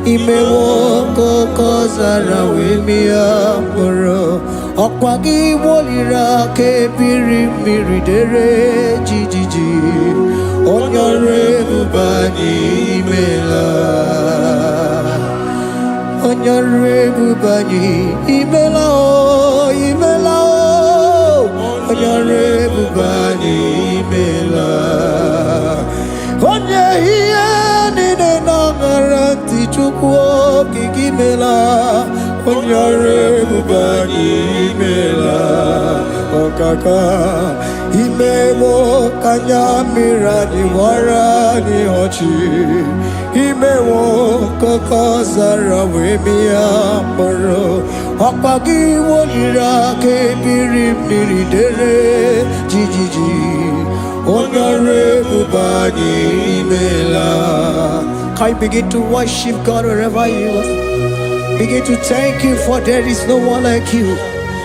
Imewo koko zara wemia moro Okwagi wolira ke biri miridere jijiji Onyore bubani imela Onyore bubani imela o imela o Onyore bubani imela Onye hiye nine nangaranti chukwo kikimela Onyore bubani imela Okaka Imewo kanyamira ni wara ni hochi Imewo koko zara wemia moro Okpagi wolira ke biri miridere jijiji Onyore bubani imela. Can you begin to worship God wherever you are? Begin to thank Him, for there is no one like you.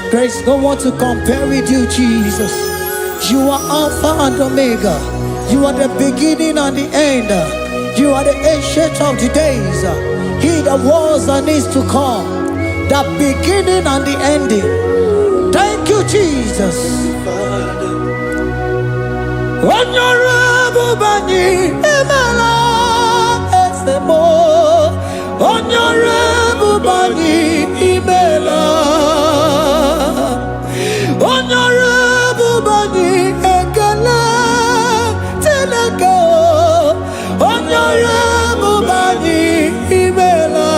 There is no one to compare with you, Jesus. You are Alpha and Omega. You are the beginning and the end. You are the ancient of the days. He that was and is to come. The beginning and the ending. Thank you, Jesus. Onyore bani emela esemo. Onyore bani imela. Onyore bani ekele teleke. Onyore bani imela.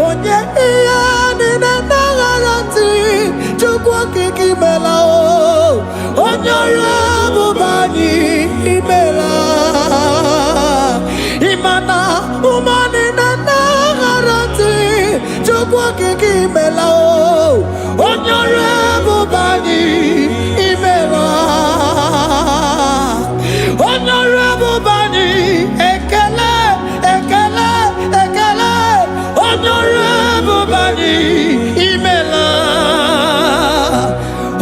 Onye iya ni nangaranti chukwa kikimela o. Onyore bubani imela. Imana umani nangaranti chukwa kikimela o. Onyore bubani imela. Onyore bubani ekele ekele ekele. Onyore bubani imela.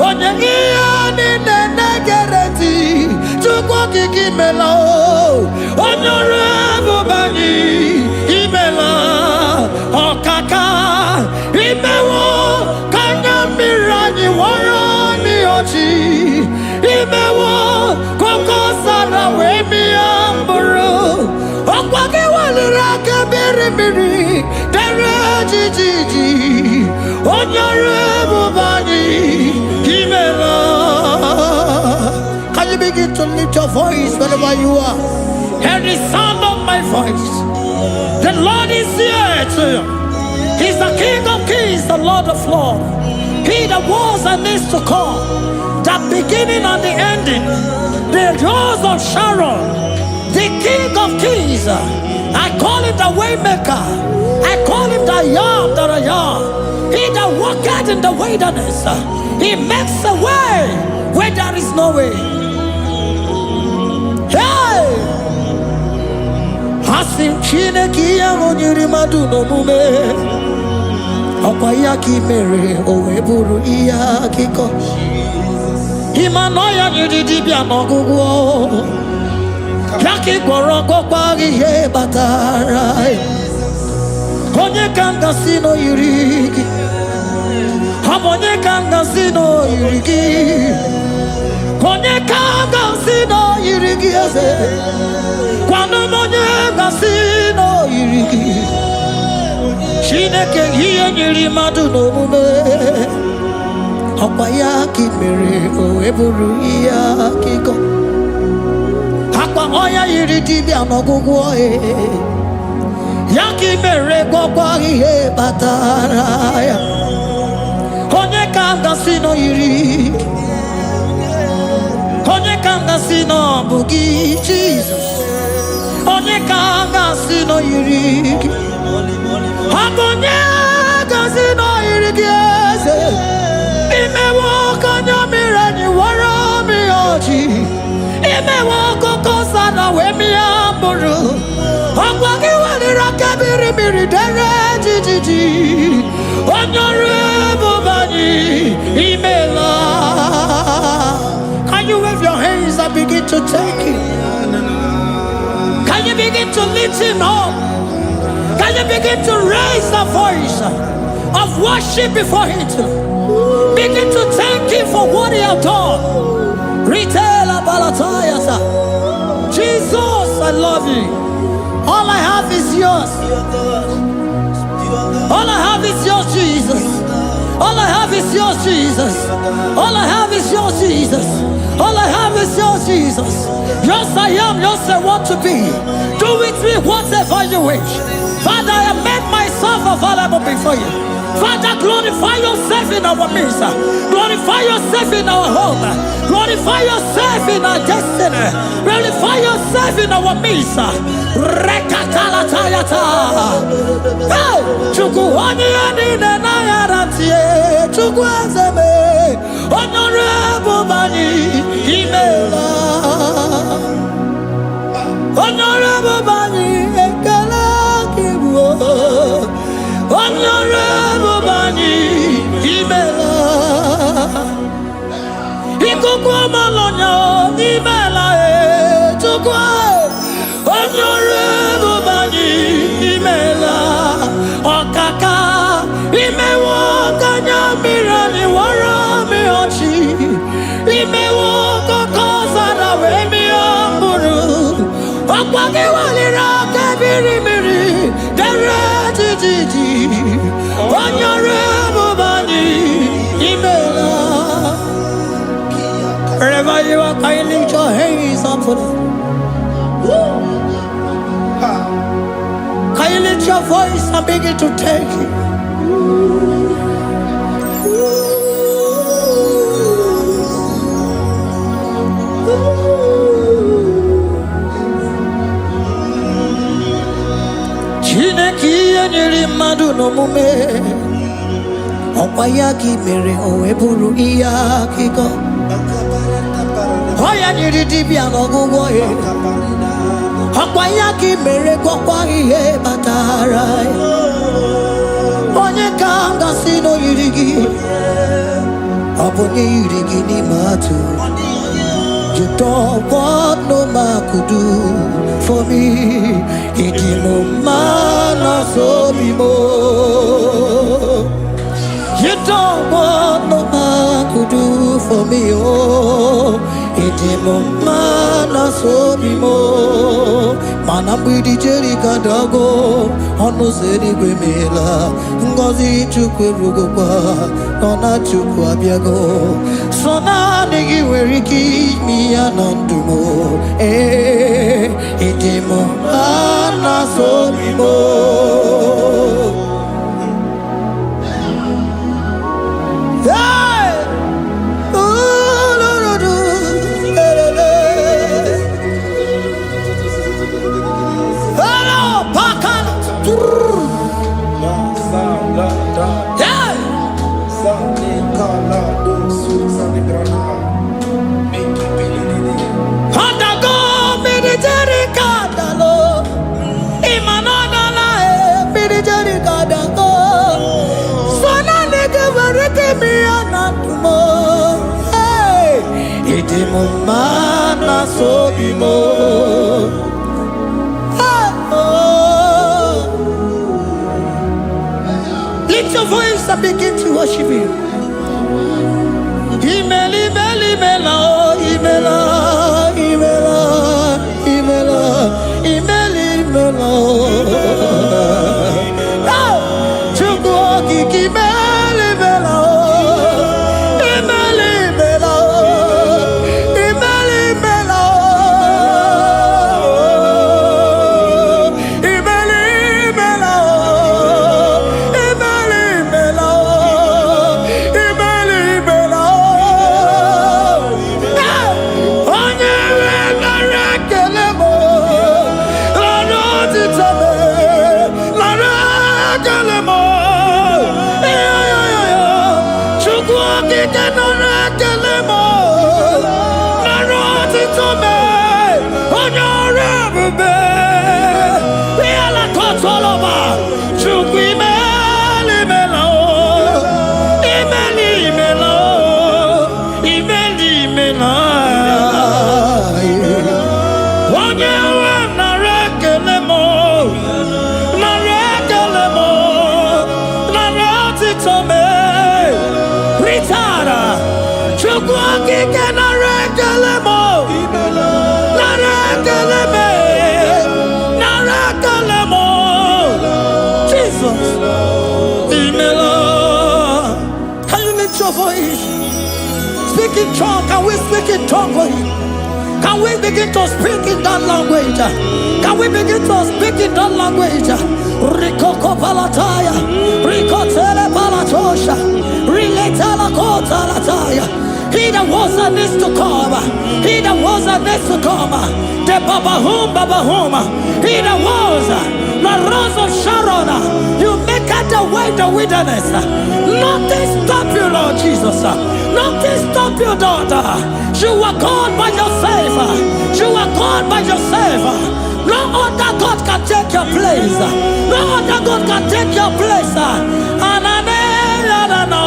Onye iya ni negereti chukwa kikimela o. Onyore bubani imela. Okaka imewo kanyamira ni wara ni ochi. Imewo koko sara wemia mburu. Okwagi walira ke biri biri dere jijiji. Onyore bubani imela. Can you begin to lift your voice wherever you are? Hear the sound of my voice. The Lord is here to you. He's the King of Kings, the Lord of Lords. He that was and is to come, the beginning and the ending, the Rose of Sharon, the King of Kings. I call him the Waymaker. I call him the Yam that I am. He that walketh in the wilderness, he makes a way where there is no way. Hey! Hasim Chineki Yamonyuri Maduno Mume. Okwayaki mere oweburu iya kiko. Imanoya nyidibia nogugo. Yaki gorogo kwagi ye batara. Onye kanga sino yurigi. Onye kanga sino yurigi. Onye kanga sino yurigi eze. Kwano onye kanga sino yurigi. Chineke hiye nyiri madu n'omume. Akwa ya ki mere oweburu iya kiko. Akwa oya yiri dibia n'ọgwụgwọ ya ki mere gwọkwa ihe batara ya. Onye ka m gasị nọ yiri. Onye ka m gasị nọ bụ gị Jesus. Onye ka m gasị nọ yiri gị. Onye gasị nọ yiri gị eze. Imewo kanyamira ni wara mi oji. Imewo koko sana we mi amburu. Akwa ki walira kabiri miri dere jijiji. Onyore bubani imela. Can you wave your hands and begin to take it? Can you begin to lift him up? Can you begin to raise the voice of worship before him? Begin to thank him for what he has done. Retail Abalatayasa. Jesus, I love you. All I have is yours. All I have is yours, Jesus. All I have is yours, Jesus. All I have is yours, Jesus. All I have is yours, Jesus. Yours I am, yours I want to be. Do with me whatever you wish. Father, I have made myself available before you. Father, glorify yourself in our midst. Glorify yourself in our home. Glorify yourself in our destiny. Glorify yourself in our midst. Rekatalatayata. Hey! Chukwani anine na yaratie. Chukwazeme. Honorable Bani Imela. Honorable Bani Ekala Kibu. Honorable Bani Imela. Ikukwa Malonya Imela Chukwa. Honorable Bani Imela. Okaka Imewa Kanya Mirani Warami Ochi. Imewa Kokosa na Wemi Amburu. Okwake Walira Kabiri Miri. Dere Titi. Honorable Bani Imela. Wherever you are, can you lift your hands up for them? Can you lift your voice and begin to take it? Chineki anyiri madu no mume. Okwayaki mere oweburu iya kiko. Oya nyiri dibia no gugo ye. Okwayaki mere kokwa ihe batara. Onye kanga sino yirigi. Obonye yirigi ni matu. You don't want no man could do for me. Idimo mana so bimo. You don't want no man could do for me. Oh, idimo mana so bimo. Mana bidi jerika dago. Ono seri gwemela. Ngozi chukwe rugokwa. Nona chukwa biago. Sona nigi weriki mi anandumo. Idimo mana so bimo. Mana so bimo. Lift your voice and begin to worship him. Imeli meli mela, imela, imela, imela, imeli mela. Chukwu kiki meli mela. One year, Can you lift your voice? Speak in tongue. Can we speak in tongue? Can we begin to speak in that language? Can we begin to speak in that language? Rikoko palataya, rikotele palatosha, riletala kotalataya. He that was and needs to come. He that was and needs to come. The Babahum. He that was the rose of Sharon. You make it the way in the wilderness. Nothing stop you, Lord Jesus. Nothing stop you, daughter. You are God by yourself. You are God by yourself. No other God can take your place. No other God can take your place. And I don't know.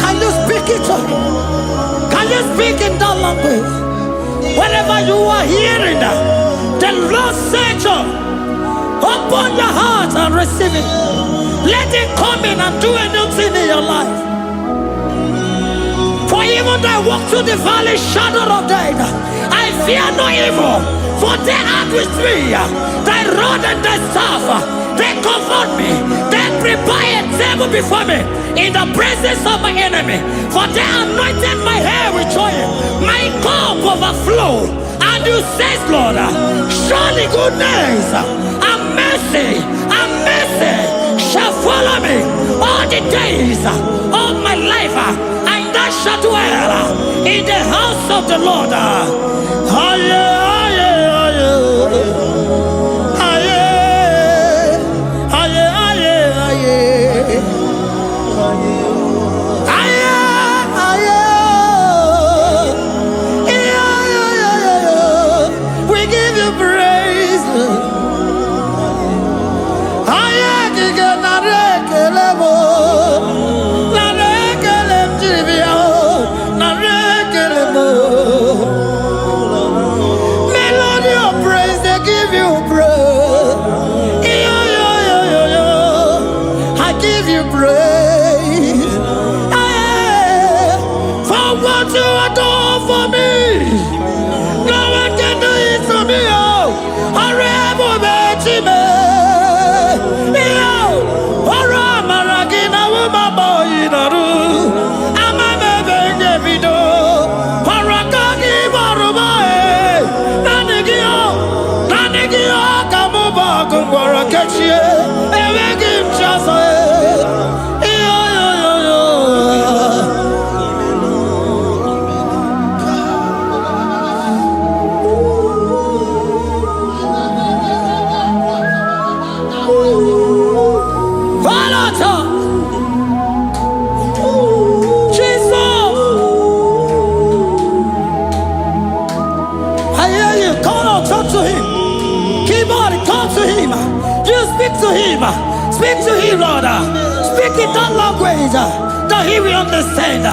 Can you speak it? Can you speak in that language? Whenever you are hearing that, the Lord said, open your heart and receive it. Let it come in and do a new thing in your life. For even though I walk through the valley shadow of death, I fear no evil, for they are with me. Thy rod and thy staff, they comfort me. They prepare a table before me in the presence of my enemy. For they anointed my hair with oil, my cup overflow. And you say, Lord, surely goodness and mercy shall follow me all the days of my life, and I shall dwell in the house of the Lord. We give you praise. Melody of praise, they give you praise. I give you praise. For what you are doing for me, no one can do it for me. I remember me. Speak to him, Lord. Speak in that language that he will understand.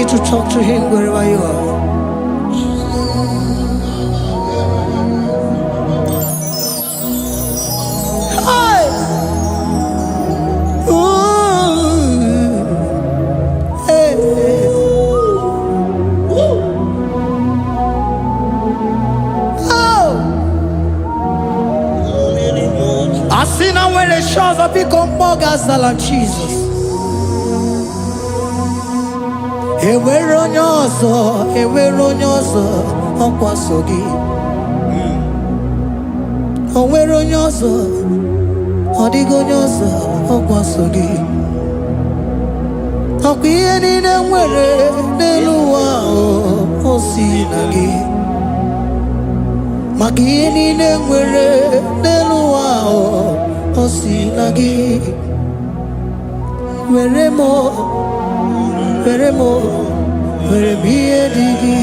Begin to talk to him wherever you are. When the shores have become more gassal than Jesus. Ewere onye ọzọ ọkwaso gị. O nwere onye ọzọ, ọ dịghị onye ọzọ ọkwaso gị. Ọkwa ihe niile nwere n'elu ụwa o si na gị. Maka ihe niile nwere n'elu ụwa o si na gị. Were m ihe dị gị.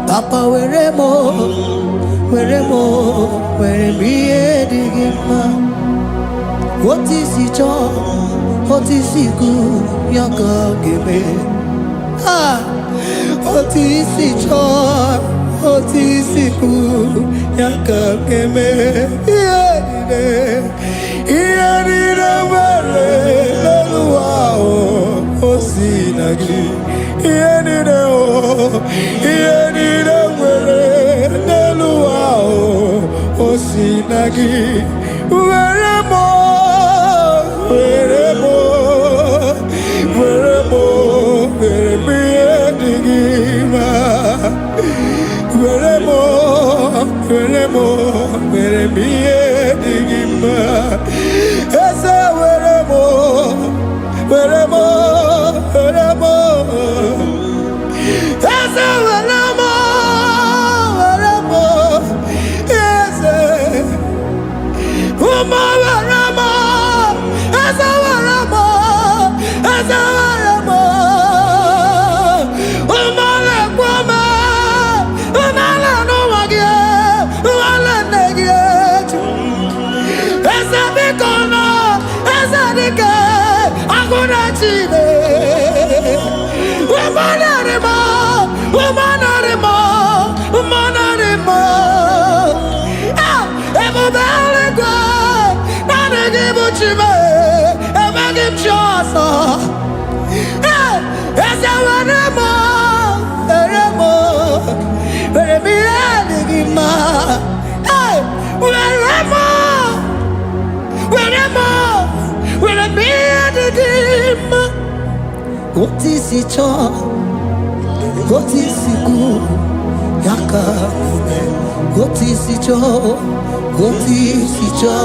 Papa were m ihe dị gị mma. Otu isi chọọ, otu isi kwu ya ka ọ ga-eme. Otu isi chọọ, otu isi kwu ya ka ọ ga-eme. Ihe niile nwere n'elu ụwa o si na gị. Ihe niile nwere n'elu ụwa o si na gị. Were m ihe dị gị mma. Were m ihe dị gị mma. Eze were m Eze were m Eze ụmụ were m Eze were m Eze were m ụmụ lekwa m ụmụala n'ụwa gị ụmụala nne gị eju. Eze biko nọ Eze dike agụna chide. Ebube eluigwe naanị gị bụ Chime, emeghị m chi ọzọ. Eze were m ihe dị gị mma. Were m ihe dị gị mma. Otu isi chọọ, otu isi kwu ya ka eme. Otu isi chọọ, otu isi chọọ,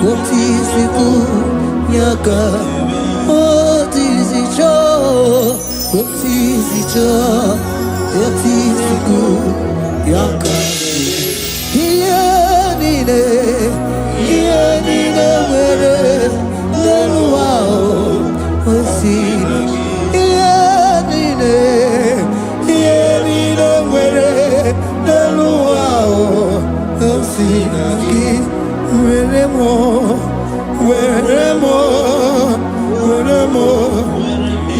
otu isi kwu ya ka. Otu isi chọọ, otu isi chọọ, otu isi kwu ya ka. Ihe niile nwere n'elu ụwa o si na gị. Ihe niile nwere n'elu ụwa o si na gị. Were m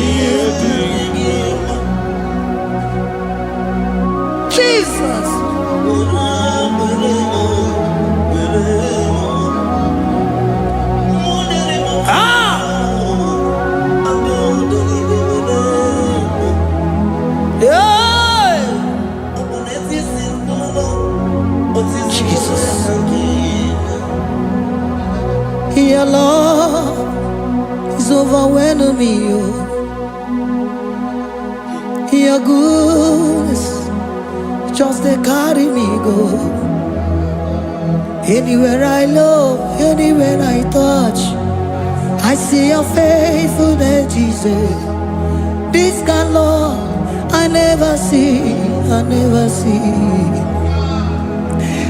ihe dị gị mma. Jesus. Your love is overwhelming me. Your goodness just they carry me go. Anywhere I look, anywhere I touch, I see your faithfulness, Jesus. This kind of love I never see.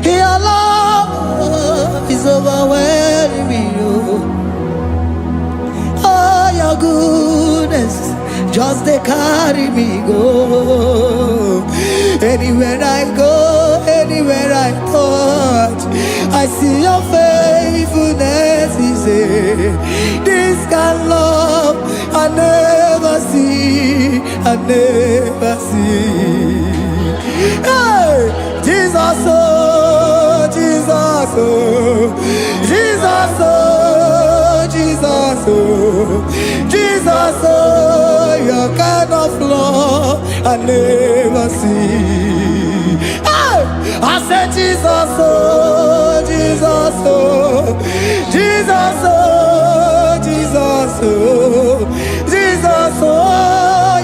Your love is overwhelming me. Oh, your goodness just they carry me go. Anywhere I go, anywhere I touch, I see your faithfulness. This kind of love I never see. I never see. Hey, Jesus, oh, Jesus, oh, Jesus, oh, Jesus, oh, Jesus, oh, your kind of love I never see. Hey, I said Jesus, oh, Jesus, oh, Jesus, oh, Jesus, oh, Jesus, oh,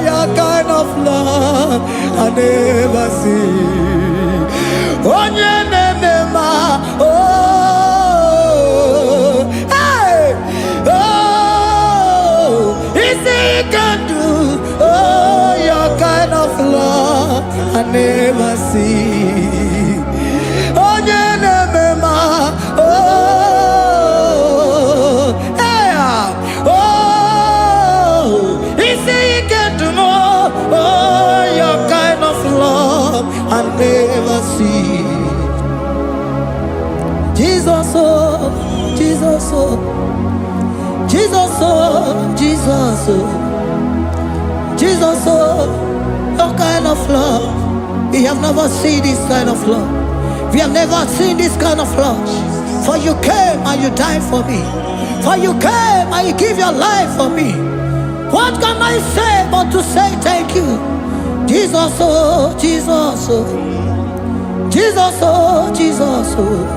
your kind of love I never see. Onye nemema, oh, hey, oh, easy can do, oh, your kind of love I never see. Onye nemema, oh, hey, oh, easy can do more, oh, your kind of love I never see. Jesus, oh, Jesus, oh, Jesus, oh, Jesus, oh, Jesus, oh, your kind of love. We have never seen this kind of love. We have never seen this kind of love. For you came and you died for me. For you came and you give your life for me. What can I say but to say thank you? Jesus, oh, Jesus, oh, Jesus, oh, Jesus, oh,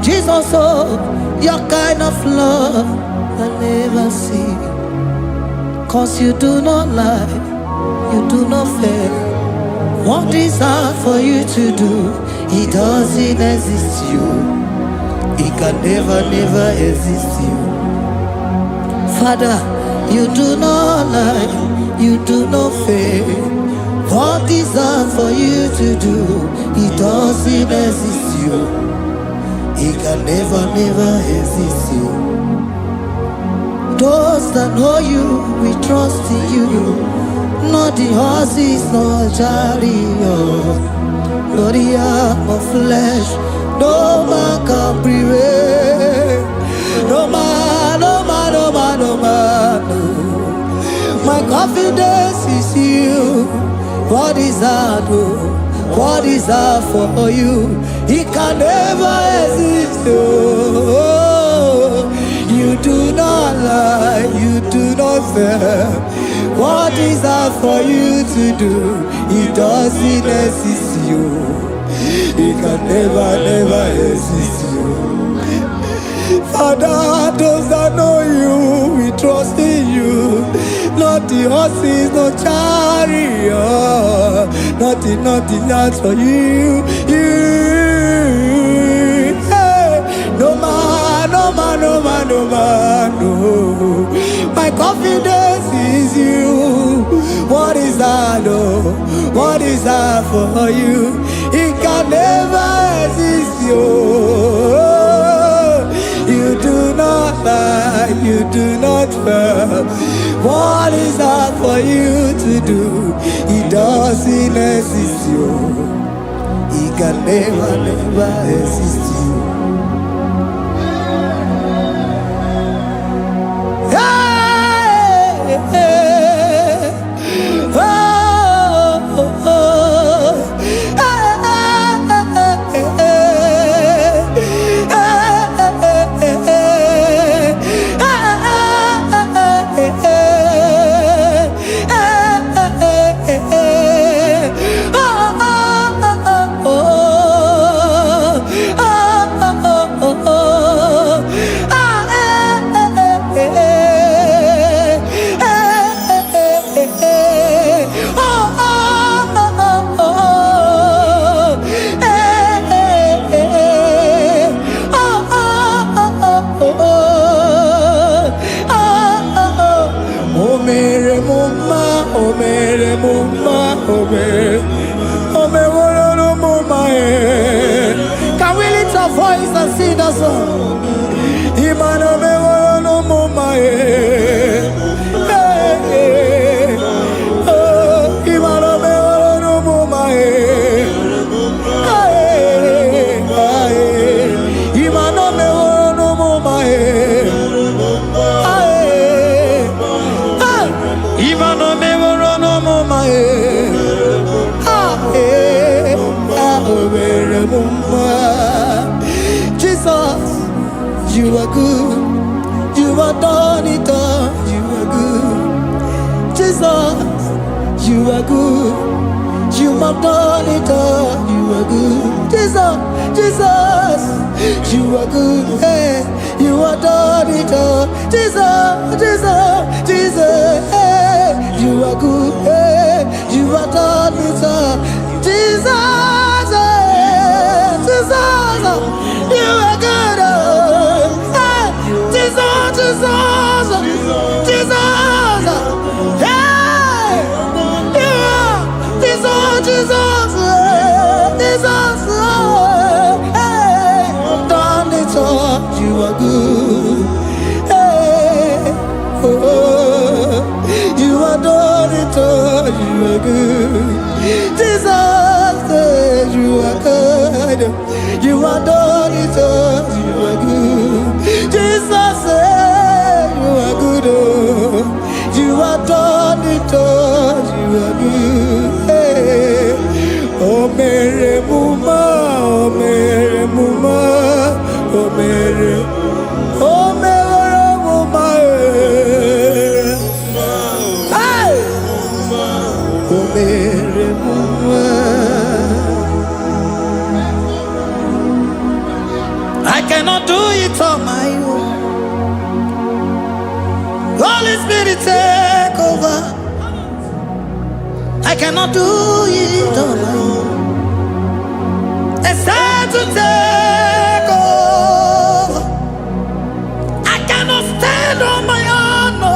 Jesus, oh, your kind of love I never see. 'Cause you do not lie, you do not fail. What is hard for you to do, it doesn't exist you. It can never, never exist you. Father, you do not lie, you do not fail. What is hard for you to do, it doesn't exist you. It can never, never exist you. Those that know you, we trust in you. Not the horses, nor chariot, nor the arm of flesh. No man can prevail. No man, no man, no man, no man, no. My confidence is you. What is hard, oh? What is hard for you? It can never exist, oh. You do not lie, you do not fail. What is hard for you to do? It doesn't exist you. It can never, never exist you. Father, those that know you, we trust in you. Not the horses, no chariot. Nothing else for you. Hey, no man, no man, no man, no man, no. My confidence is you. What is that, oh? What is that for you? It can never exist, you. You do not lie, you do not fail. What is that for you to do? It doesn't exist, you. It can never, never exist, you. Hey, hey, oh, oh, oh. Can we lift our voice and sing that song? You are good. You are done it all. You are good. Jesus, you are good. You have done it all. You are good. Jesus, Jesus, you are good. Hey, you have done it all. Jesus, Jesus, Jesus, hey, you are good. Hey, you have done it all. Jesus, hey, Jesus, you are good. Hey, Jesus, Jesus, Jesus, hey, you are Jesus, Jesus, Jesus, hey, done it all. You are good. Hey, oh, you are done it all. You are good. Jesus, you are good. You are done it all. You are good. Jesus, you are good. Oh, you are done it all. You are good. Hey, oh, Mary Muma, oh, Mary Muma, oh, Mary, oh, Mary Muma, hey, oh, Mary Muma. I cannot do it on my own. Holy Spirit, take over. I cannot do it on my own. It's time to take over. I cannot stand on my own. No.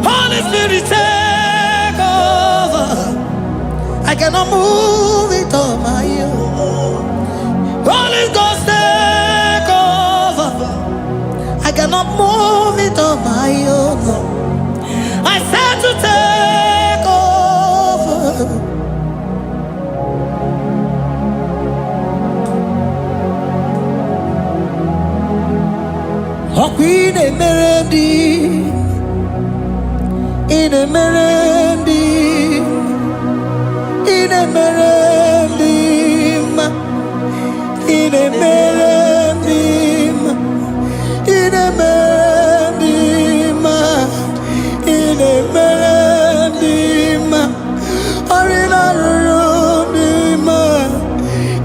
Holy Spirit, take over. I cannot move it on my own. Holy Ghost, take over. I cannot move it on my own. I said to take over. Queen in a merendi, in a merendi, in a merendi, in a merendi, in a merendi, arena rundima,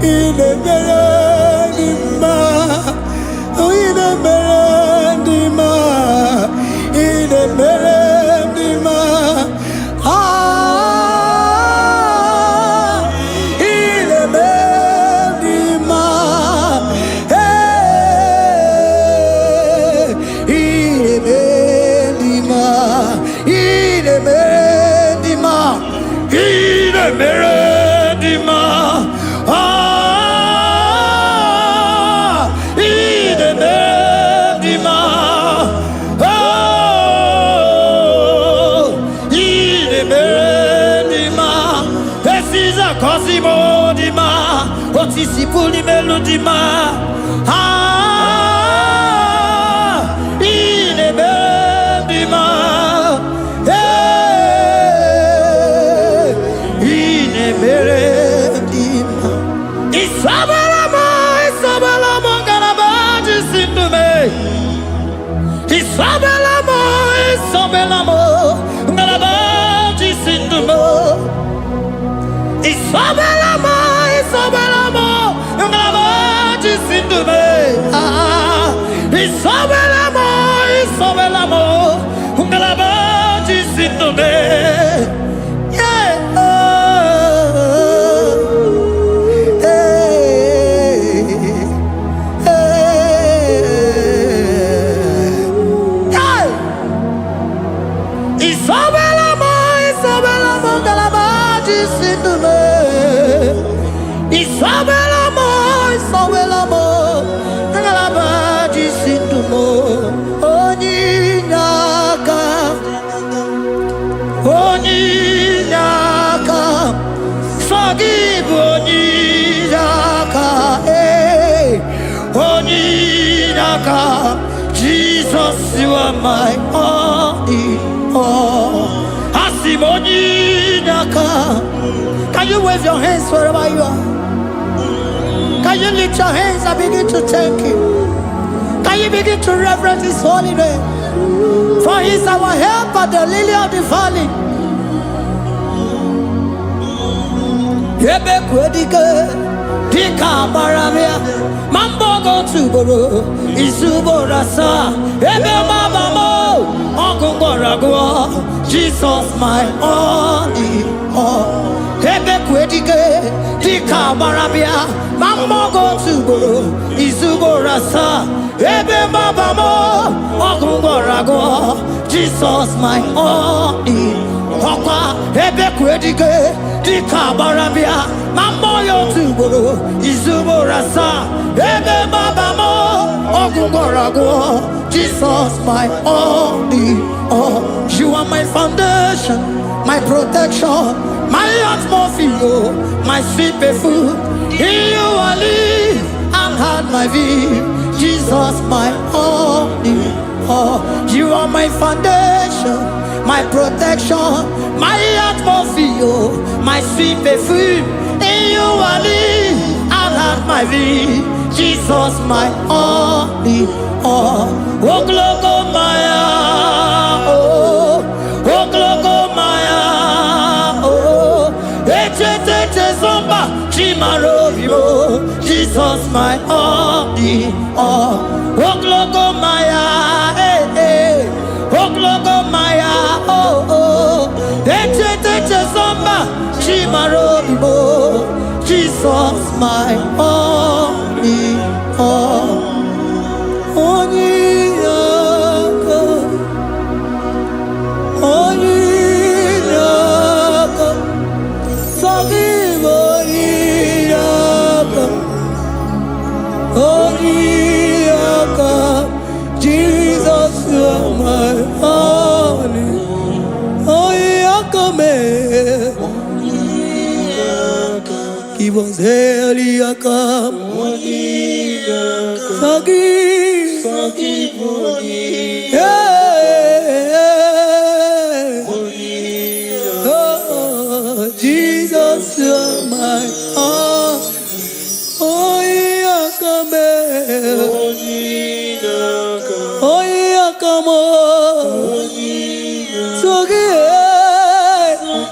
in a merendi, in a merendi, in a merendi, in a merendi, hey, in a merendi, in a merendi, in a merendi, in a merendi, Cosimo Dima, Otisipuli Melodima, in a Bendima, in a Bendima. Isabelamo, Garabaji Sindume. Isabelamo, Garabaji Sindume. Isabelamo, Ngalabaji Sindume. Isabelamo, Ngalabaji Sindume. Yeah. Isabelamo, Ngalabaji Sindume. Isabelamo, Ngalabaji Sindumo. Onyinaka, forgive Onyinaka, hey, Onyinaka, Jesus, you are my all in all. Asim Onyinaka. Can you wave your hands wherever you are? Can you lift your hands and begin to thank Him? Can you begin to reverence his holy name? For he is our help at the lily of the valley. Ebe kwedike dika baramia mambo go tuboro isuborasa ebe mabamo ogungorago Jesus my only all. Ebe kwedike dika baramia mambo go tuboro isuborasa ebe mabamo ogungorago Jesus my only Papa ebe kwedike dika barabia mambo yo tuboro izuborasa ebe babamo ogungorago Jesus my only all. You are my foundation, my protection, my atmosphere, my sweet perfume. In you I live and had my vie. Jesus my only all. You are my foundation, my protection, my atmosphere, my sweet perfume. In you I live and have my vie. Jesus my only all. Oh glogo maya, oh glogo maya, oh ete zomba chimarovio. Jesus my only all. Oh glogo maya, oh glogo maya, oh ete zomba chimarovio. Jesus my only all. Jesus, you are my only. Give us Eliakam. Forgive. Oh, Jesus, you are my all. Oh, Yakame. Oh, Yakamo.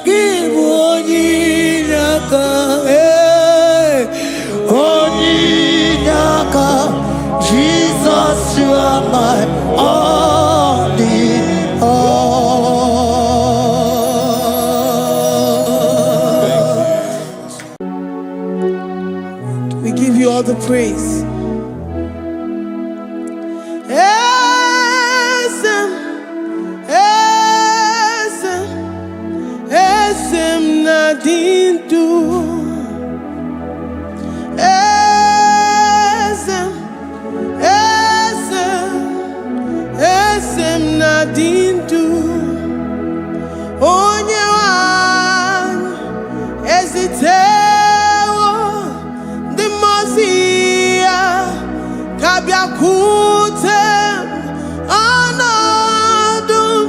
Give Onyinaka. Jesus, you are my only all. We give you all the praise. Esem nadindu. Esem nadindu. Onyewan ezitewo dimozia kabiakutem anadum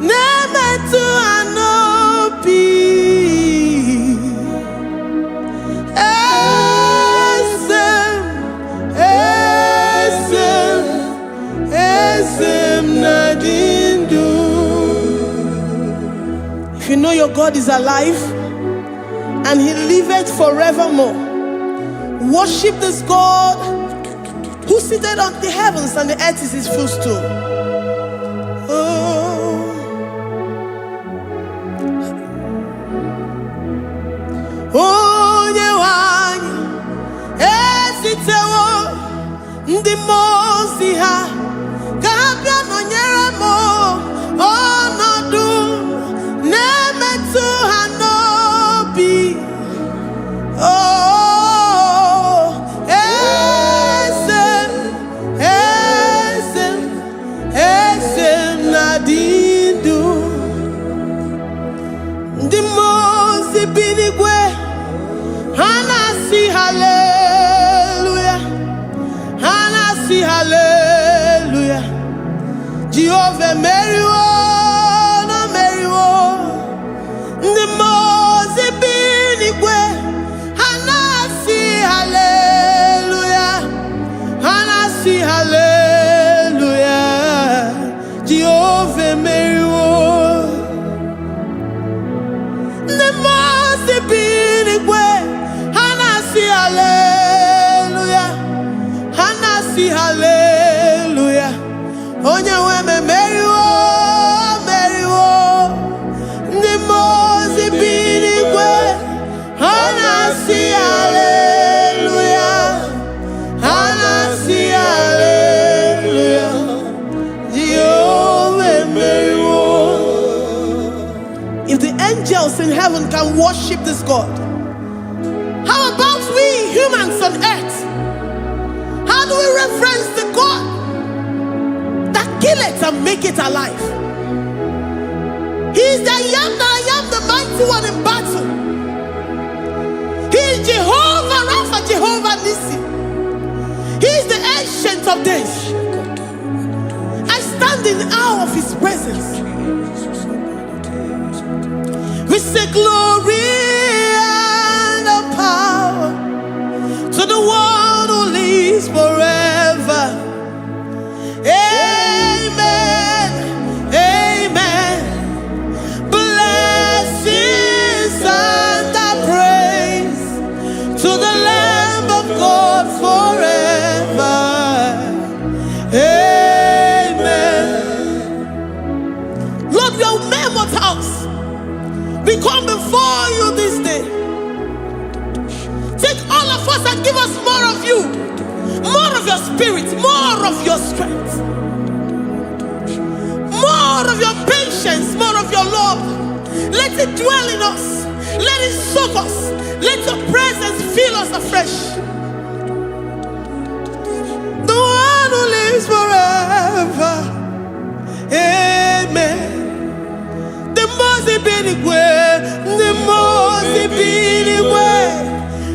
nemetu anopi. If you know your God is alive and he liveth forevermore, worship this God who seated on the heavens and the earth is his footstool. Oh, nyewanyi esitewo ndi mozi ha kapia nonyere mo onodu nemetu hanobi. Oh, esem nadindu ndi mozi binigwe hanasi hallelujah, hanasi hallelujah. Jehovah Meriwo, no Meriwo, the Mose binigwe, hanasi hallelujah, hanasi hallelujah. heaven can worship this God? How about we humans on earth? How do we reference the God that kill it and make it alive? He is the I am, the mighty one in battle. He is Jehovah Rapha, Jehovah Nissi. He is the ancient of days. I stand in awe of his presence. We say glory and the power to the one who lives forever. Amen. Amen. Blessings and the praise to the Lamb of God forever. Amen. Lord, we are mere mortals. We come before you this day. Take all of us and give us more of you, more of your spirit, more of your strength, more of your patience, more of your love. Let it dwell in us. Let it soak us. Let your presence fill us afresh. The one who lives forever. Amen. The most way.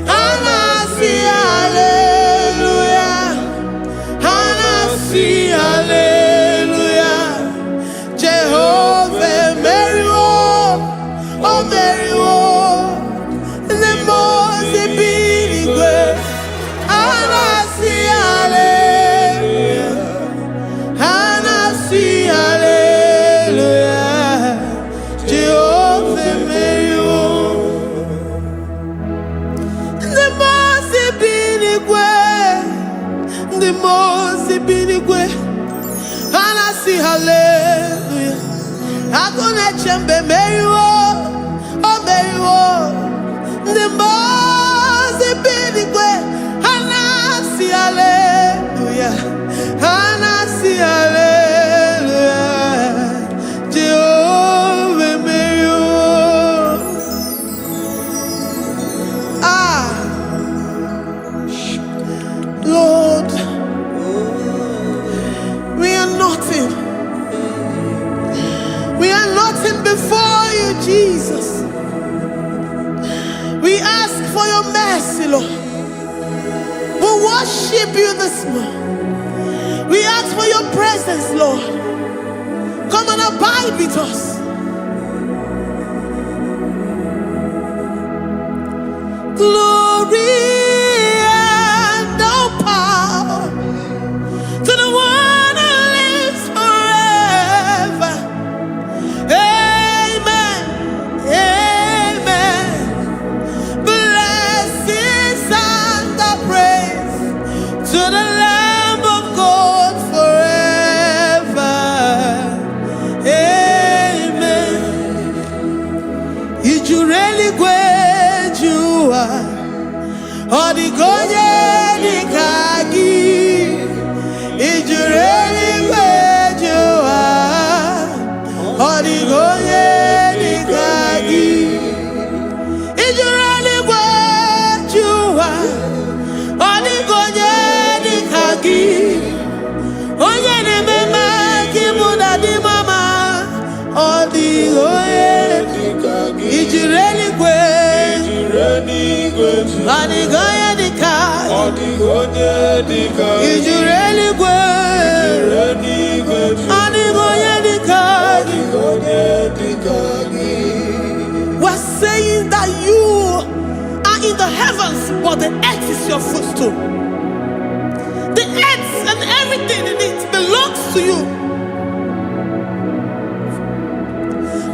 Anasi, hallelujah. Anasi, hallelujah. Jehovah, Mary, oh Mary, the most way. Anasi, hallelujah. Anasi, hallelujah. Jehovah, Mary, the most binigwe, and I see hallelujah. I'm gonna chamber Mary, oh Mary, the most binigwe, and I see hallelujah, and I see hallelujah. Jehovah Mary, Lord, we are nothing. We are nothing before you, Jesus. We ask for your mercy, Lord. We worship you this morning. We ask for your presence, Lord. Come and abide with us. Glory. Odigonye nikagi, ijureli wejoa. Odigonye nikagi, ijureli wejoa. Odigonye nikagi, onye ne mema kimuda di mama. Odigonye nikagi, ijureli wejoa. Odigonye nikagi, ijureli Odigonye nikagi. We're saying that you are in the heavens, but the earth is your footstool. The earth and everything in it belongs to you.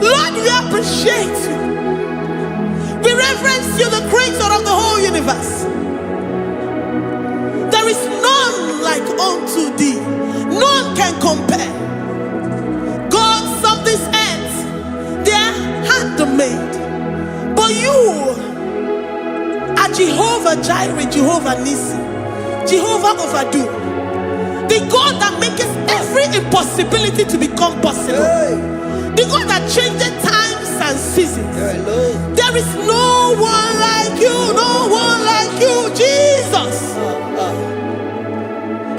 Lord, we appreciate you. We reverence you, the creator of the whole universe. There is none like unto thee. None can compare. Gods of this earth, they are handmade. But you are Jehovah Jireh, Jehovah Nissi, Jehovah Overdo. The God that makes every impossibility to become possible. The God that changes times and and seasons. There is no one like you, no one like you, Jesus.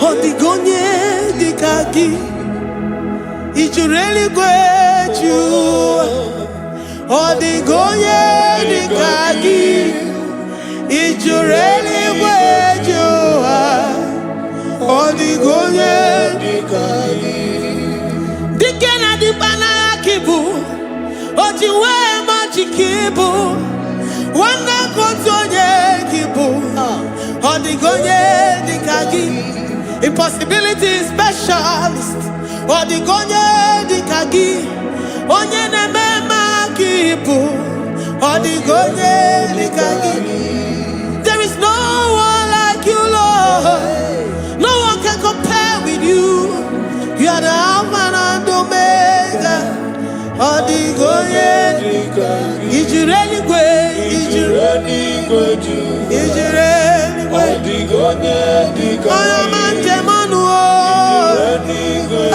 Odigonye dikagi, ijureli gweju. Odigonye dikagi, ijureli gweju. Odigonye dikagi. Dikena dibana kibu, ojiwe majikibu, wana kontonye kibu. Odigonye dikagi. Impossibility specialist. Odigonye dikagi. Onye nemema kibu. Odigonye dikagi. There is no one like you, Lord. No one can compare with you. You are the Alpha and Omega. Odigonye dikagi. Ijureli gwe. Ijureli gwe. Ijureli gwe. Odigonye dikagi. Oyomanje manu o. Ijureli gwe.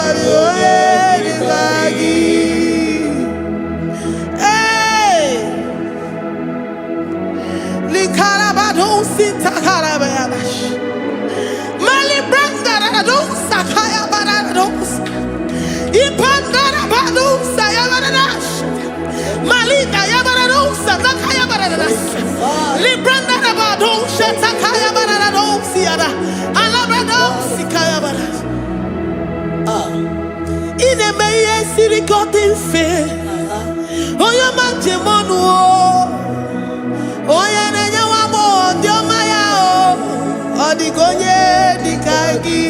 Odigonye dikagi. Hey. Likarabado sintakarabayabash. Mali brandara dosa kaya barados. Ipandara badosa yabaradas. Malita yabaradosa takaya baradas. Librandara badosa takaya barados yada. Alabrados kaya baradas. Ine meye sirikotin fe. Oya manje monu o. Oya nenya wamo diomaya o. Odigonye dikagi.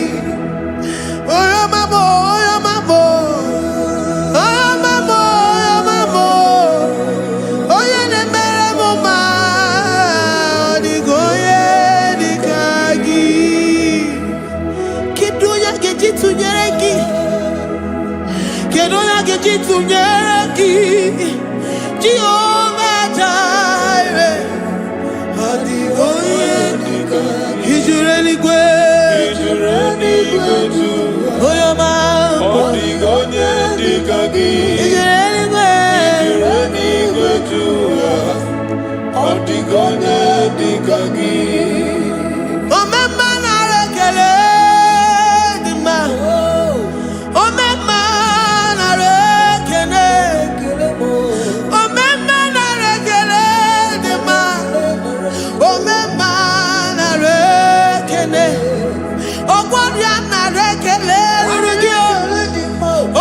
Oya mamo, oya mamo. Oya mamo, oya mamo. Oya nemere moma. Odigonye dikagi. Kiduya gejitu nyereki. Kiduya gejitu nyereki. Jehovah Jireh. Odigonye dikagi. Ijureli gwe. Ijureli gwe. Oyoma. Odigonye dikagi. Ijureli gwe. Ijureli gwe. Odigonye dikagi. Omema na rekele dima. Omema na rekele. Omema na rekele dima. Omema na rekele. Ogwaria na rekele rugio.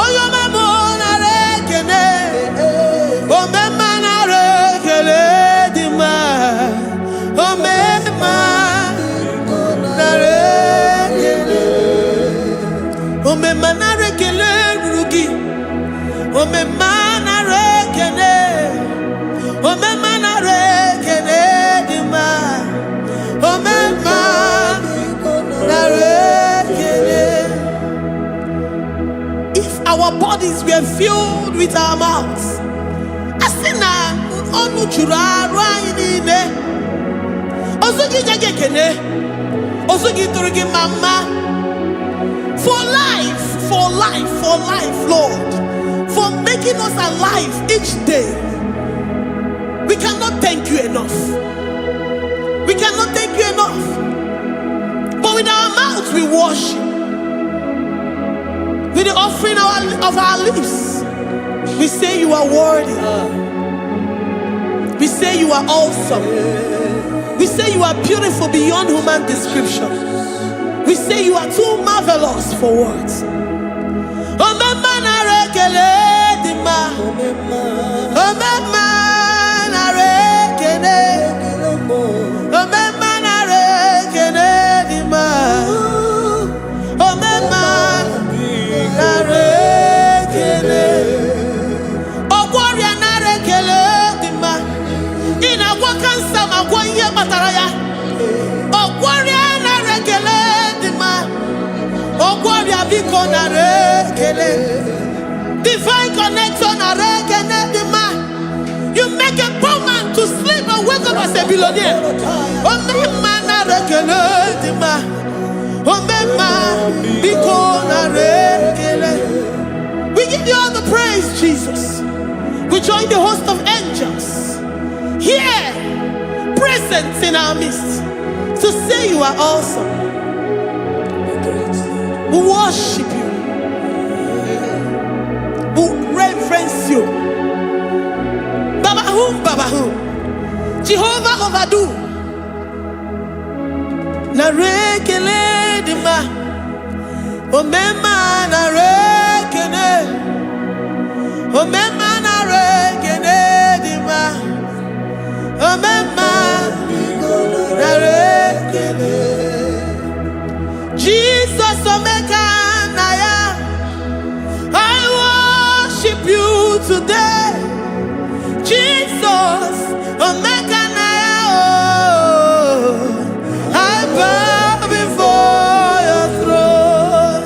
Oyoma mo na rekele. Omema na rekele dima. Omema na rekele. Omema na rekele rugi. Omema na rekele. Omema na rekele dima. Omema na rekele. If our bodies were filled with our mouths, asina onu chura rainine. Osugi jagekene. Osugi turugi mama. For life, Lord. For making us alive each day. We cannot thank you enough. We cannot thank you enough. But with our mouths we worship. With the offering of our lips, we say you are worthy. We say you are awesome. We say you are beautiful beyond human description. We say you are too marvelous for words. Omema na rekele dima. Omema na rekele. Omema na rekele dima. Omema na rekele. Ogwaria na rekele dima. Ina wakansa magwanye mataraya. Ogwaria na rekele dima. Ogwaria biko na rekele. Divine connection na rekele dima. You make a poor man to sleep and wake up as a billionaire. Omema na rekele dima. Omema biko na rekele. We give you all the praise, Jesus. join the host of angels here, present in our midst, to say you are awesome. We worship you. We reverence you. Baba who? Jehovah overdo. Na rekele dima. Omema na rekele. Omema na rekele dima. Omema na rekele. Jesus Omega Naya, I worship you today. Jesus Omega Naya, oh, I bow before your throne.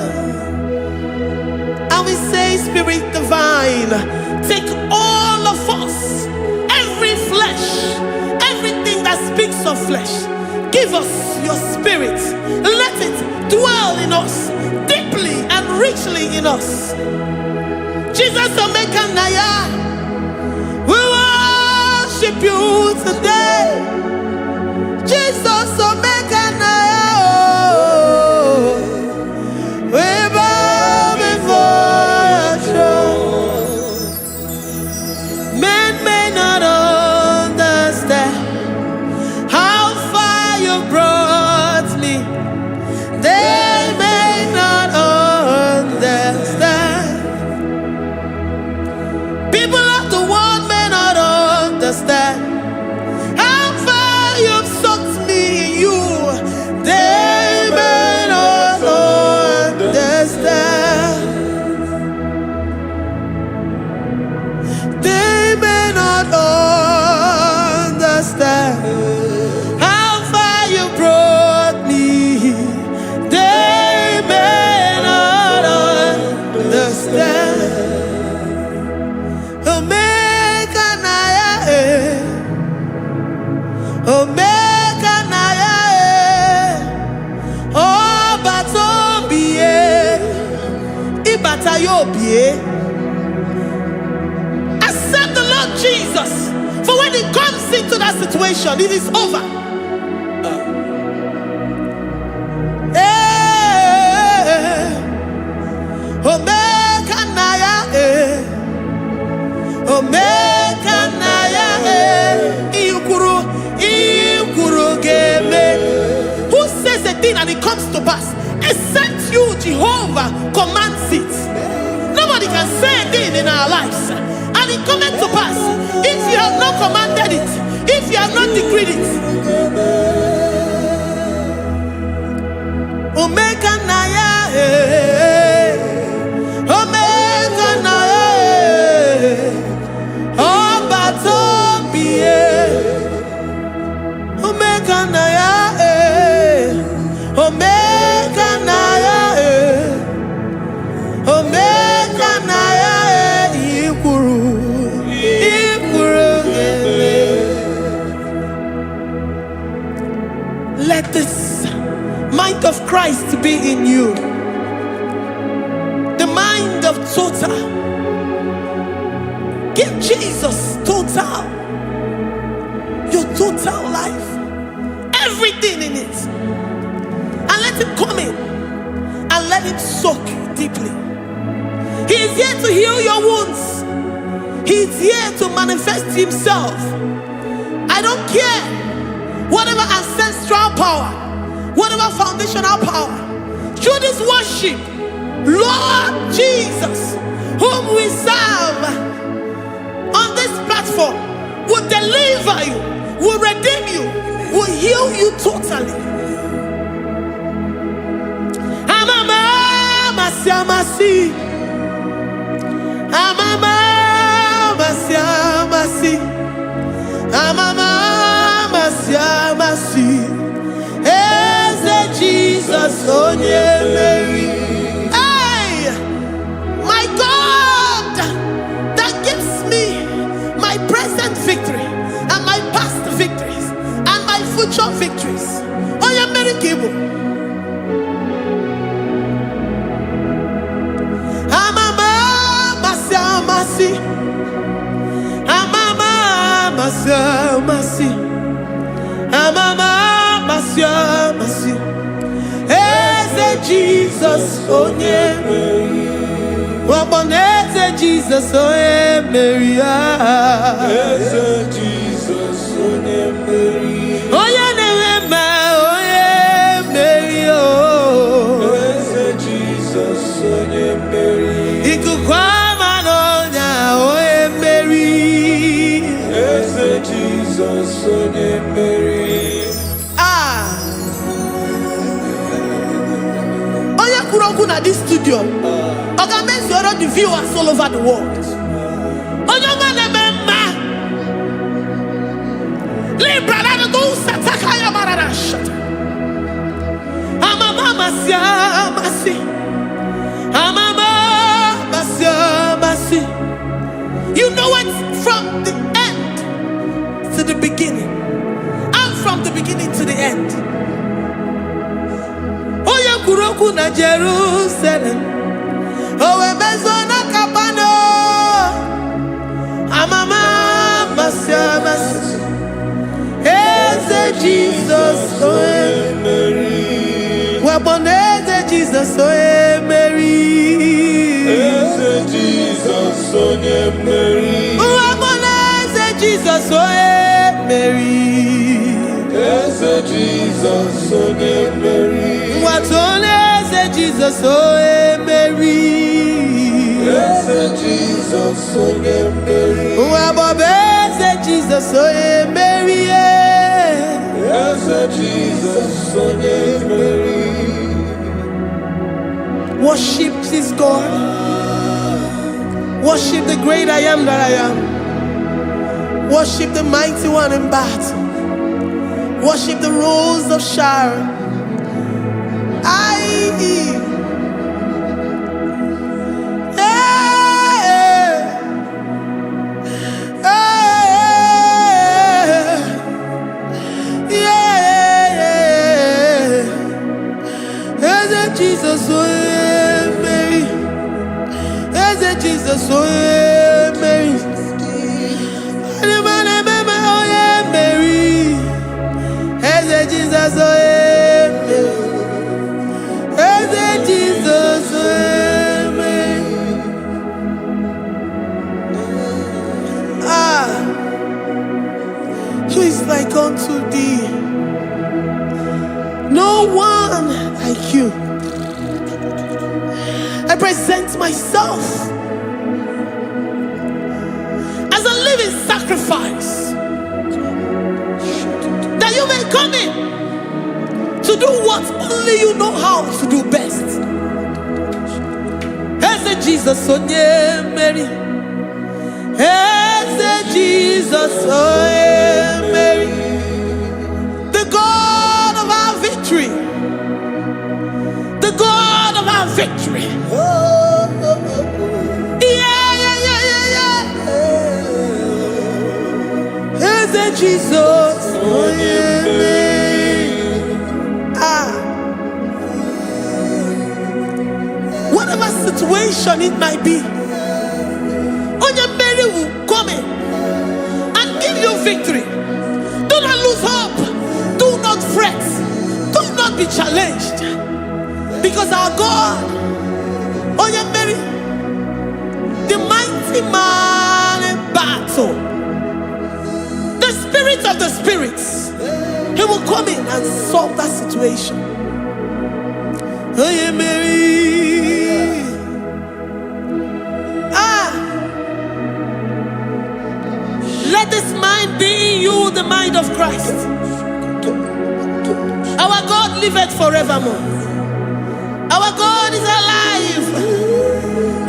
And we say, Spirit Divine, take all of us, every flesh, everything that speaks of flesh. Give us your spirit. Let it dwell in us, deeply and richly in us. Jesus Omega Naya, we worship you today. Jesus Omega Naya, oh, we bow before your throne. Men may not understand how far you brought me. They may not understand. People of the world may not understand how far you've sucked me in you. They may not understand. They may not understand how far you brought me. They may not understand. Omega Naya, Omega Naya, oh Batobie, Ibatayobie. Accept the Lord Jesus, for when He comes into that situation, it is over. Omega Naya, Omega Naya, Ikuru Game. Who says a thing and it comes to pass? Except you, Jehovah, commands it. Nobody can say a thing in our lives and it comes to pass if you have not commanded it, if you have not decreed it. Omega Naya, Omega Naya, oh Batobie, Omega Naya, Omega Naya, Omega Naya, Ikuru. Let this mind of Christ be in you. The mind of total. Give Jesus total. Your total life. Everything in it. And let Him come in. And let Him soak you deeply. He is here to heal your wounds. He is here to manifest Himself. I don't care. Whatever ancestral power, whatever foundational power, through this worship, Lord Jesus, whom we serve on this platform, will deliver you, will redeem you, will heal you totally. Amama Siamasi, Amama Siamasi, Amama Siamasi, Eze Jesus Onye Mary. Hey, my God, that gives me my present victory and my past victories and my future victories. Onye Mary Kibu. Amama Siamasi, masi. Amama masya masi. Eze Jesus onye Mary. Waboneze Jesus onye Mary. Eze Jesus onye Mary. Onye na-eme onye Mary. Eze Jesus onye Mary. Ikuku ama n'ọnya onye Mary. Eze Jesus onye Mary. Onye kwuru okwu na this studio, ọ ga-emezuoro the viewers all over the world. Onye ọma na-eme mma. Libra na go sataka ya marara shata. Amama masya masi. Amama masya masi. You know it from the end to the beginning. And from the beginning to the end. Oye kuroku na Jerusalem. Owe bezo na kapano. Amama masya masi. Eze Jesus oye Mary. Waboneze Jesus oye Mary. Eze Jesus onye Mary. Waboneze Jesus oye Mary. Eze Jesus onye Mary. Watoneze Jesus oye Mary. Eze Jesus onye Mary. Wabobeze Jesus oye Mary. Eze Jesus onye Mary. Worship this God. Worship the great I am that I am. Worship the mighty one in battle. Worship the rose of Sharon. Jesus, oh Mary. Jesus, oh Mary. Mary. Jesus, oh Mary. Jesus, oh Mary. Who is like unto thee? No one like you. I present myself as a living sacrifice, that you may come in to do what only you know how to do best. Eze Jesus onye Mary. Eze Jesus onye Mary. The God of our victory. The God of our victory. Eze Jesus, oh whatever situation it might be, Onye Mary will come in and give you victory. Do not lose hope. Do not fret. Do not be challenged, because our God, Onye Mary, the mighty man in battle, the spirit of the spirits, he will come in and solve that situation. Onye Mary. Let this mind be in you, the mind of Christ. Our God liveth forevermore. Our God is alive.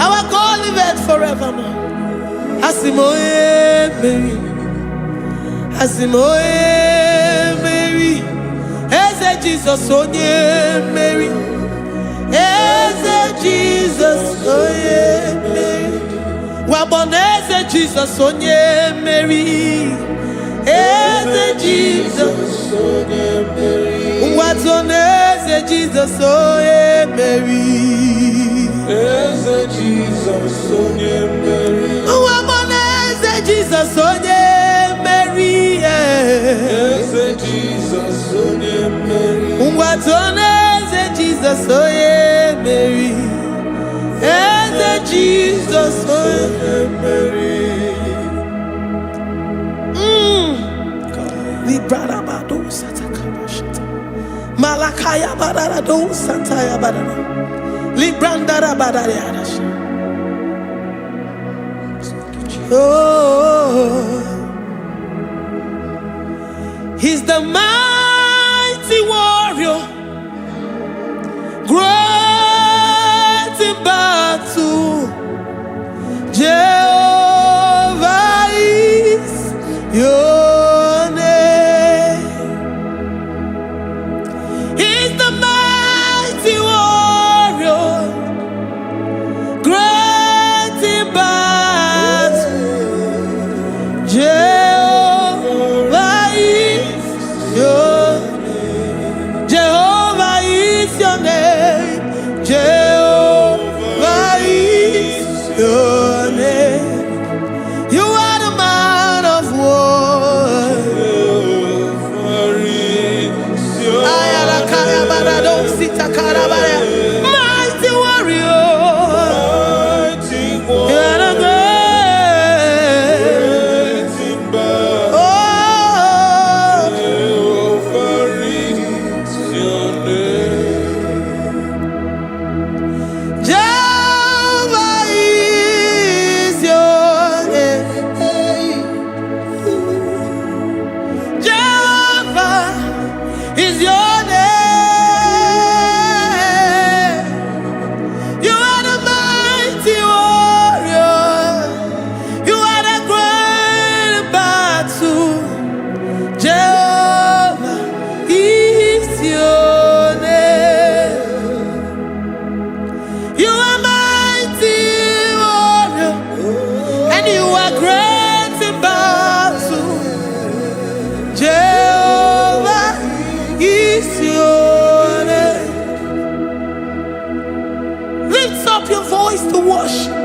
Our God liveth forevermore. Asimoye Mary. Asimoye Mary. Eze Jesus onye Mary. Eze Jesus onye Mary. Waboneze Jesus onye Mary. Eze Jesus onye Mary. Watoneze Jesus onye Mary. Eze Jesus onye Mary. Waboneze Jesus onye Mary. Eze Jesus onye mmeri. Ngwatone eze Jesus onye mmeri. Eze Jesus onye mmeri. Librada bado satakaba shata. Malakaya badara do sataya badara. Librandara badara yadash. Oh, he's the mighty warrior, great in battle. Jehovah is your name. He's the mighty warrior, great in battle. Jehovah is your name. Jehovah is your name. Jehovah is your name. You are the man of war. Jehovah is your Ayalakaya barado sita karabaya. Mighty warrior. mighty You one. are the great. Great in battle. Oh, Jehovah is your name. Jehovah is your name. Jehovah is your name. You are the mighty warrior. You are the great battle. Jehovah is your name. You are mighty warrior, and you are great in battle. Jehovah is your name. Lift up your voice to worship.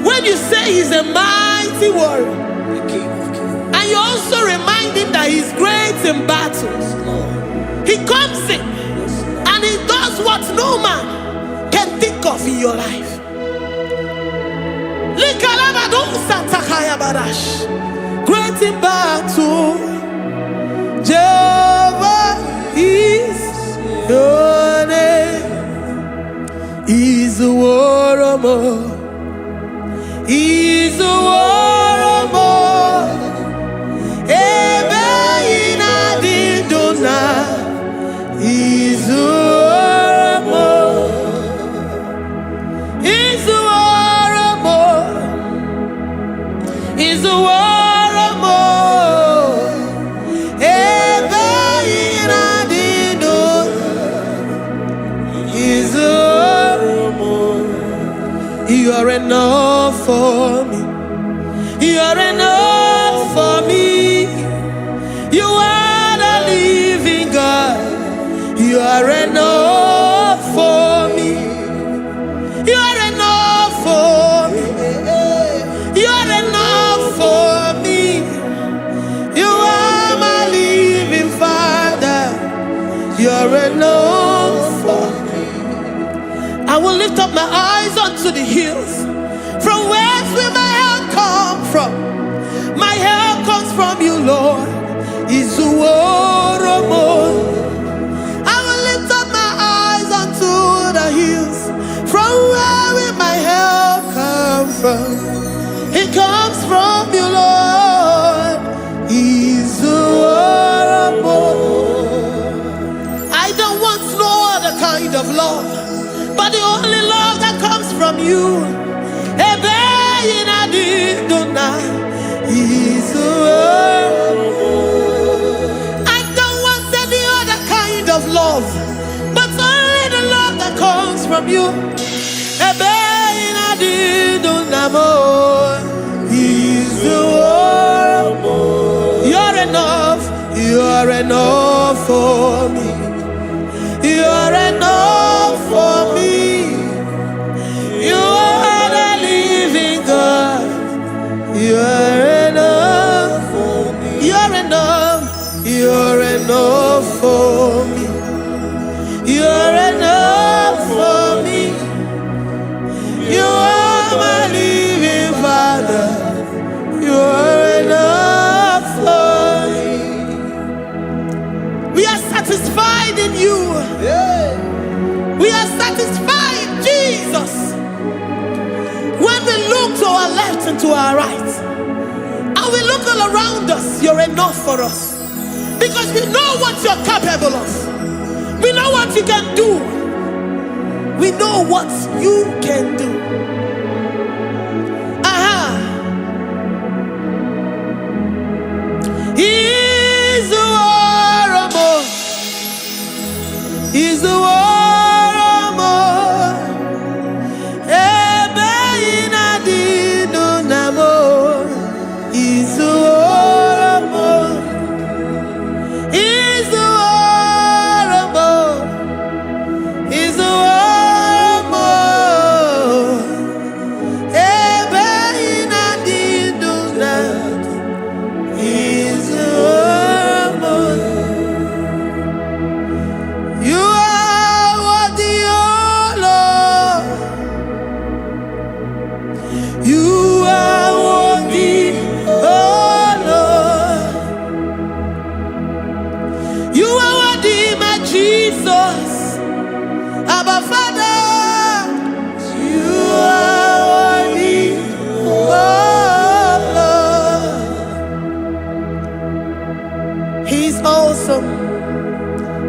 When you say he's a mighty warrior, and you also remind him that he's great in battles, he comes in and he does what no man can think of in your life. Great in battle, Jehovah is your name. He's a warrior. He's a warrior. Ebe ina didona. He's a warrior. He's a warrior. He's a warrior. Ebe ina didona. He's a warrior. You are enough for me. You are enough for me. You are the living God. You are enough for me. You are enough for me. You are enough for me. You are my living Father. You are enough for me. I will lift up my eyes unto the hills. From whence will my help come from? My help comes from you, Lord. Is the word of God. I will lift up my eyes unto the hills. From where will my help come from? It comes from you, Lord. Is the word of God. I don't want no other kind of love, but the only love that comes from you. I don't want any other kind of love, but only the love that comes from you. You're enough. You're enough for me. You're enough for me. You are the living God. You're enough for me. You're enough. And we look all around us, you're enough for us. Because we know what you're capable of. We know what you can do. We know what you can do. He's the war. He's the war.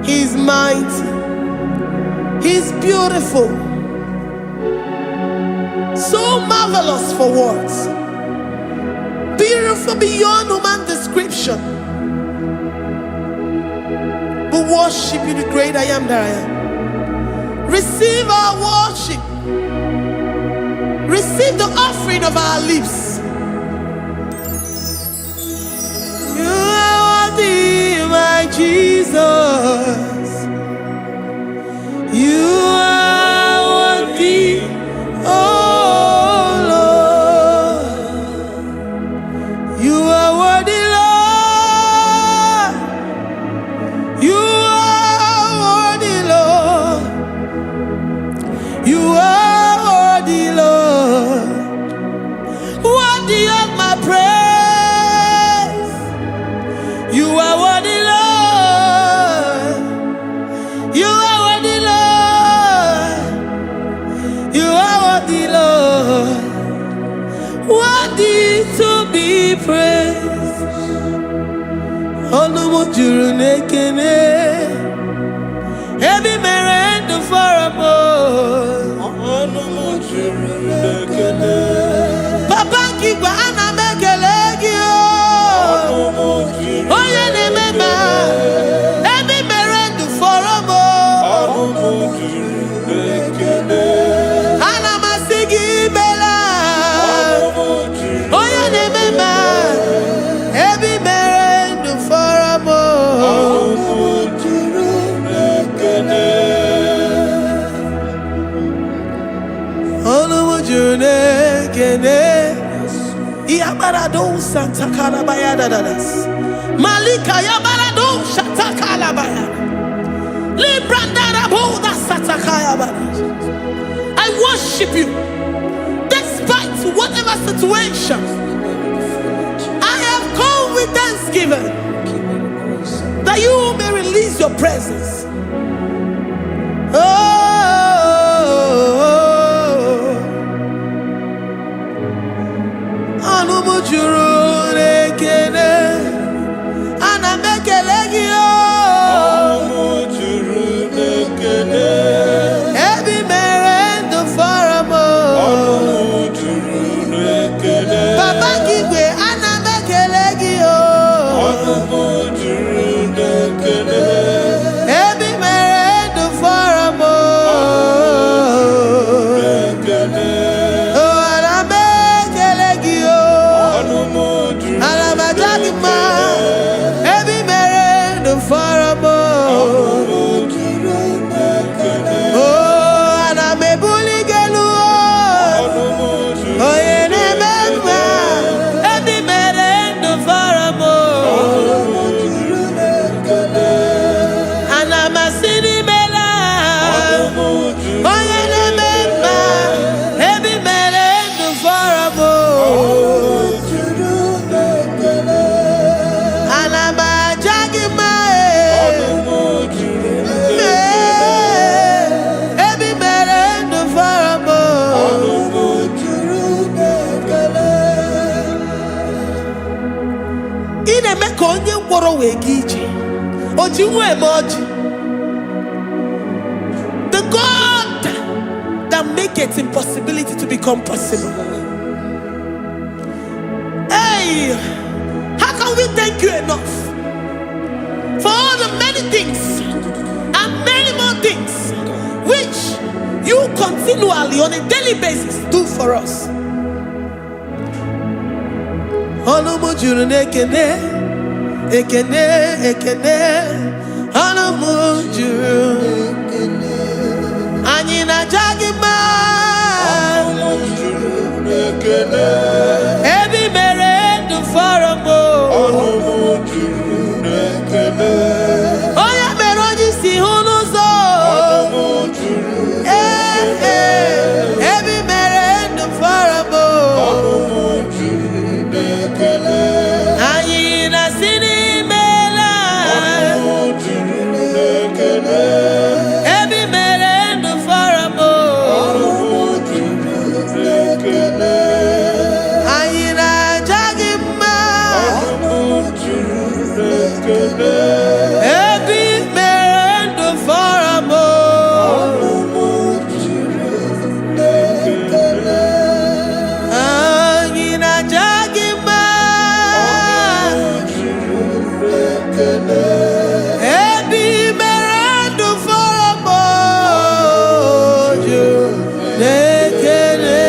He's mighty. He's beautiful. So marvelous for words. Beautiful beyond human description. We worship you, the great I am that I am. Receive our worship. Receive the offering of our lips. You are worthy, my Jesus. You are worthy, oh Lord. You are worthy, Lord. You are worthy, Lord. You are worthy, Lord. Worthy of my praise. You are worthy, Lord. You are worthy, Lord. You are worthy, Lord. Worthy to be praised. Onumu juru nekene. Ebi merendo faramo. Onumu juru nekene. Papa kigwa ana mekelegi o. Onumu juru Oye ne mema. Ebi merendo faramo. Onumu juru nekene. Ana masigi bela. Onumu juru Oye ne mema. Ebi merendo faramo. Onumu juru nekene. Onumu juru nekene. Iabarado Santa Bayada das. Malika Yabarado Shatakala Bayada. Librandara Boda Satakaya Bayada. I worship you despite whatever situation. I have come with thanksgiving that you may release your presence. Anumu juru nekene, ana mekelegi o. Onumu juru nekene. Ebi merendo faramo. Onumu juru nekene. Papa kigwe ana mekelegi o. Onumu juru nekene. Ebi merendo faramo. Nekene. Oh, ana mekelegi o. Onumu ị na-eme ka onye ngwọrọ wee ga ije. O ji nwa eme ọjị. The God that maketh impossibility to become possible. Hey, how can we thank you enough for all the many things and many more things which you continually on a daily basis do for us? Olumu juru n'ekene, ekene, ekene. Olumu juru anyị na-aja gị mma. Olumu juru n'ekene. Ebi mere ndụ fọrọ m. Olumu juru n'ekene. Onye mere onye isi hụ n'ụzọ. Olumu juru n'ekene. Ebi mere ndụ fọrọ m. Olumu juru n'ekene. Anyị na-asị n'imela. Olumu juru n'ekene. Ebi mere ndụ fọrọ m. Olumu juru n'ekene. Anyị na-aja gị mma. Olumu juru n'ekene. Ebi mere ndụ fọrọ m. Olumu juru n'ekene. Anyị na-aja gị mma. Ebi mere ndụ fọrọ m. Juru n'ekele.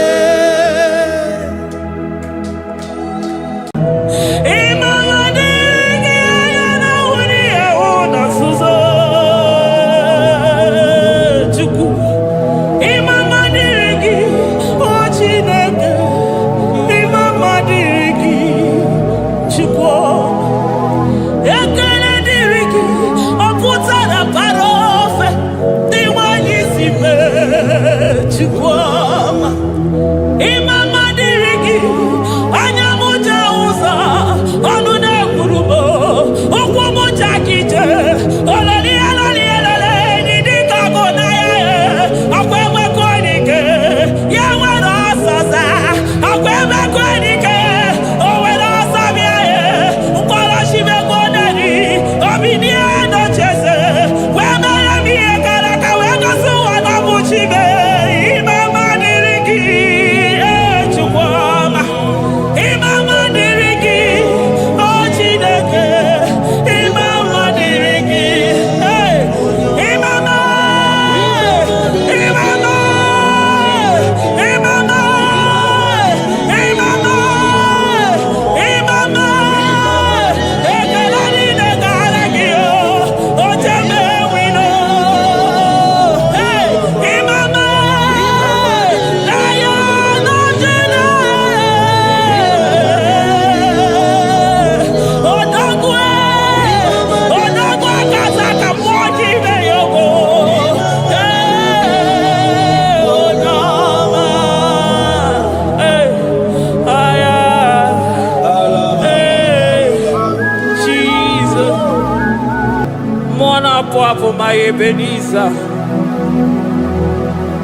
For my Ebenezer,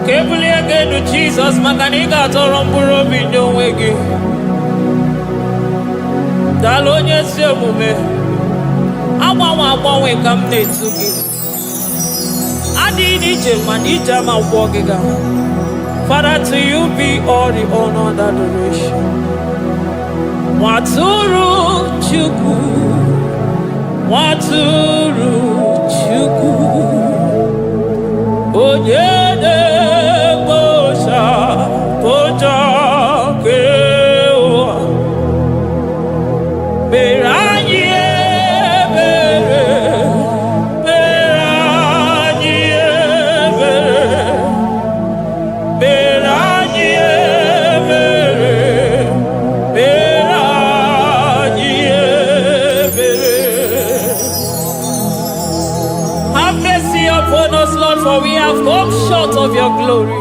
Kebuli again to Jesus, Makaniga Toromburo Bindo Wegi. Dalonya Semume, Awa come to give. Adi Nija Manija Mawagiga. Father, to you be all the honor and adoration. Waturu Chuku, Waturu Chuku, Onyede Bosha, Boja Kewa, Beranye Bere, Beranye Bere, Beranye Bere, Beranye Bere. Have mercy upon us, Lord, for we have come short of your glory.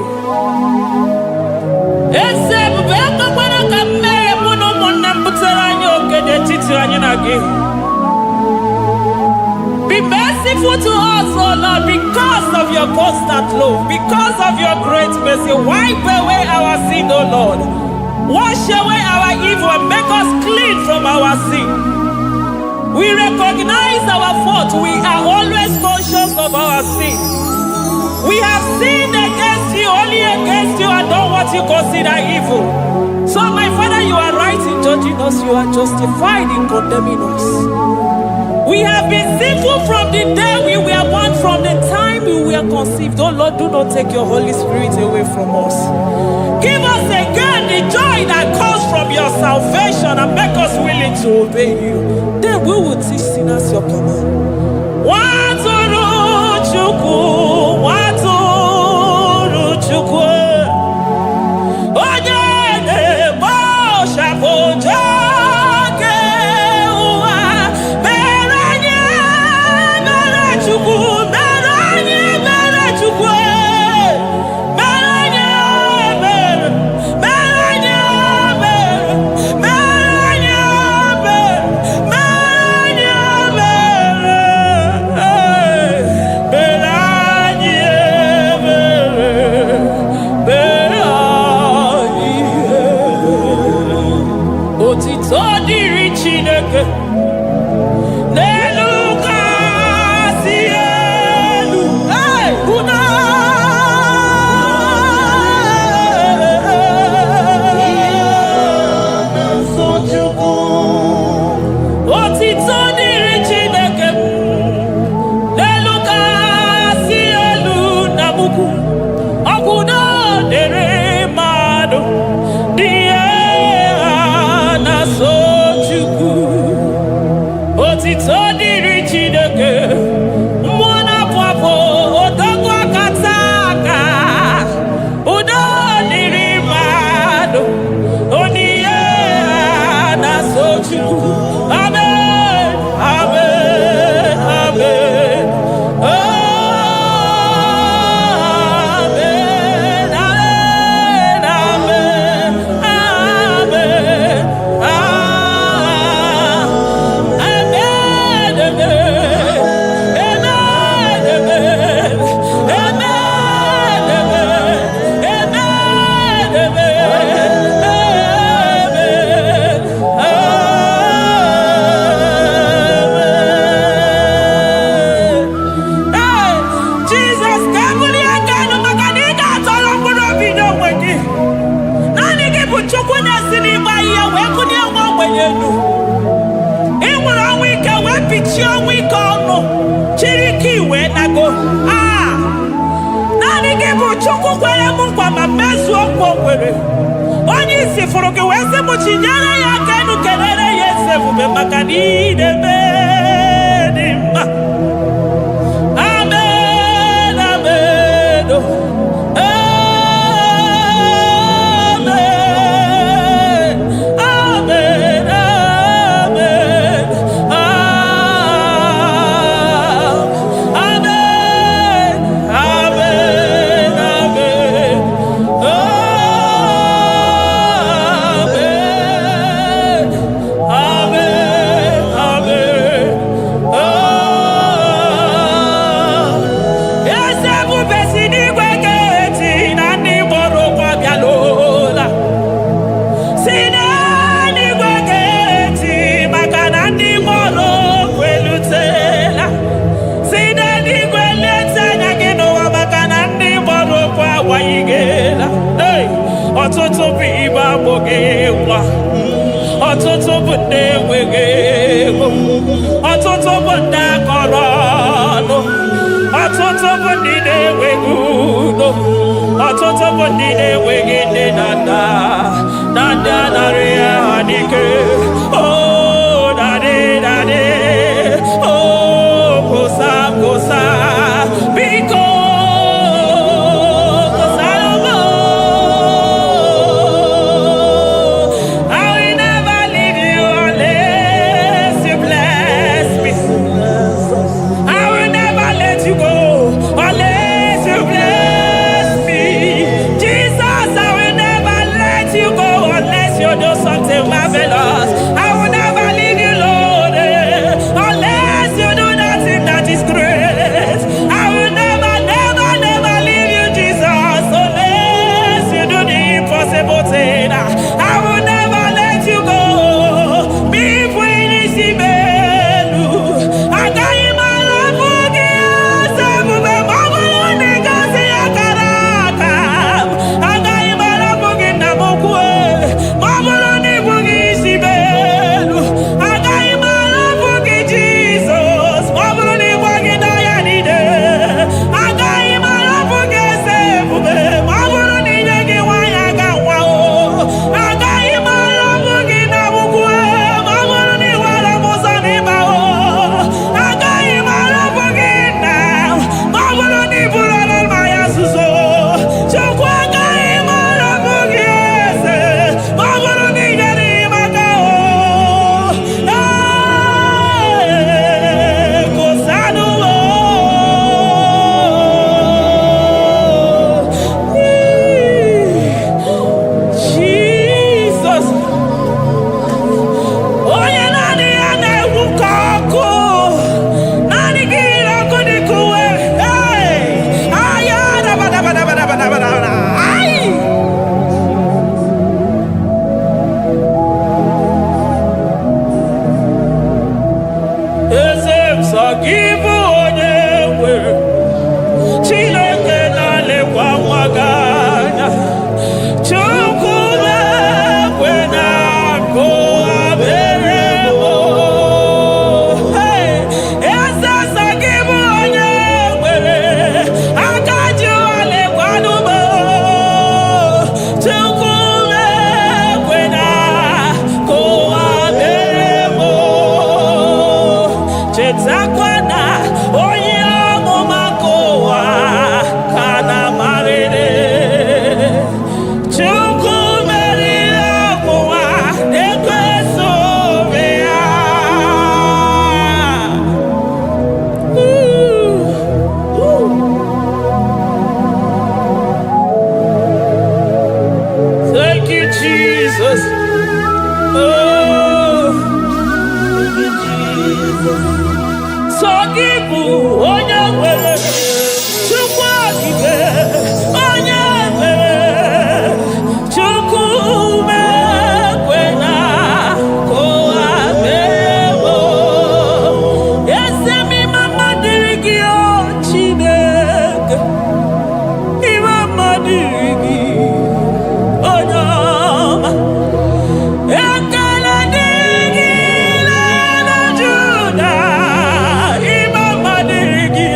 Be merciful to us, oh Lord, because of your constant love, because of your great mercy. Wipe away our sin, oh Lord. Wash away our evil and make us clean from our sin. We recognize our fault. We are always conscious of our sin. We have sinned against you, only against you, and done what you consider evil. So, my Father, you are right in judging us. You are justified in condemning us. We have been sinful from the day we were born, from the time we were conceived. Oh Lord, do not take your Holy Spirit away from us. Give us again the joy that comes from your salvation and make us willing to obey you. Then we will teach sinners your command. Waturu Chukwu, Waturu Chukwu. Onye na-eme ọshabojo. Onye isi fụrụ gị wee sị m chinyere ya aka enu kelere ya eze ebube maka na ị na-eme dị mma. Amen, amen, amen, amen, ọtụtụ bụ ibe agbụghị nwa, ọtụtụ bụ ndị enweghị ego, ọtụtụ bụ ndị akọrọ ọnụ, ọtụtụ bụ ndị na-enweghị udo, ọtụtụ bụ ndị na-enweghị nne na nna, na ndị anarị ya n'ike. Oh, daddy, daddy, oh, kosa, kosa, biko. Jesus, I will never sọ gị bụ onye nwere Chineke na-elekwa nwa gị anya Chukwu na-ekwe na akụwa mere m eze sọ gị bụ onye nwere aka ji ụwa lekwanụ m Chukwu na-ekwe na akụwa mere m chetakwa na onye amụma nke ụwa ka na-amarịrị Chukwu meriri ọnwụnwa na-ekweso obe ya. Thank you, Jesus. Oh, thank you, Jesus. Sọ gị bụ onye nwere Chukwu okike onye nwere Chukwu mekwe na ka ụwa mere m eze m ime mma dịrị gị o Chineke ime mma dịrị gị onye ọma ekele dịrị gị na Juda ime mma dịrị gị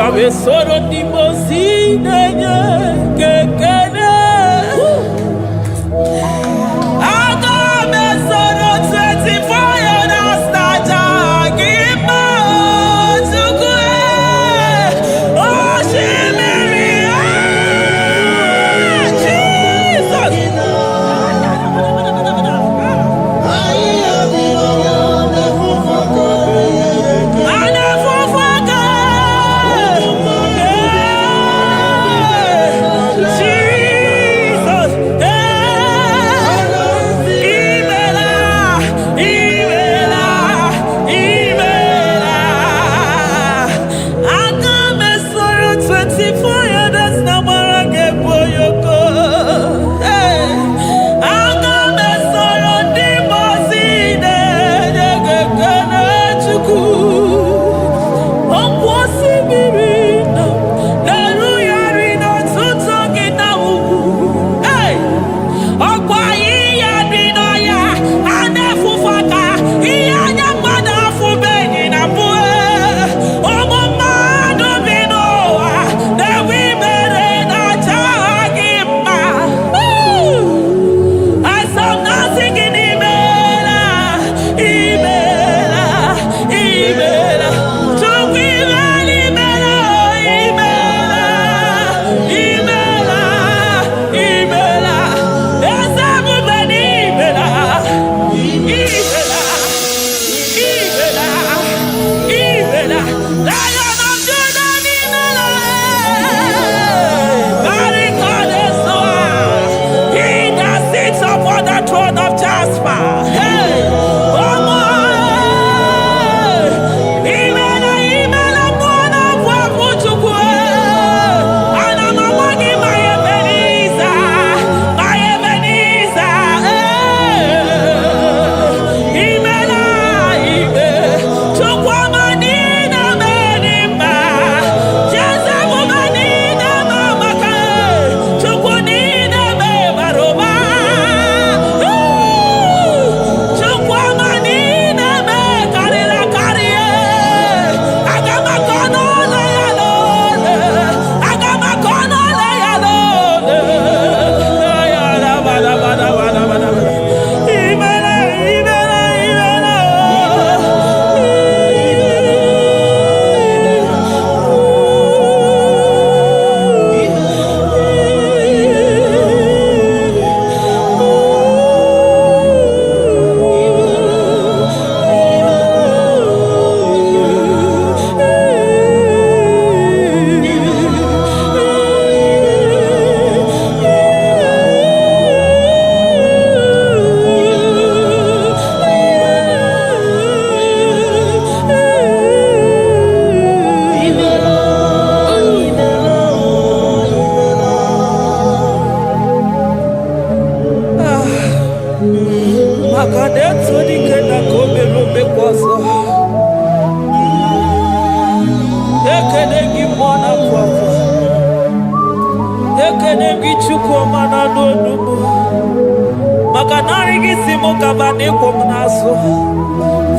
aga m esoro ndị mozi na-enye kekele. Aga m esoro 24 elders na-aja gị mma Chukwu. Osimiri Jesus.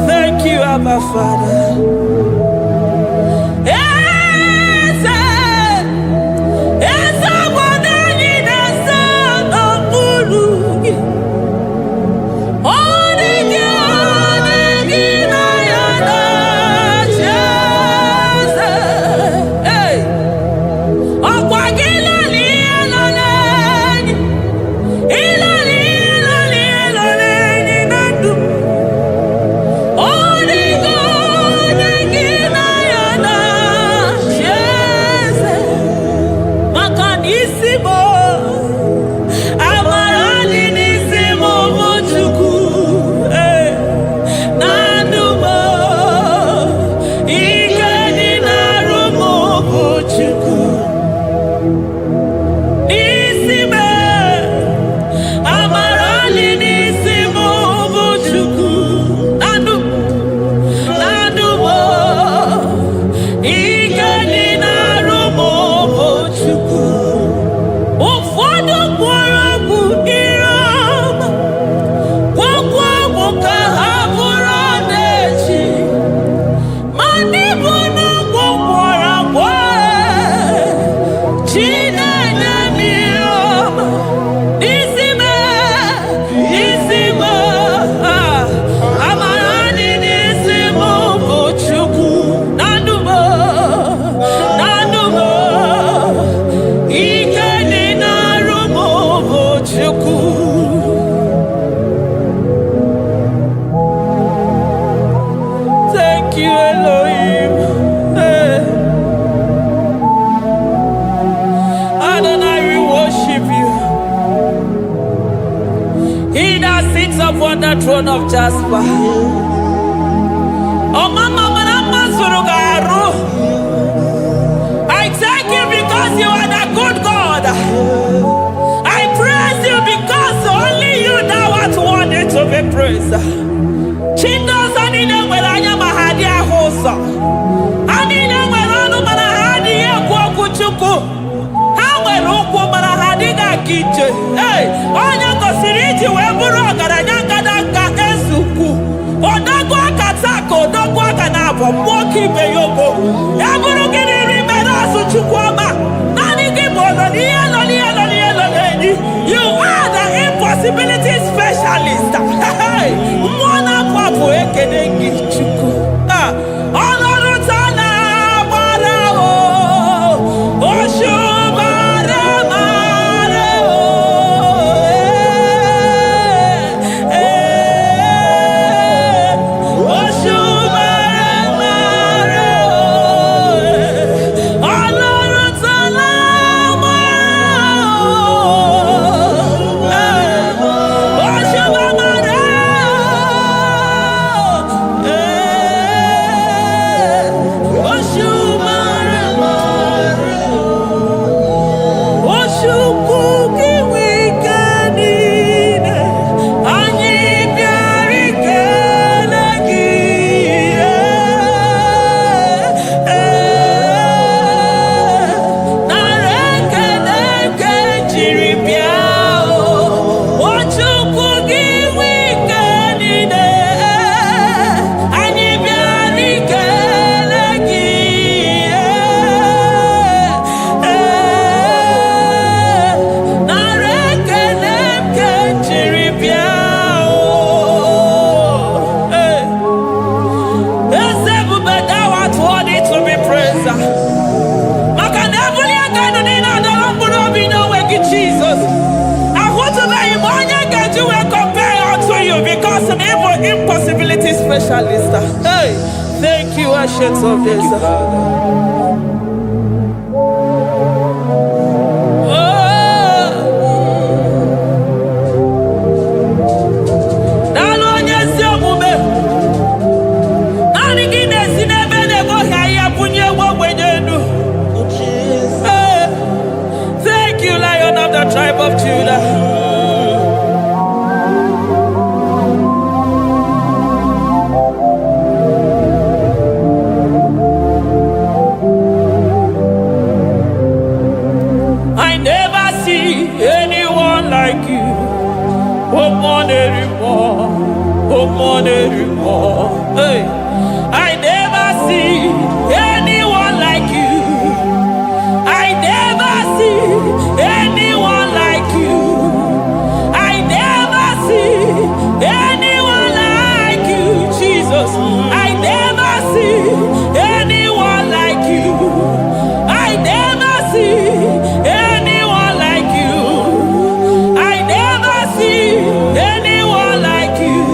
Thank you, Abba Father. on the throne of Jasper. Oh, Mama, I thank you because you are the good God. I praise you because only you know what worthy to be praised. Chindos anina welanya mahadi ahosa. Anina welanu manahadi yekwo kuchuku. Hawe rukwo manahadi ga kiche. Hey, onya kosiriti weburu ogaranya kadanga esuku. Odagwa katako, odagwa kanabo, mwoki beyoko. Yaburu kiniri menasu chukwama. Nani kibono, you are the impossibility specialist. Hey, mwana papu ekenengi chuku. Olorutana marao, oshubara marao. Jesus, I want to let you compare to you because an impossibility specialist. Hey, thank you, Ancient of this. Tribe of Judah. I never see anyone like you. Hey, I never see anyone like you. I never see anyone like you. I never see anyone like you, Jesus. I never see anyone like you. I never see anyone like you. I never see anyone like you.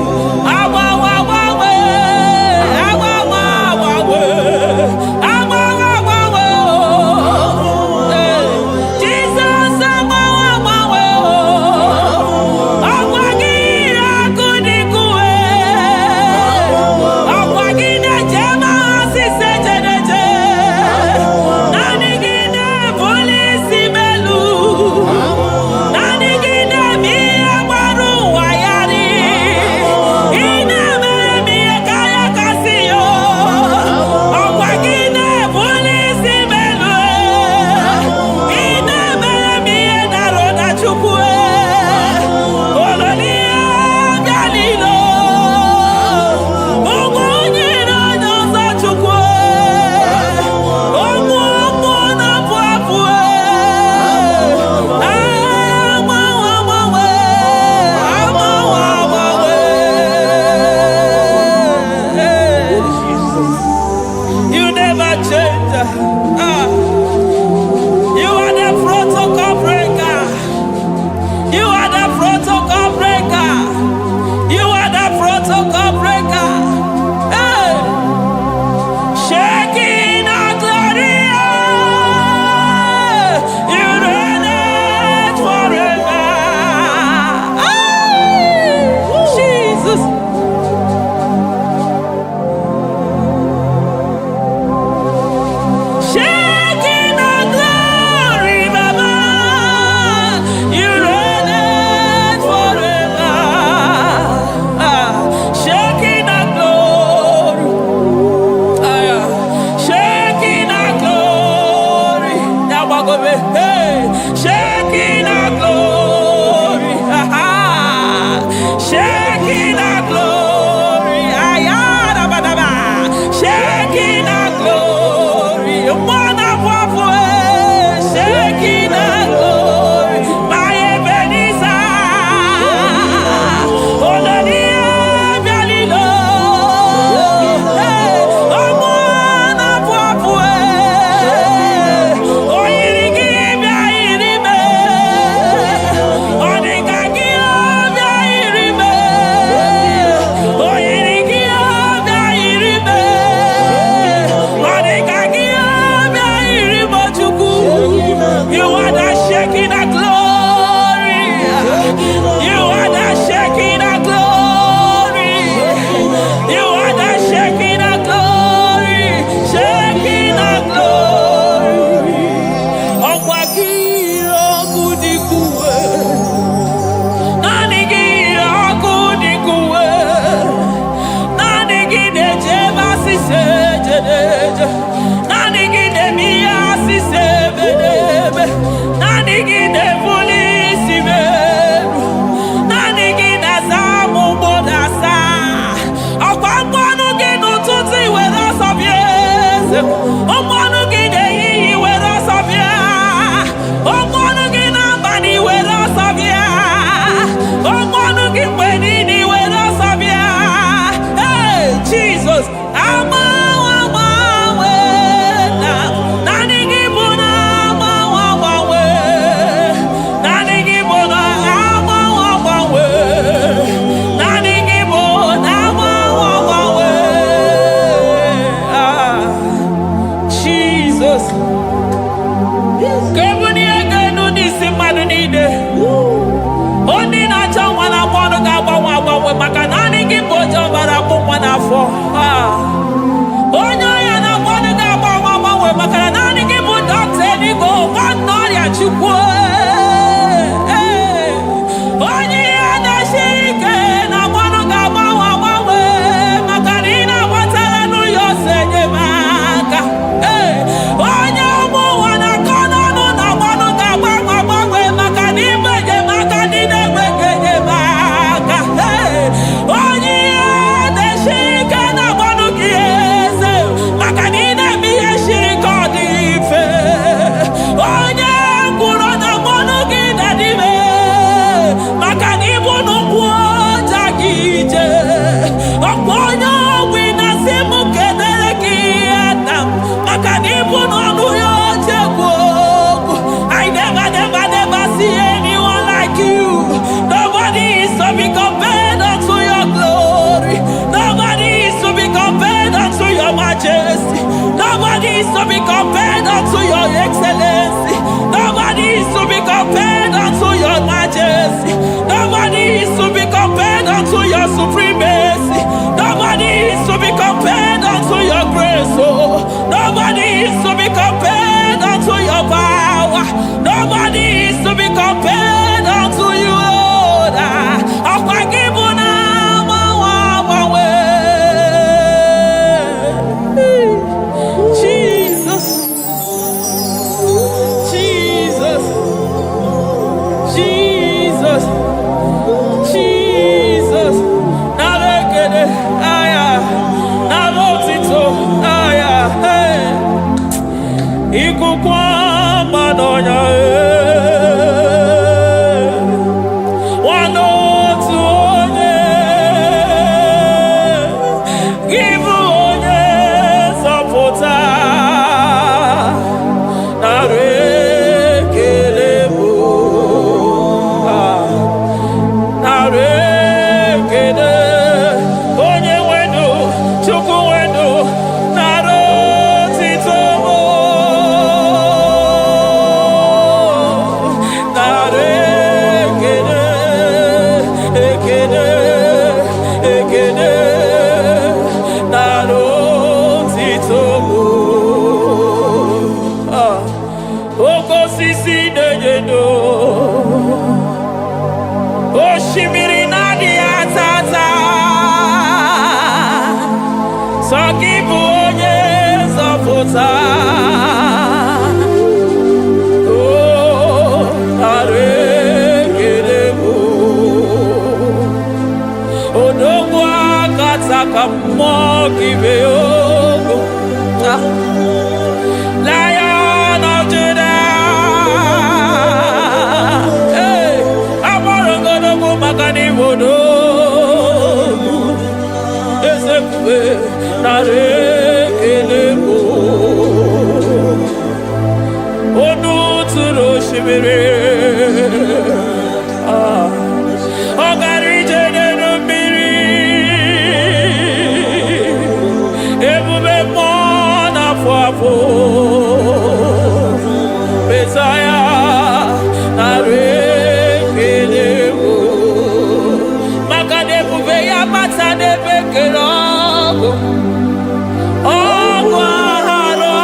Hey, shaking our glory. Shaking our glory. Shaking our glory. Shaking our glory. My Ebenezer. You are the shaking of glory. You are the shaking of glory. You are the shaking of glory. Shaking of glory. Okwakiro kudikuwe. Nanigiro kudikuwe. Nanigide jeba sisejedeje. Nanigide miya sisebedebe. Nanigide polisi beru. Nanigide zamu bodasa. Okwakonu ginu tuti with us of yes. Okwanu gide yi with us of ya. Okwanu gina bani with us of ya. Okwanu gimbenini with us of ya. Hey, Jesus. Jesus. Kebuni aganu disi madu nide. Oni na changwa na kwano gaba maka nani kibojo bara kumwa na fo. Onyo ya na kwano gaba maka nani kibojo teni go kano ya chukwe. Onyi ya na shike na kwano gaba maka nina watala nu yose maka. Onye ụmụ wana kono no na kwano gaba maka n'ime je maka ndị na-enweghị maka. Onye ya na-eshike na kwano gị eze maka n'ime ihe shirika ọ dị mfe. Onye kwuru na kwano gị na-adịme maka n'ibu n'ụkwụ ọja gị ije. Ọkwa onye ọgwụ na-asị m kedere gị Adam maka n'ibu n'ọnụ ya oche gwogwu. I never see anyone like you. Nobody is to be compared unto your glory. Nobody is to be compared unto your majesty. Nobody is to be compared unto your excellency. Nobody is to be compared unto your majesty. Nobody is to be compared unto your supremacy. Nobody is to be compared unto your grace. Oh, nobody is to be compared unto your power. Nobody is to be compared unto you, Lord. Jesus, Jesus, Jesus, Jesus. Nalekede, aya, nalotito, aya, hey. Ikukwa madonya, wanotu onye, gibu onye sapota, narekelebo, narekede, onye wendo, chukwu wendo, narotitomo. Oshimiri nadi atata, sokibu onye zọpụta. give you. Lion of Judah. Hey, I'm gonna go Makani Modo. Esekwe nare kelebo. Onu turo shibere. Ogari jene no miri. Ebube mona fuafo. Messiah nare kelebo. Makade bube ya matane bekerogo. Ogwahara.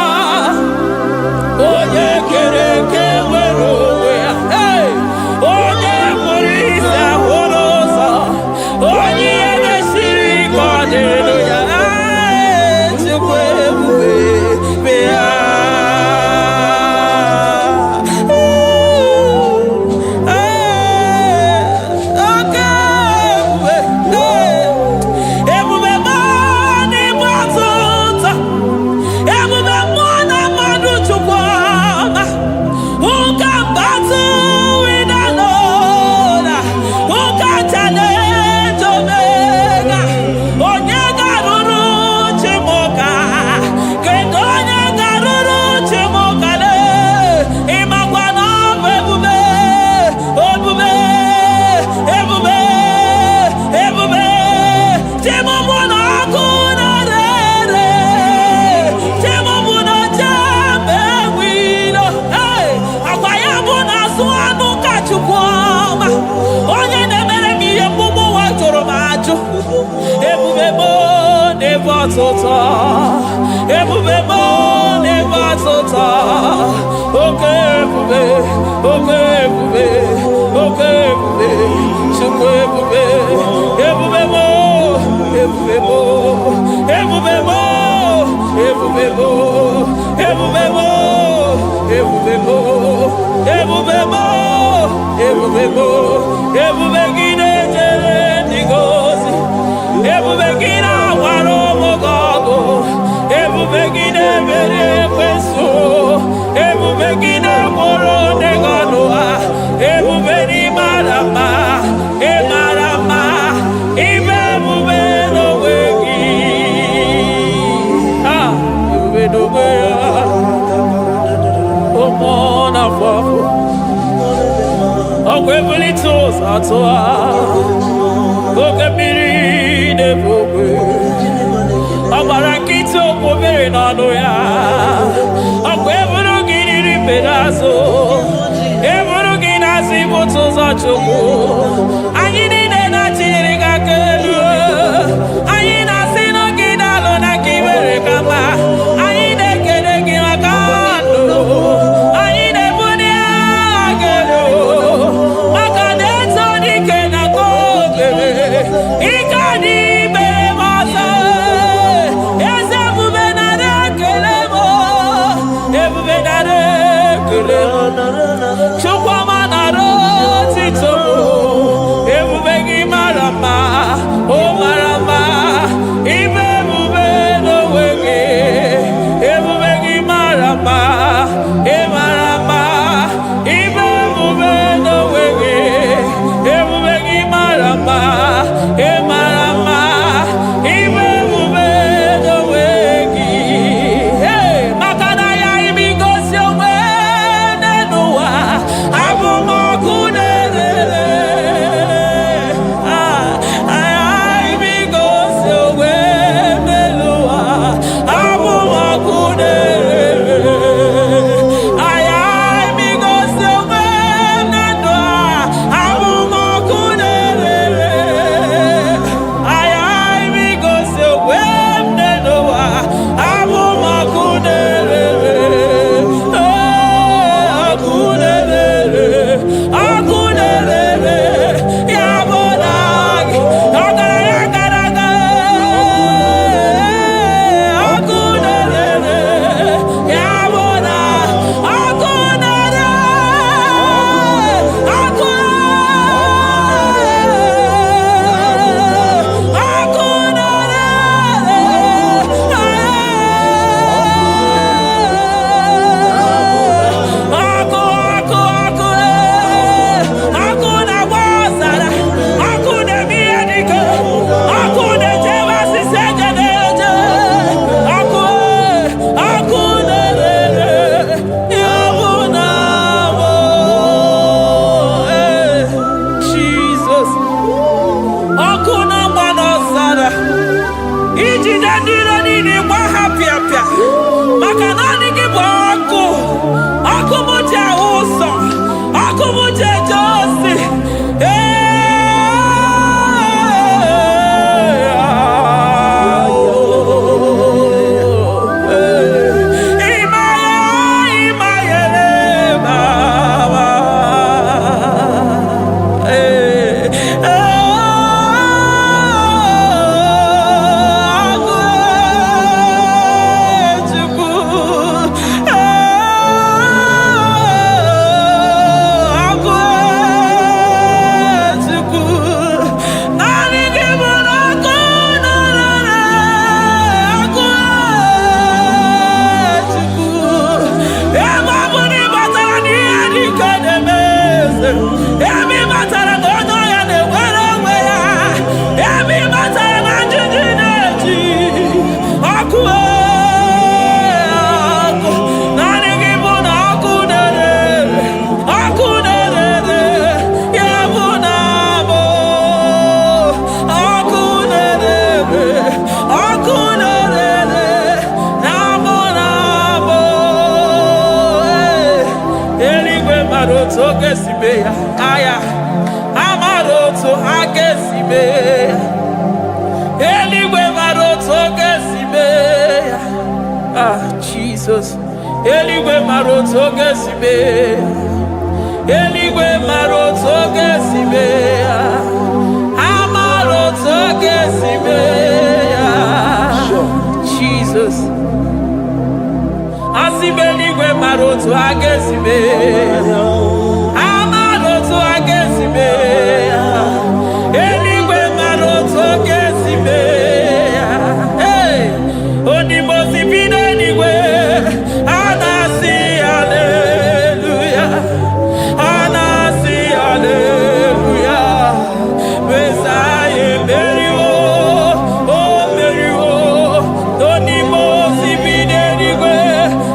Oye kereke werowe. Hey! Oye morisa worosa. Oye neshiri kodero ya. Chukwe bube bea. Ebubebo never tota. Okay, ebube, okay, ebube, okay, ebube, chukwe ebube, ebubebo, ebubebo, ebubebo, ebubebo, ebubebo, ebubebo, ebubebo, ebubebo, ebubegide jere ndigozi, ebubegina waro mogogo. Ebubegide mere kweso, ebubegide moro neganoa, ebubeni marama, emarama, ibebube no wegi. Ah, ebube no wegi. Omona fafo, okwebuli toza atoa, okebiri nebogwe. Abarakiti okobere n'ọnụ ya. Ọkwa eburu gị riri pedazo. Eburu gị na-asị bụtụ ụzọ Chukwu. Anyị niile na-achịrị gị aka elu. Anyị na-asị n'oge na-alụ na ka ibere ka mma. Anyị na-ekele gị maka ndụ. Anyị na-ebuli agha elu. Maka na eto dike na ka obere. Ike adị mere m ọzọ. Chukwama naro tito, ebube gị mara mma, o mara mma, ibe ebube n'onwe gị, ebube gị mara mma, ị mara mma, ibe ebube n'onwe gị, ebube gị mara mma, ị mara mma, ibe ebube n'onwe gị. Hey, maka na ya imi gosi onwe n'ụwa. maroto gesibeya. Aya. Amaroto agesibeya. Eligwe maroto gesibeya. Ah, Jesus. Eligwe maroto gesibeya. Eligwe maroto gesibeya. Amaroto gesibeya. Jesus. Asibeligwe maroto agesibeya. Amaroto agesibeya. Eligwe maroto gesibeya. Hey, onimosi bide eligwe. Anasi hallelujah. Anasi hallelujah. Messiah Merio, oh Merio. Onimosi bide eligwe.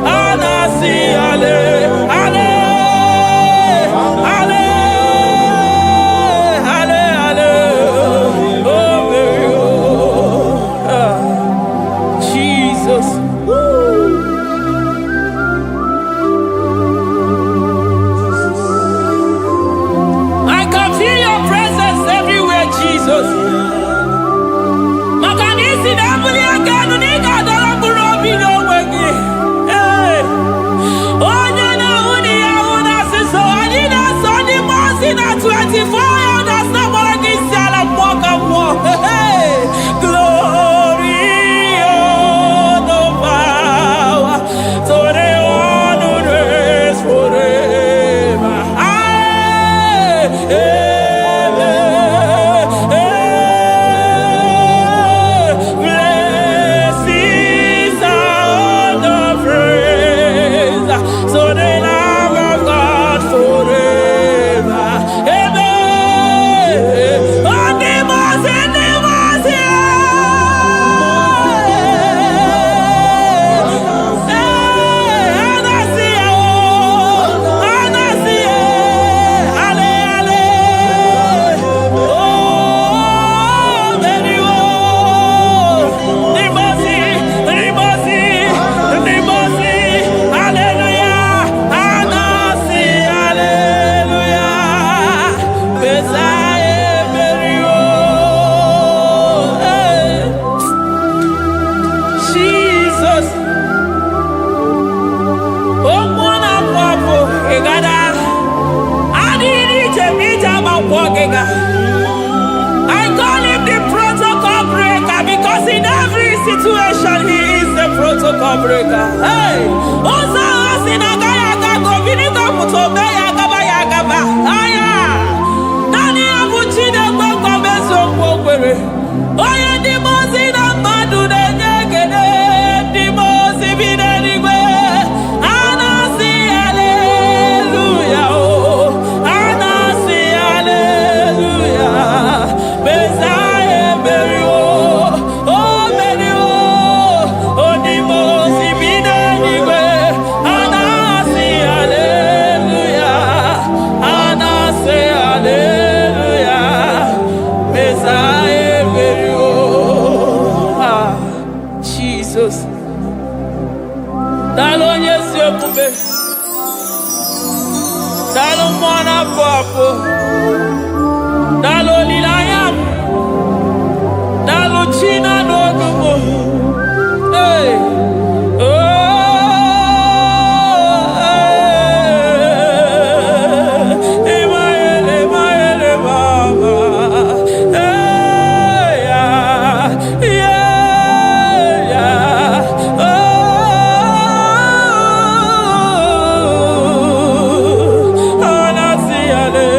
Anasi hallelujah. I call him the protocol breaker because in every situation he is the protocol breaker. Hey, Osa Osinagaya Gago Vinika Mutobeya Gabaya Gaba. Aya, Nani Abuchina Goko Meso Kwere. Oya Dimozina Madu de Negede, Dimozi Binanigwe. Anasi hallelujah. Anasi hallelujah. Messiah Merio, oh Merio, oh Dimozi Binanigwe. Anasi hallelujah. Anasi hallelujah. Messiah Merio. Ah, Jesus. Dalo nyesi okube. Dalo mwana papo. Dalo lilayam. Dalo china no dumo. Hey. Oh. Emaele baba. Hey yeah. Yeah. Oh. Anasi ale.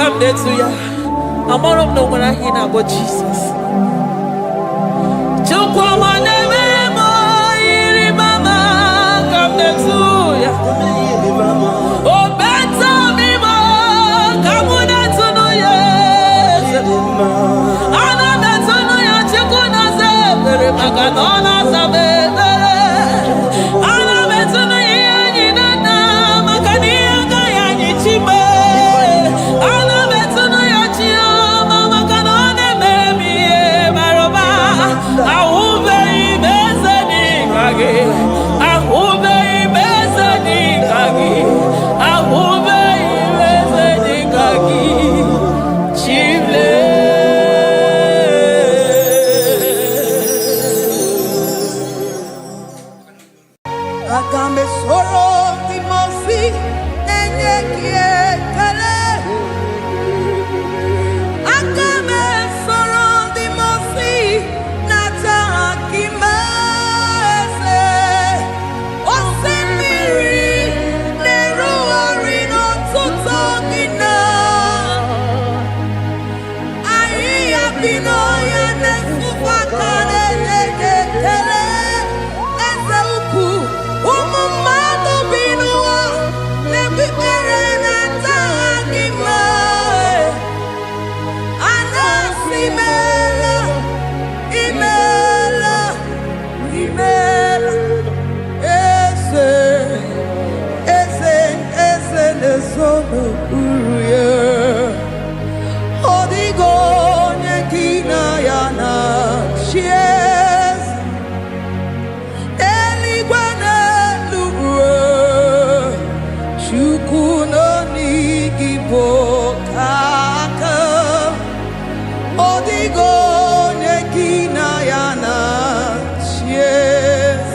come there to ya. I'm all of no when I hear about Jesus. Chukwama neme mo iri mama come there to ya. Oh better me mo come there to no yes. Ana better no ya chukuna se pere maganona sabe. Ana better no ya ni nana makani aga ya ni chime. Ana better no ya chia mama kanone baby maroba. Ahube ibezeni kage. Ahube ibezeni kage. Ahube ibezeni kage. Chile. Agambe soro timosi enye kiekele. Agambe soro timosi nata akimese. Osemiri neru orino tuto gina. Ayi abino ya nesufakane nekele. Eze uku umumado binuwa nebibere nata akima. Anasimela imela imela eze nesono uruye. Odigo nekina yana chies eligwe n'eluigwe. Chukwu nọ n'Igbo aka. Odigo nekina yana chies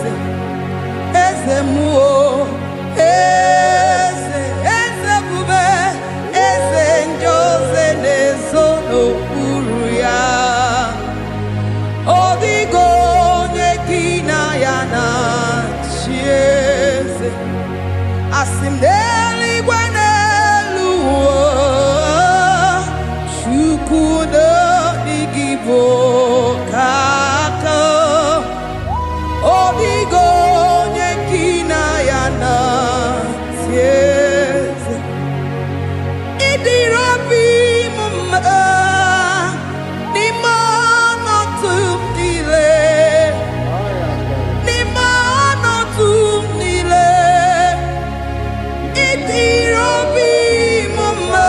eze muo eze bube eze njoze nezo n'okpuru ya. Odigo nekina yana chieze asim n'eluigwe n'elu ụwa. Chukwu nọ n'Igbo aka. Odigo nekina yana chieze idirabi mumma nimano tumile nimano tumile idirabi mumma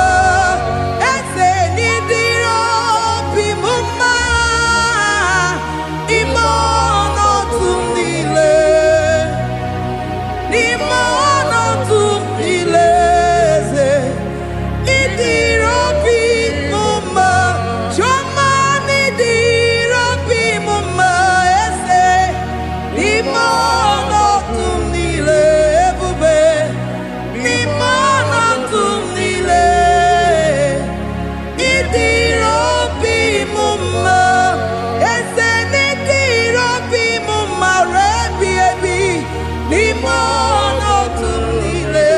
ese nidirabi mumma imano tumile nimano tumile eze idirabi mumma choma nidirabi mumma ese nimano tumile ebube nimano tumile idirabi mumma ese nidirabi mumma rebi ebi nimano tumile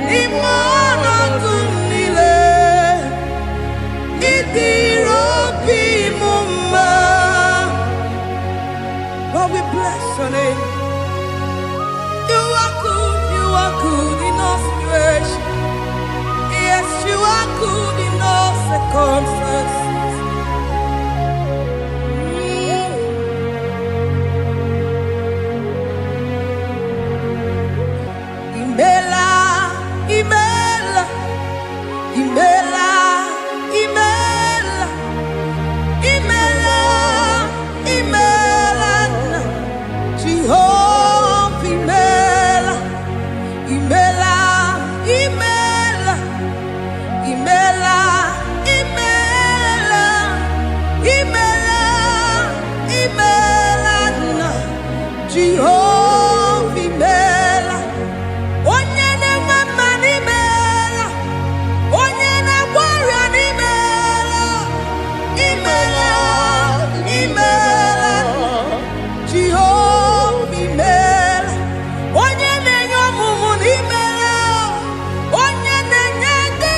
nimano tumile idirabi mumma. Lord, we bless your name. You are good in all situations. Yes, you are good in all circumstances. Imela, imela, imela, imela, imela, imela, Jehovah, imela, imela, imela, imela, imela, imela, imela, Jehovah, imela. Onye na-enwe n'imela, onye na-agwara n'imela, imela, imela, Jehova imela. Onye na-enye ọmụmụ n'imela, onye na-enye ndị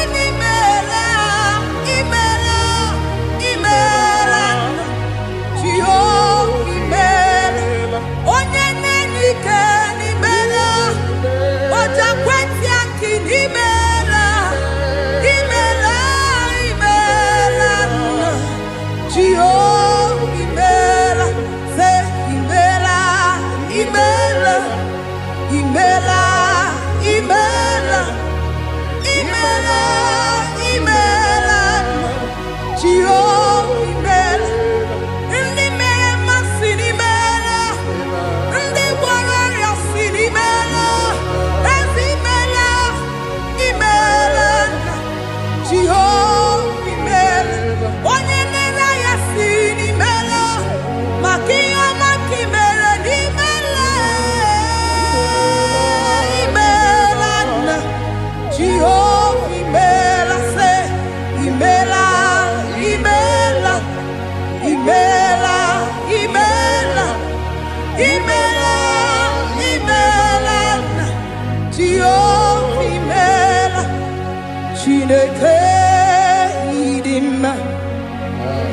Chineke idima,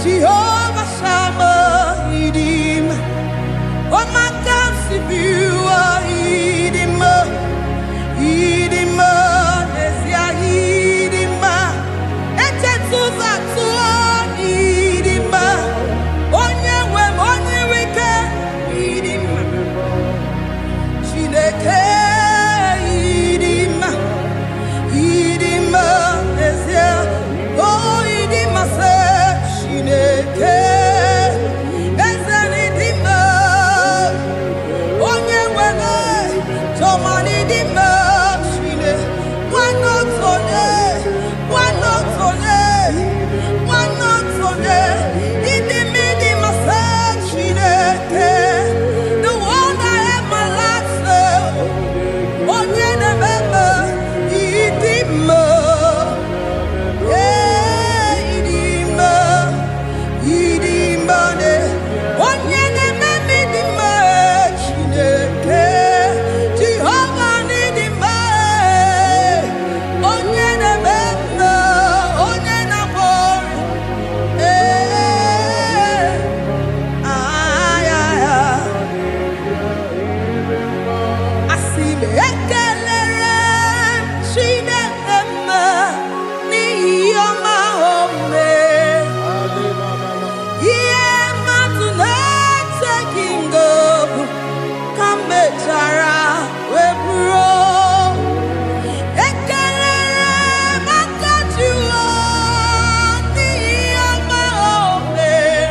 Jehovah Shammah idima, Omakansibua idima, idima, Nesia idima, Etetuza tua idima, Onyewe Onyewike idima, Chineke idima, idima, Nesia, oh idima se Chineke, Ezenidima, Onyewe Tomani idima, Chine, Wanotone, idima se Chineke, the one I am my life, onye na-ememe idima, idima ne, onye na-ememe idima Chineke, Jehovah n'idima, onye na-ememe, onye na-abọrị, asị m ekelere m Chineke mma n'ihi ọma o mere. Ihe mmadụ na-eteghị ngọpụ ka m mechara wee bụrụ. Ekelere m aka Jehova n'ihi ọma o mere.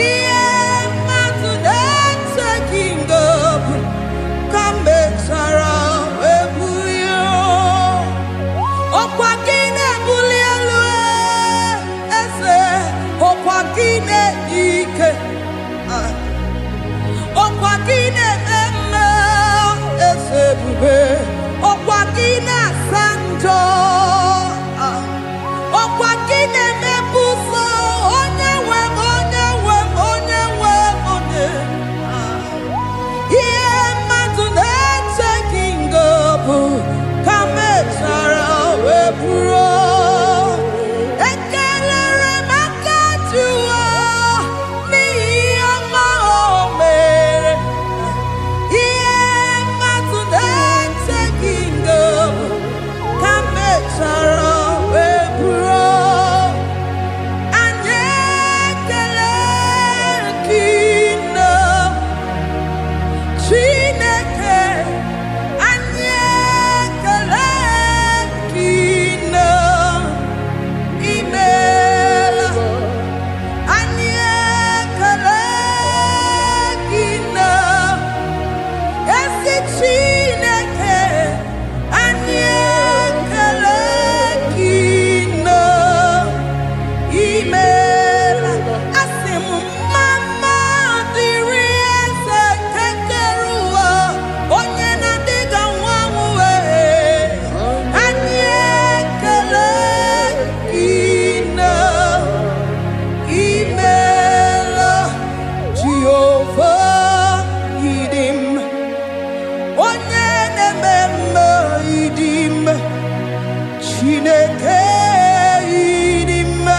Ihe mmadụ na-eteghị ngọpụ ka m mechara wee bulie. Ọkwa gị na-ebuli elu eze, ọkwa gị na-enye ike, ọkwa gị na-eme eze ebube, ọkwa gị na-asa njọ, ọkwa gị na-emepe ụzọ, onye nwe m, onye nwe m, onye nwe m, onye. Ihe mmadụ na-eteghị ngọpụ ka mechara wee bụrụ. Ekelere m aka Jehova n'ihi ọma o mere. Ihe mmadụ na-eteghị ngọpụ ka mechara wee bụrụ. Anyị ekele gị nna Chineke, anyị ekele gị nna, imeela. Anyị ekele gị nna, ezi Chineke, anyị ekele gị nna, imeela. Asị m mma dịrị eze nke kere ụwa, onye na-adịghị anwụ anwụ wee. Anyị ekele gị nna, imeela. Jehova ịdị mma, onye na-eme mma ịdị mma, Chineke ịdị mma,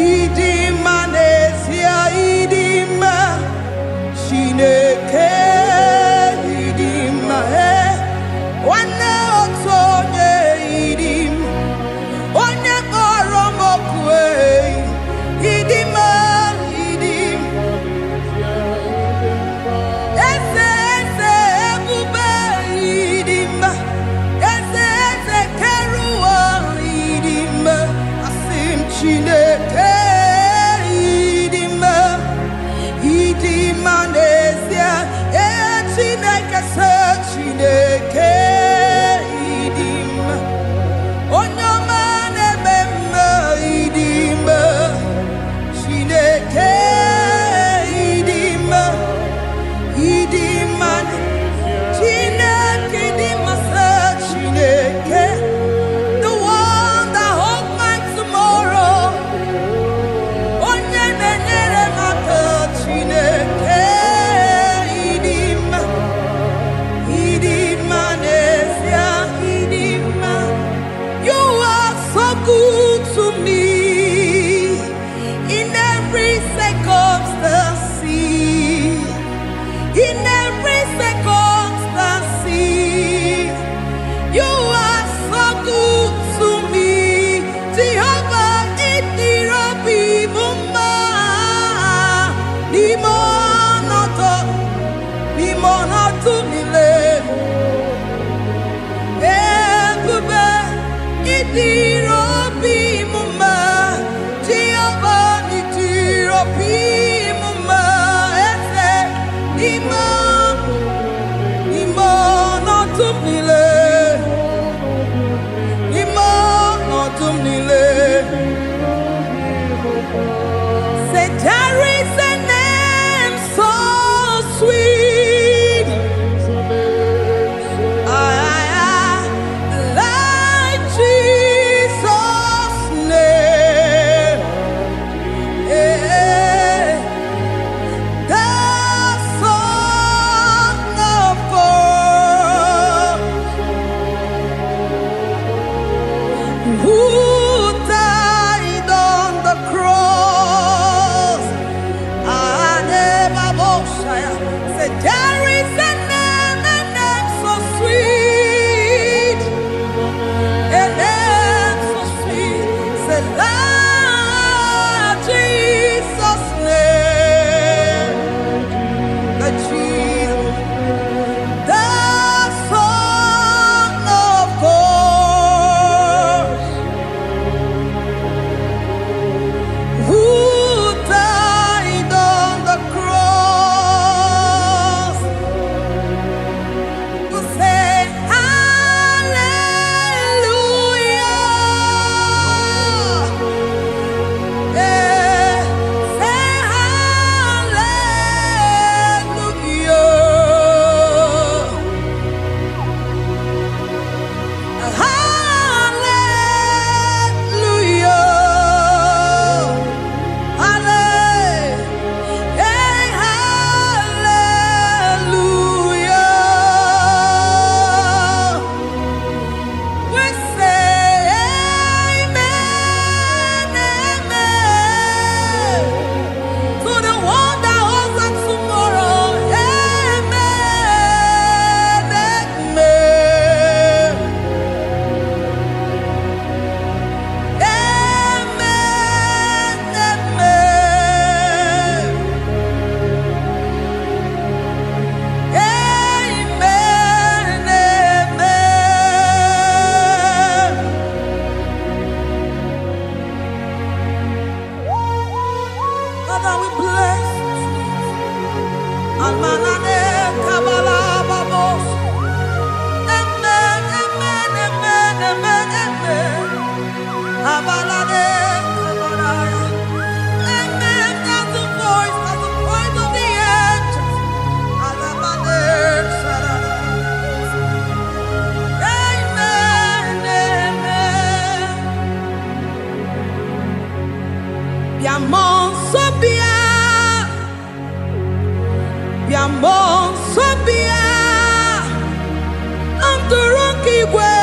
ịdị mma n'ezie, ịdị mma, Chineke ịdị mma, nwanne otu onye ịdị mma, onye kpọrọ m oku, ịdị mma, ịdị mma, eze eze ebube ịdị mma, eze eze kere ụwa ịdị Say, there is a name so sweet. Like Jesus' name. The Son of God, who died on the cross. Say, there is a name so sweet, a name so sweet. Say, Lord Jesus' name, the Jesus, the Son of God, who died on the cross. We say hallelujah. Say hallelujah. Hallelujah. We say amen, amen. To the one that holds us tomorrow. Amen, amen. Amen, amen. Amen, amen. Father, we bless you. Almanane kabala babos. Amen, amen, amen, amen, amen. Abalade kabalaya. Amen. That's the voice of the angels. Alabade sarara. Amen, amen. Biamon sobia, biamon sobia, amturuki gwe,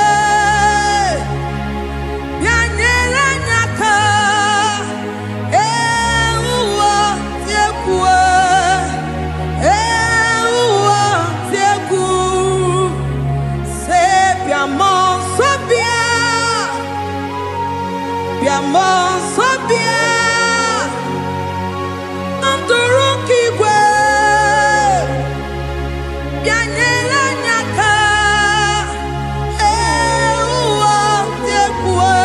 bianyera nyaka, ewa tiekwe, ewa tieku, se biamon sobia, biamon sobia. Amturuki gwe, bianyela nyaka, ewa tiekwe,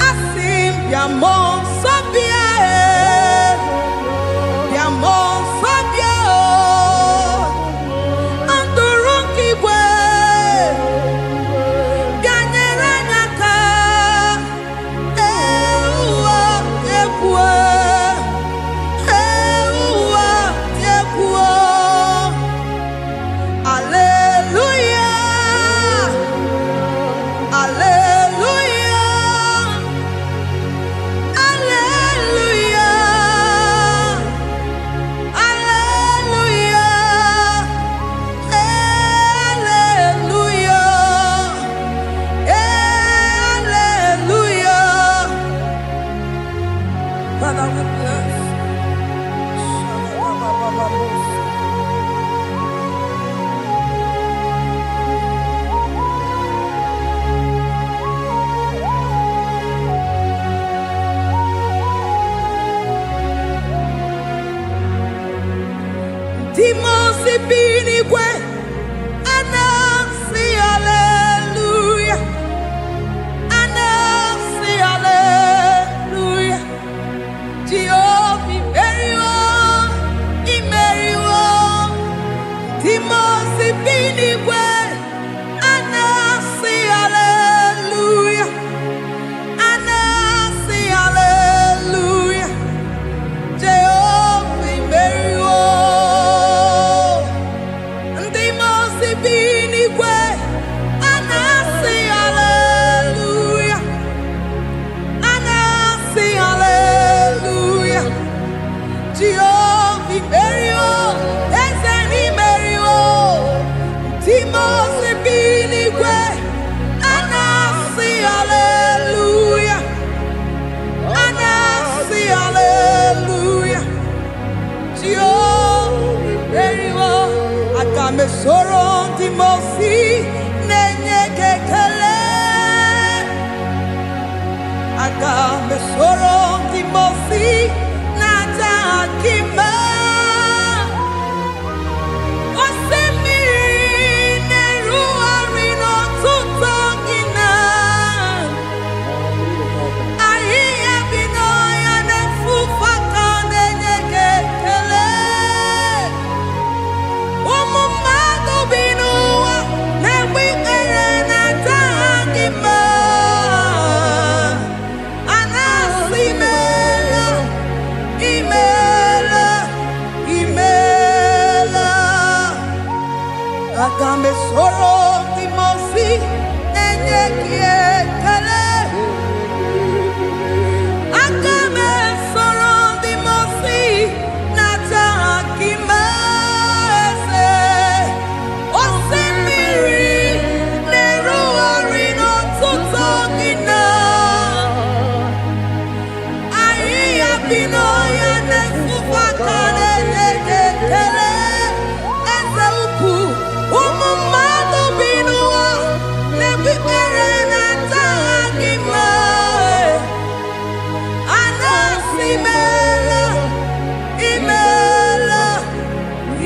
asim biamon sabia, biamon sabia, Amturuki gwe, bianyela me soro ndị mosi na-enye gị ekele. Aga me soro ndị mosi na-aja gị mma. Osimiri na-erugharị n'ọtụtụ gị na ahịhịa bi n'ọhịa na-efufe aka na-enye gị ekele. Ụmụ mmadụ bi n'ụwa na-egbe ikpere na-ata gị mma. A na-asị imeela, imeela, imeela. Aga m esoro ndị mosi na-enye gị ekele. Aga m esoro ndị mosi na-aja gị mma. Eze osimiri na-erugharị n'ọtụtụ gị na ahịhịa bi n'ọhịa na-efufe aka na-enye gị ekele. Eze ukwu, ụmụ mmadụ bi n'ụwa na-egbe ikpere na-aja gị mma. A na-asị imeela, imeela,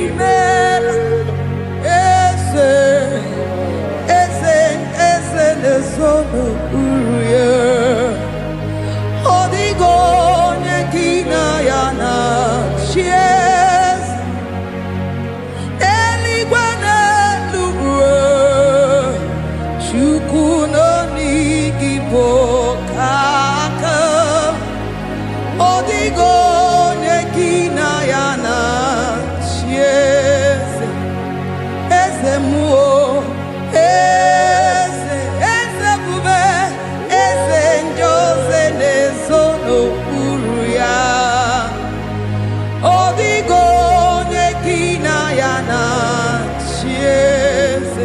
imeela. Eze, eze, eze na-ezo n'okpuru ya. Ọ dịghị onye gị na ya na-achị eze. Eluigwe n'elu ruo, Chukwu nọ n'igi bụ oke aka. Ọ dịghị onye gị na ya na-achị eze. Eze mmụọ, eze, eze ebube, eze ndị ozi na-ezo n'okpuru ya. Ọ dịghị onye gị na ya na-achị eze.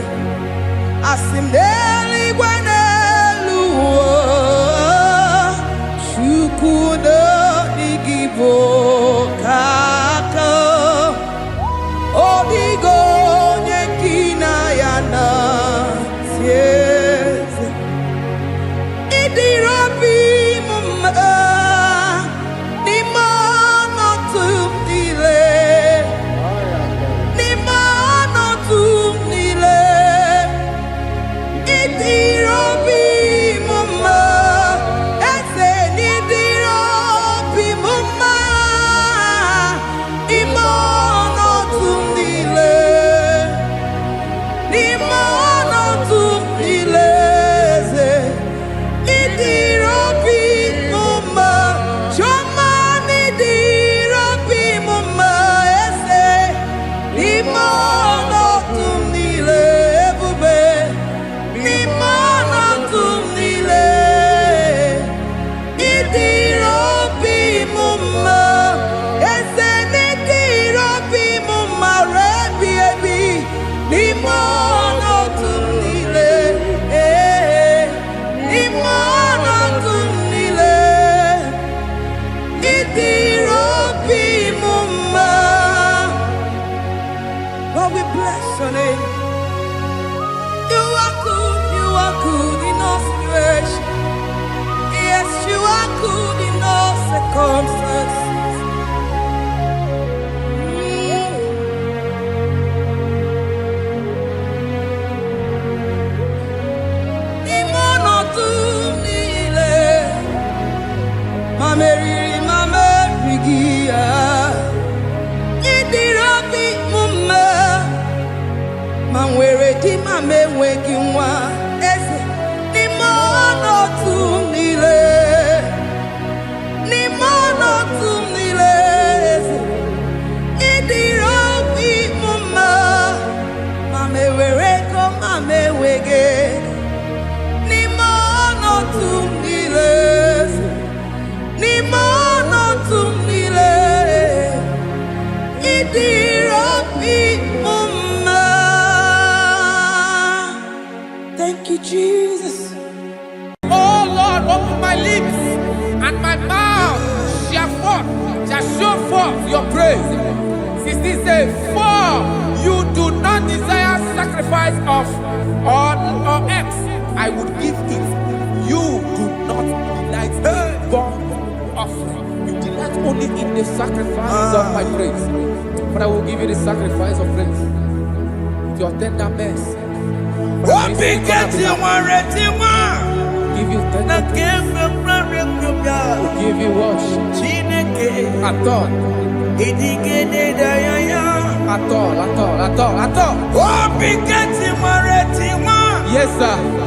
Asị m n'eluigwe n'elu ụwa, Chukwu n'ọdịghị bụ oke aka. Ọ dịghị onye gị na ya na-achị eze. Ịdịrị obi m mma n'ime ọnọdụ m niile. N'ime ọnọdụ m niile, ịdịrị obi m mma. Eze n'ịdịrị obi m mma. N'ime ọnọdụ m niile, n'ime ọnọdụ m niile, eze ịdịrị obi m mma. Chiọma n'ịdịrị obi m mma. Eze n'ime ọnọdụ m niile, ebube n'ime ọnọdụ m niile, ịdịrị obi m mma. Eze n'ịdịrị obi m mma ruo ebi ebi. N'ime ọnọdụ m niile, n'ime ọnọdụ m niile, ịdịrị obi m mma. Lord, we bless your name. You are good, you are good in all situations. Yes, you are good in all circumstances. N'ime ọnọdụ m niile, ma meriri ma merighị ya, ịdịrị obi m mma. Ma nwere di ma m enweghị nwa. Eze n'ime ọnọdụ m niile, n'ime ọnọdụ m niile, eze ịdịrị obi m mma. Ma m ewere ego ma m enweghị. N'ime ọnọdụ m niile, eze n'ime ọnọdụ m niile, ịdịrị obi m mma. Thank you, Jesus. Oh Lord, open my lips and my mouth shall show forth your praise. 16 says, for you do not desire sacrifice of or X, I would give it. You do not delight in burnt offering. You delight only in the sacrifice of my praise. But I will give you the sacrifice of praise. With your tender mercy. Give you tender will give you worship. At all. At all. Yes, sir.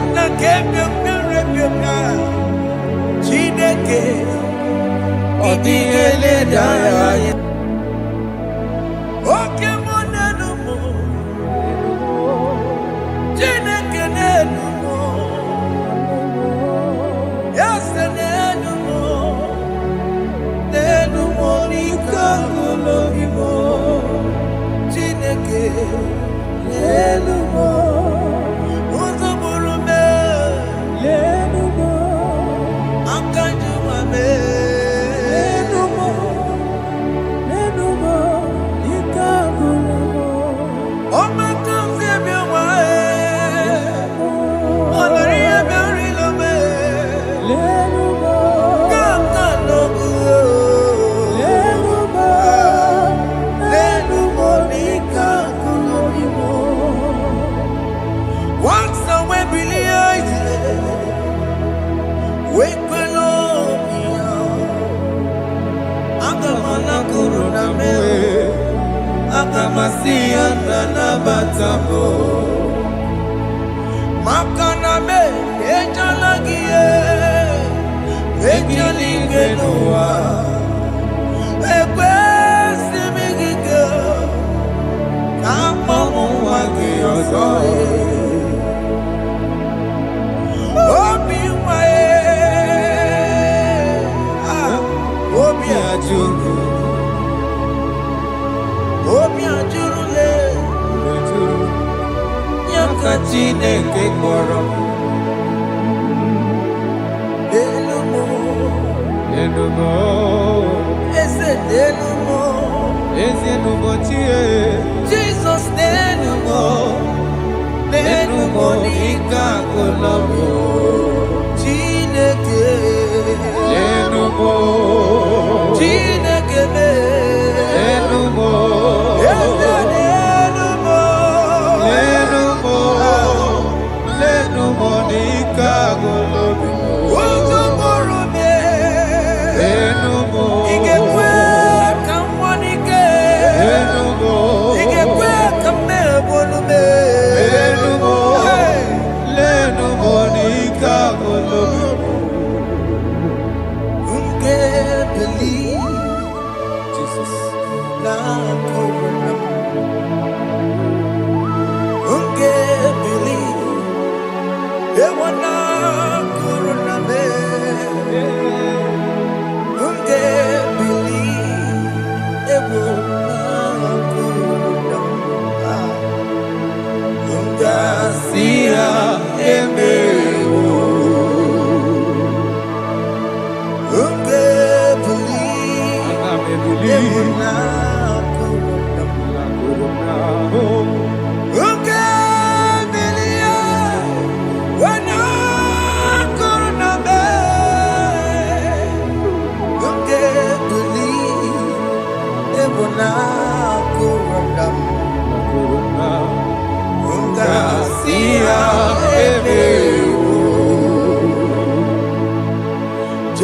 Jesus,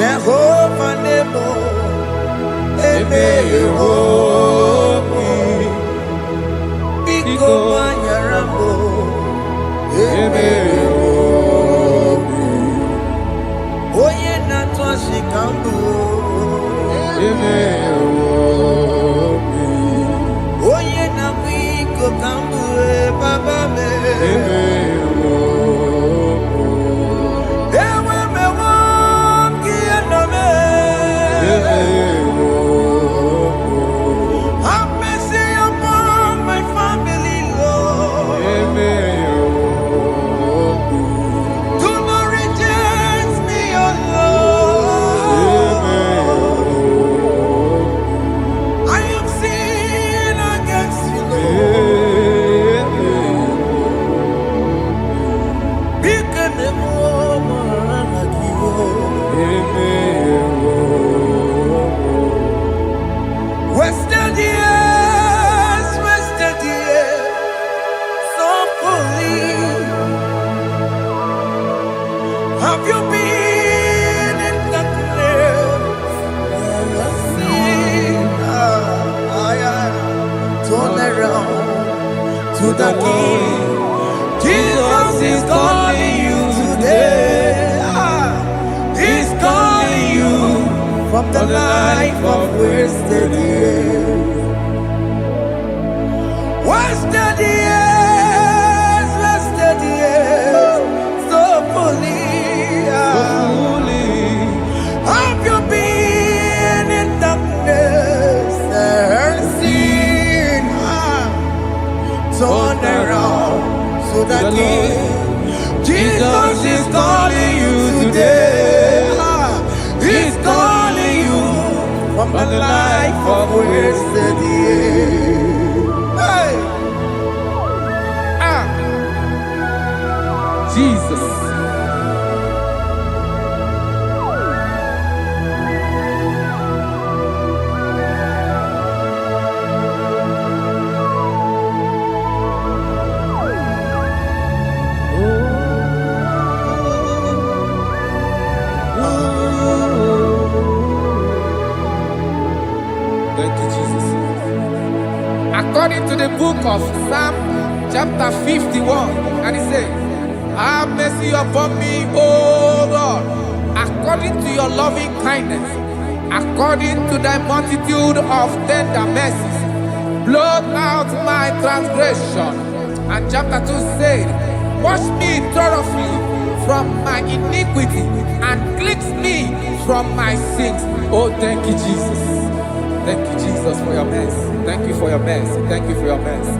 Jehovah Nebo, Biko Manyarambo, Oye Natwa Shikambu, Oye Nabiko Kambu, Baba Me. Wasted years, so fully. Have you been in the place? Turn around to the King. Jesus is calling you today. He's calling you from the life of wasted years. Wasted years, so fully. Have you been in darkness and seen? Turn around to the King. Jesus is calling you today. He's calling you from the life of wasted years. Hey! Jesus. Thank you, Jesus. According to the book of Psalm, chapter 51, and it says, have mercy upon me, O Lord, according to your loving kindness, according to thy multitude of tender mercies, blot out my transgression. And chapter 2 said, wash me thoroughly from my iniquity and cleanse me from my sins. Oh, thank you, Jesus. Thank you, Jesus, for your mercy. Thank you for your mercy. Thank you for your mercy.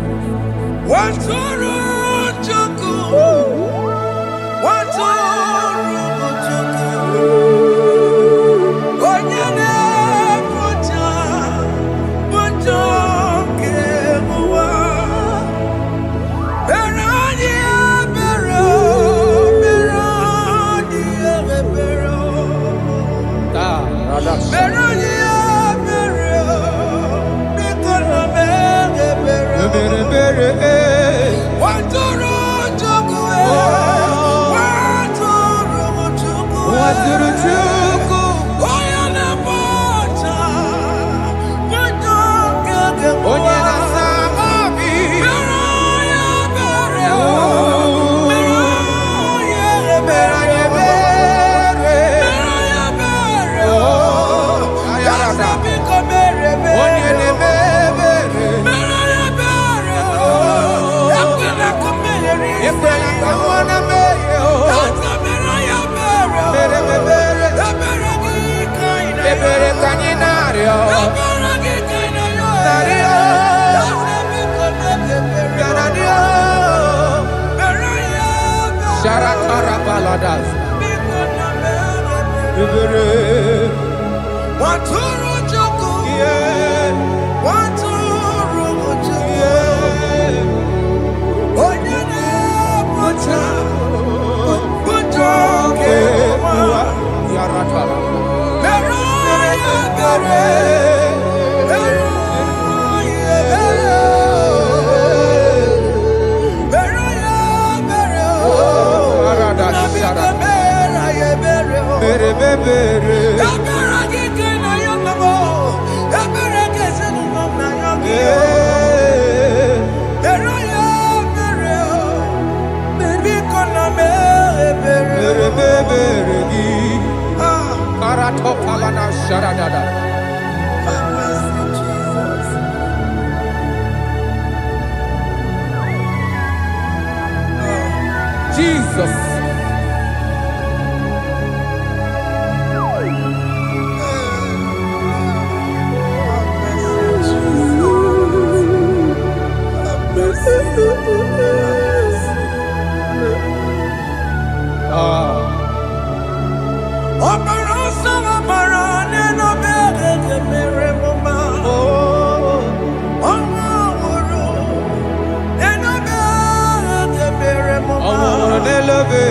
Jesus. Love it.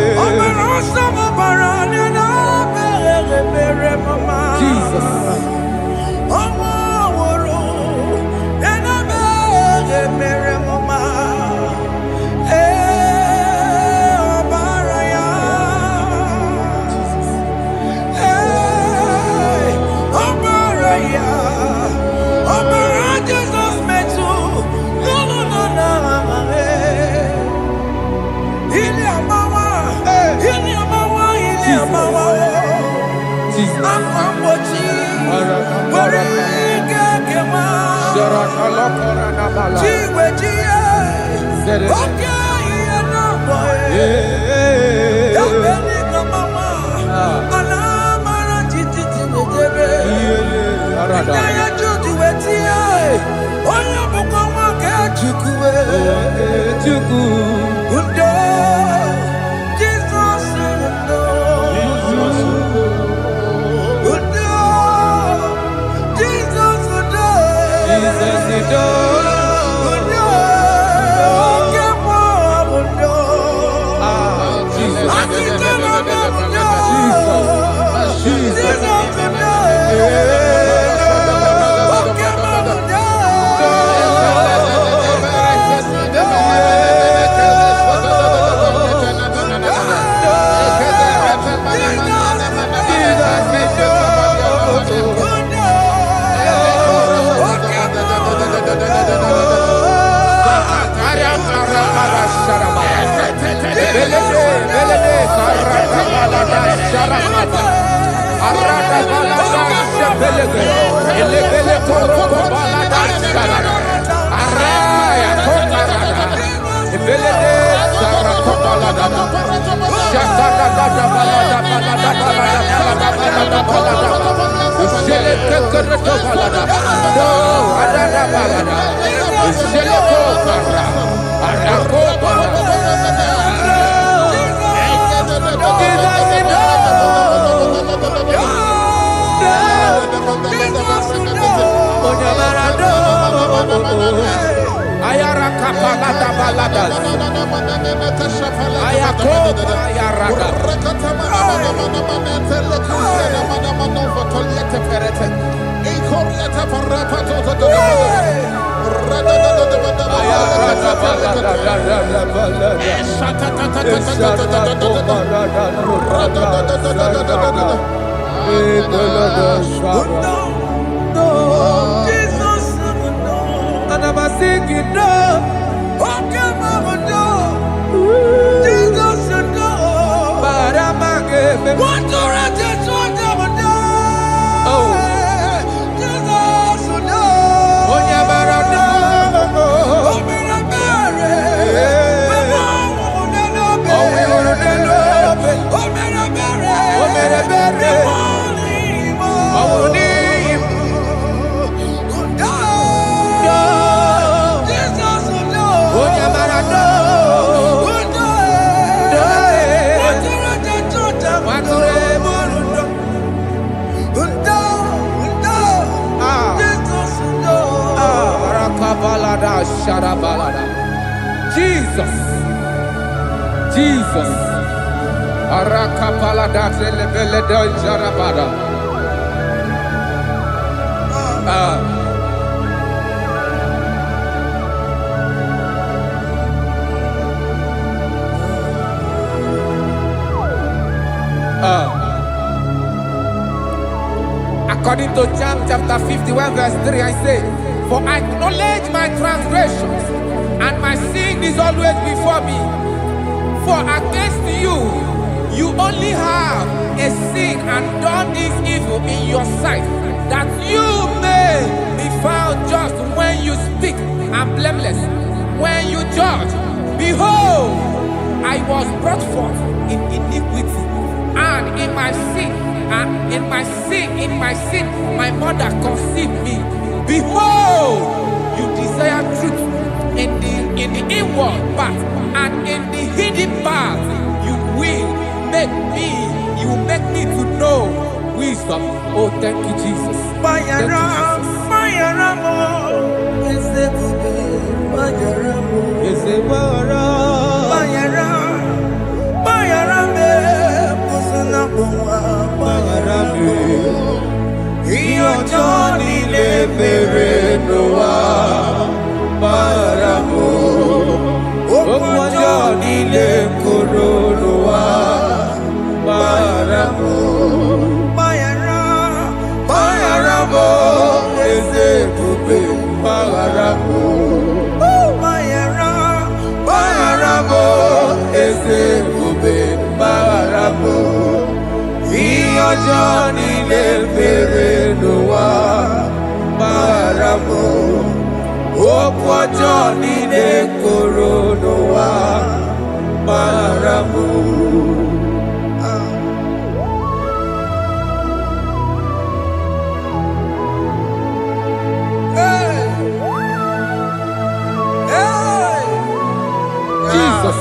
Jesus. According to John chapter 51 verse 3, I say, for I acknowledge my transgressions, and my sin is always before me. For against you, you only have a sin and done this evil in your sight, that you may be found just when you speak, and blameless when you judge. Behold, I was brought forth in iniquity, and in my sin, my mother conceived me. Behold, you desire truth in the inward part, and in the hidden part, you will make me to know wisdom. Oh, thank you, Jesus. Thank Johnny mere n'ụwa gbaghara m okwu ọjọọ niile koro n'ụwa gbaghara m. Jesus.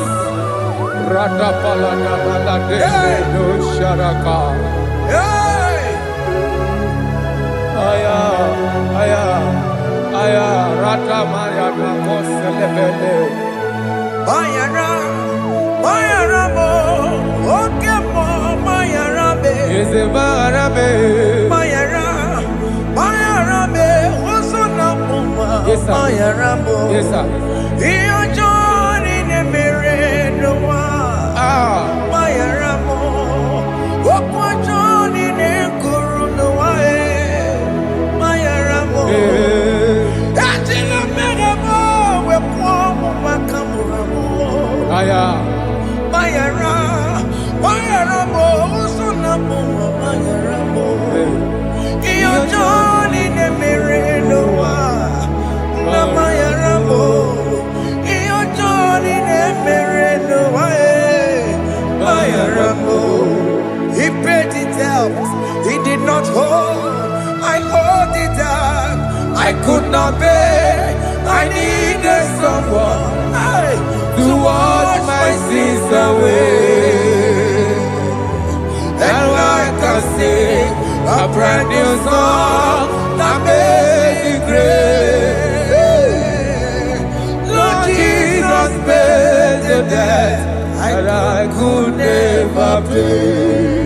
Radapalada balade no sharaka. Aya, aya, aya, rata maya na koselebele. Bayara mo, oke mo, bayara be. Eze bayara be. Bayara be, oso na muma. Yes, sir. Bayara mo. Yes, sir. Iyo joni ne mere no wa. Bayara mo, okwa joni ne kuru no wa. Bayara mo. Atila mere mo, we kwa mo makamura mo. Aya. Bayara mo, oso na muma. Bayara mo. Iyo joni ne mere no wa. Na bayara mo. Iyo joni ne mere no wa. Bayara mo. He paid it out. He did not hold. I hold it out. I could not bear. I needed someone to wash my sins away. And I can sing a brand new song that made me great. Lord Jesus paid the debt that I could never pay.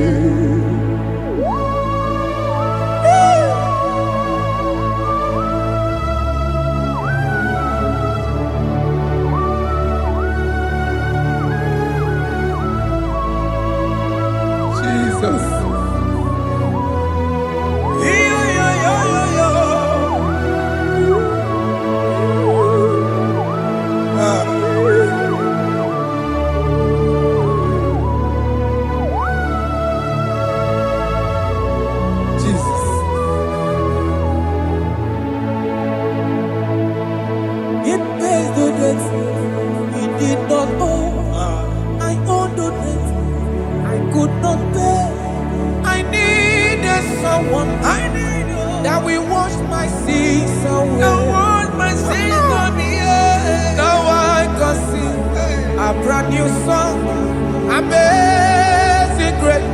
Jesus. Jesus. He pays the debt he did not owe. I owe the debt I could not pay. I needed someone that will wash my sins away. Now I can sing a brand new song, amazing grace.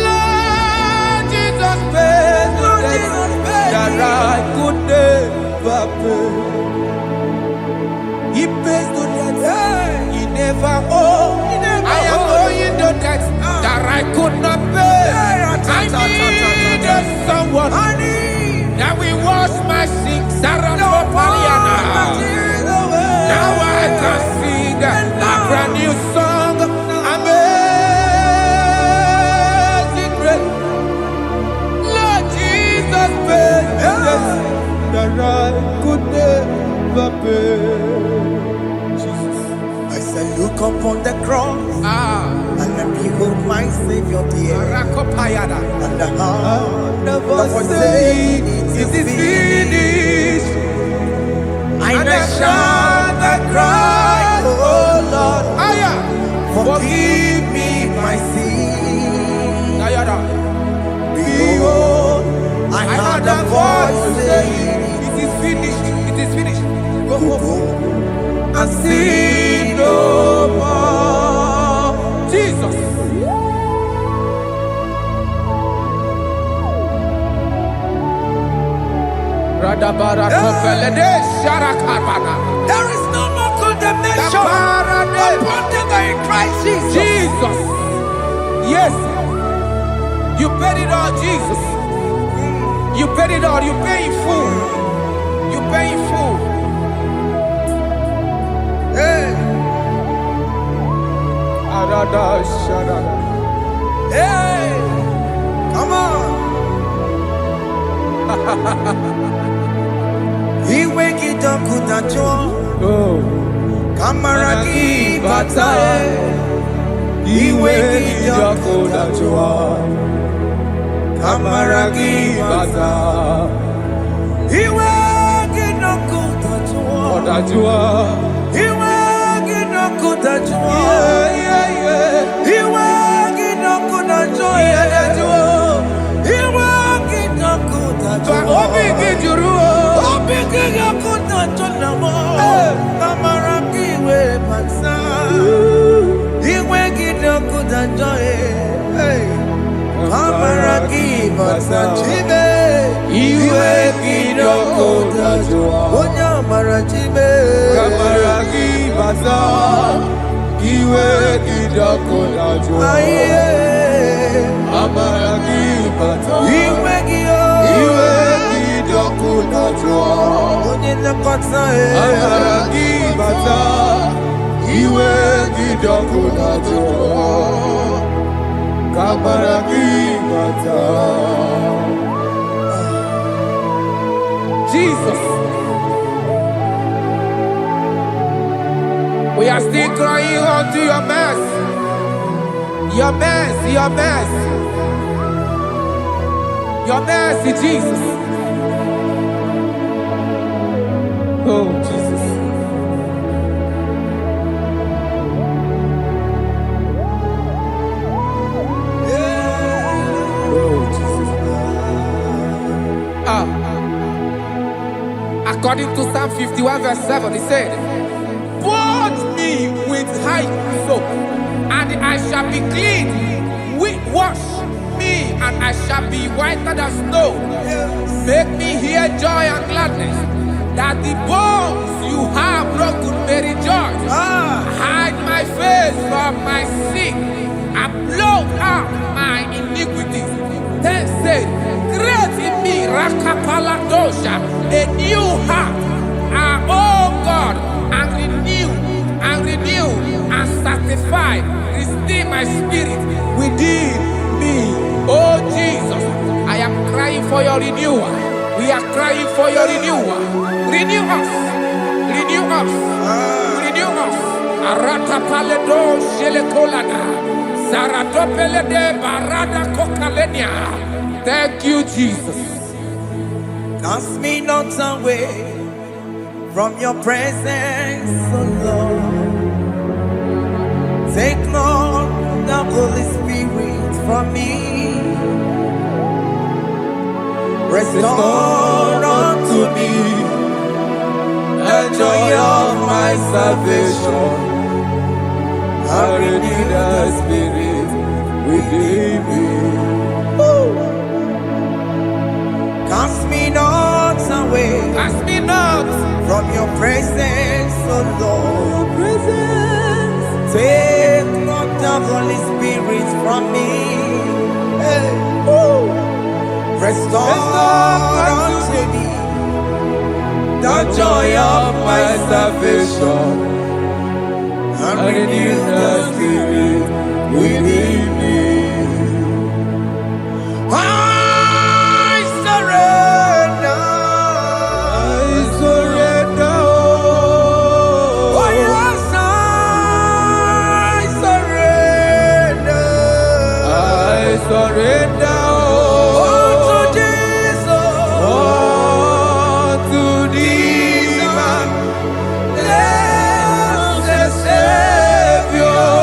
Lord Jesus paid the debt that I could never pay. He pays the debt he never owed. I am owing the debt that I could not pay. I needed someone that will wash my sins. Now I can sing a brand new song, amazing grace. Lord Jesus paid the debt that I could never pay. I said, look upon the cross and then behold my Savior dear. And the heart that was saying, it is finished. And I shout and cry, oh Lord, forgive me my sin. Behold, I heard a voice saying, it is finished, it is finished. Go and sin no more. Jesus. There is no more condemnation upon them in Christ Jesus. Jesus. Yes. You paid it all, Jesus. You paid it all. You pay in full. You pay in full. Hey. Hey. Come on. He wake it up with a joy. Kamaraki batae. He wake it up with a joy. Kamaragi bata. Iwe ginoku tajua. Tajua. Iwe ginoku tajua. Iwe ginoku tajua. Iwe ginoku tajua. Obi gijuru. Obi ginoku tajua. Kamaragi we bata. Iwe ginoku tajua. Kamaragi bata chibe. Iwe ginoku tajua. Onya marachibe. Kamaragi bata. Iwe ginoku tajua. Kamaragi bata. Iwe ginoku tajua. Onye nakota Kamaragi bata. Iwe ginoku tajua. Kamaragi bata. Jesus, we are still crying unto your mercy, your mercy, your mercy, your mercy, Jesus. Oh, Jesus. According to Psalm 51 verse 7, he said, "Purge me with hyssop, and I shall be clean. Wash me, and I shall be whiter than snow. Make me hear joy and gladness, that the bones you have broken may rejoice. Hide my face from my sin, and blot out my iniquities." Then said, "Create in me Rakapaladosha, a new heart, oh God, and renew, and sanctify, restore my spirit within me." Oh Jesus, I am crying for your renewal. We are crying for your renewal. Renew us, renew us, renew us. Aratapaledo shelekolada, zaratopelede barada kokalenia. Thank you, Jesus. Cast me not away from your presence, oh Lord. Take not the Holy Spirit from me. Restore unto me the joy of my salvation. And renew the spirit within me. Cast me not away, Cast me not from your presence, oh Lord. Take not the Holy Spirit from me. Hey. Restore unto me the joy of my salvation, and renew the spirit within me. I surrender. Oh yes, I surrender. surrender. To Jesus. To thee, my Blessed Savior.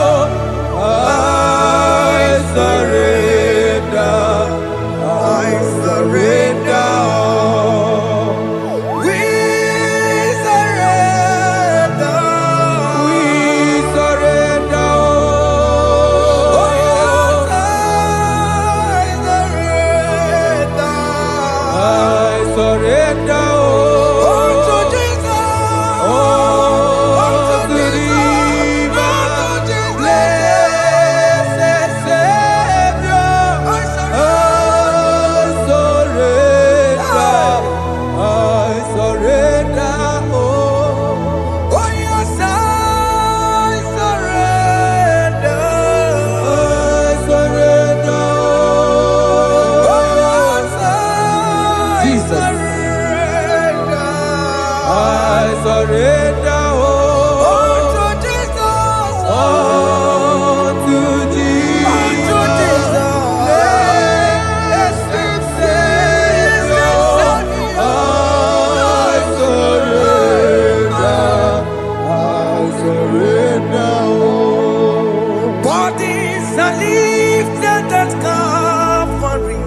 are lifted at Calvary.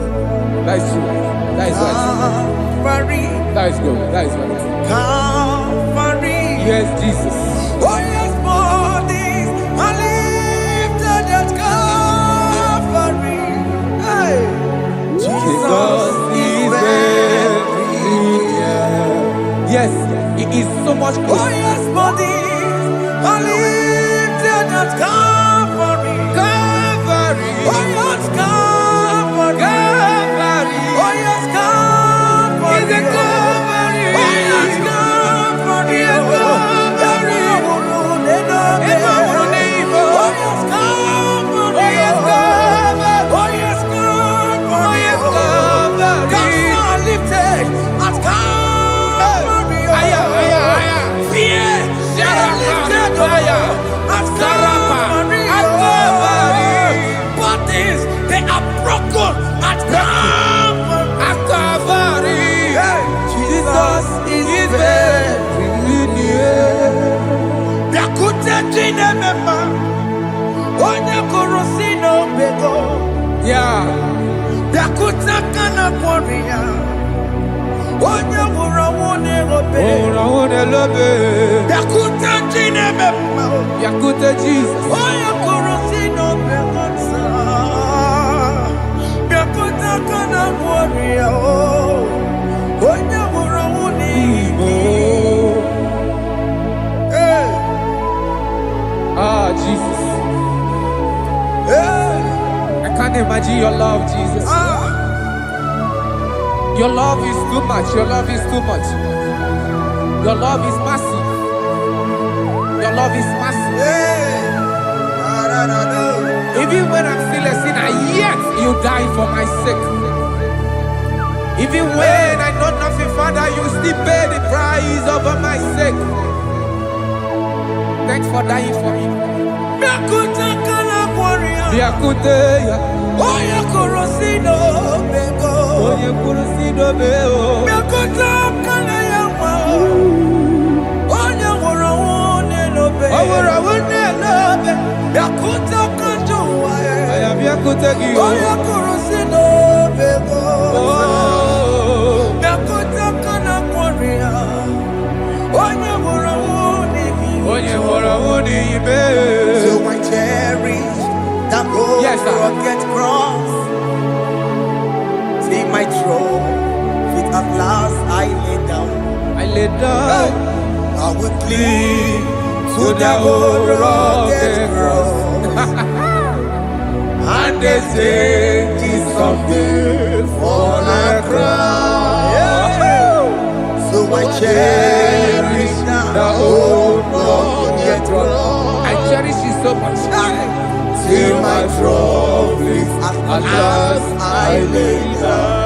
That is true. That is right. Calvary. That is good. That is right. Calvary. Yes, Jesus. Oh yes, bodies are lifted at Calvary. Hey. Jesus is very near. Yes, it is so much Oh closer. yes, bodies are lifted at Calvary. Calvary. Oh yes, Calvary. Calvary. Oh yes, Calvary. Is it Calvary? Oh yes, Calvary. Yes, Calvary. Oh yes, Calvary. Oh, yes, Calvary. Oh yes, Calvary. Oh, yes, Calvary. Gods are lifted at Calvary. Aya, aya, aya. Fear lifted Aya. at Sarapa. Calvary. At Calvary. Bodies, they are broken at Calvary. At Calvary. Jesus is very near. Yakute Chinemema, Onye Kurosino Bego, Yeah. Yakuta Kana Warrior, Onye Murawone Obe, Ora lobe. Yakuta Chinemema, Yakute Jesus. Onye Kurosino Bego, Yakuta Kana Warrior, Onye Murawone Igbo. Hey, Ah, Jesus. hey, I can't imagine your love, Jesus. Your love is too much. Your love is too much. Your love is massive. Your love is massive. hey, Even when I'm still a sinner, yet you die for my sake. Even when I know nothing, Father, you still pay the price over my sake. Thanks for dying for me. Yakuta Kana Warrior. Biakuteya, Oya Kurosino Bego. onye kurusido beo. Yakuta Kana Yama. Oya Wurawone Lobe. Owura wone lobe. Yakuta Kanjuwa. Aya biakutegi o. Oya Kurosino Bego. Oh, Yakuta Kana Warrior. Oya Wurawone onye hụrụ nwunye ibe. So I cherish that old Yes, sir. rugged cross. See my throne, feet at last I lay down. I lay down I will cling to to the that old old rugged rugged cross. and they say this someday for a crown. So I cherish The old rugged cross. I cherish it so much. till my trophies at last I lay down.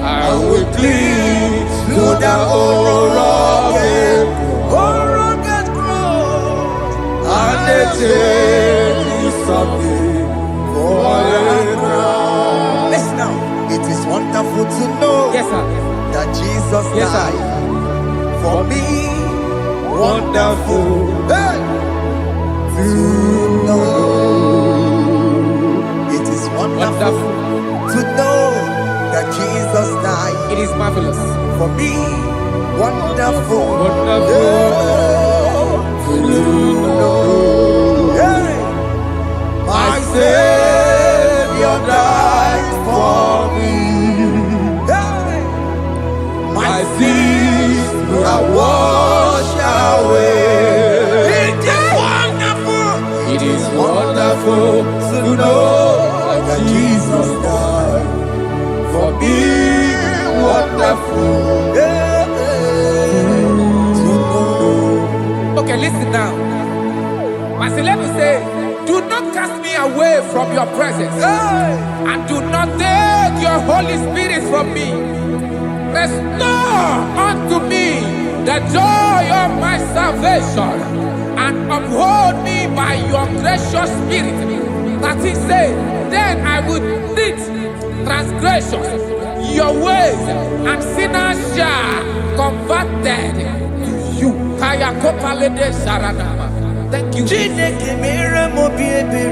I will cling to the old rugged cross. and they say this someday for a crown. Listen now, it is wonderful to know Yes, sir. that Jesus Yes, sir. died for me. Wonderful. Hey! To know it is wonderful Wonderful. to know that Jesus died It is marvelous. for me. Wonderful, Wonderful. to know. Hey! My Savior died for me. Hey! My sins are washed away. It is wonderful It is wonderful to know that Jesus died for me. Wonderful. to know. Okay, listen now. Verse 11 says, do not cast me away from your presence, and do not take your Holy Spirit from me. Restore unto me the joy of my salvation, and uphold me by your gracious spirit. That he said, then I would teach transgressions your ways, and sinners shall converted to you. Kaya kopalede sharanama. Thank you. Chineke mere m obi ebere.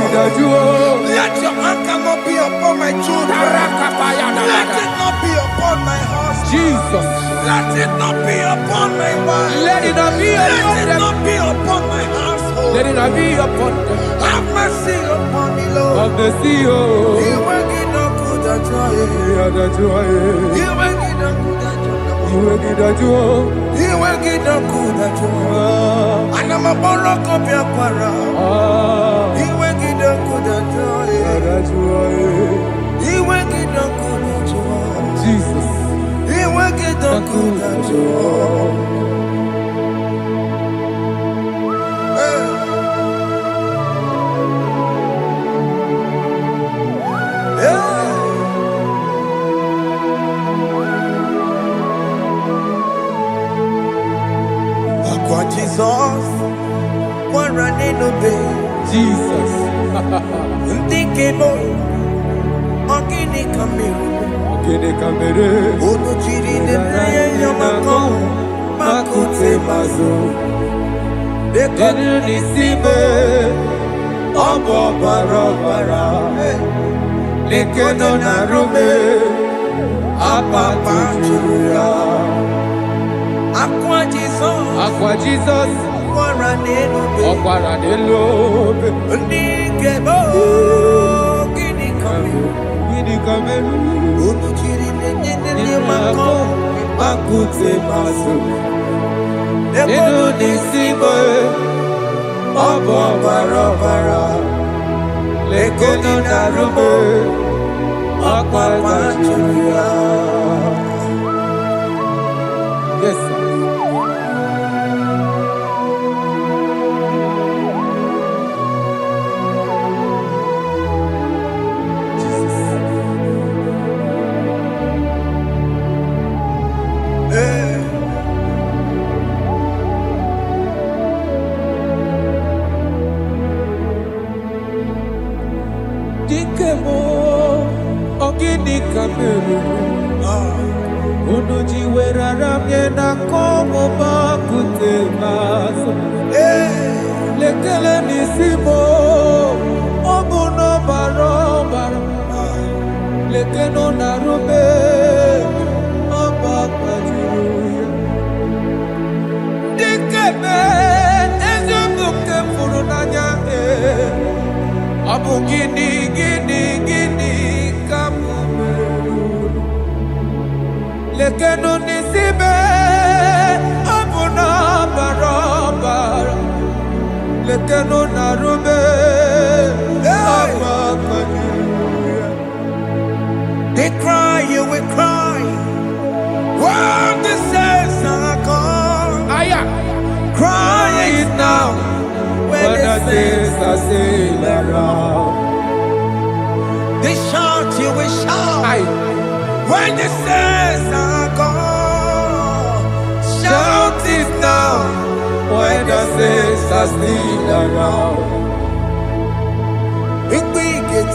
Let your anger not be upon my children. Let it not be upon my husband. Jesus. Let it not be upon my wife. Let it not be upon Let it them. not be upon my household. Let it not be upon them. Have mercy upon me, Lord. Of the sea, oh. You will get no good at joy. Yeah, that joy. You will get no good at joy. You will get that joy. You will get no good at joy. Ah, And I'm a borrow of your para. ah, You will get no good at joy. that joy. You will get no good at joy. Jesus. You will get no good at joy. Jesus, one running obey. Jesus. Thinking more, organic camera. Okay, they come here. Ono chiri de naya yamako, makute mazo. De konu nisibe, obo barabara. Lekono narume, apapa chuya. Aqua Jesus, Aqua Jesus. Guaranelo, Okwara de lobe. Nikebo, Gini Kamu, Gini kamelu. Ono chiri de yamako, Makute maso. de Enu konu nisibe. Ọbọbarọbara, lekene narume, ọkpakpachụya. Yes, sir. Dikemo, ogini kamelu. Unu jiwerara mye na komo bakute maso. Lekele nisimo, obuno barobara. Lekeno narume, obakwajiruya. Dikeme, ezobuke furunanya Abu gini kamumeru lekeno nisibe abu na barabara lekeno narube they cry you will cry when the saints are gone cry it now when the saints are still around. They shout, you will shout. When the saints are gone, shout it now. When the saints are still around. If we get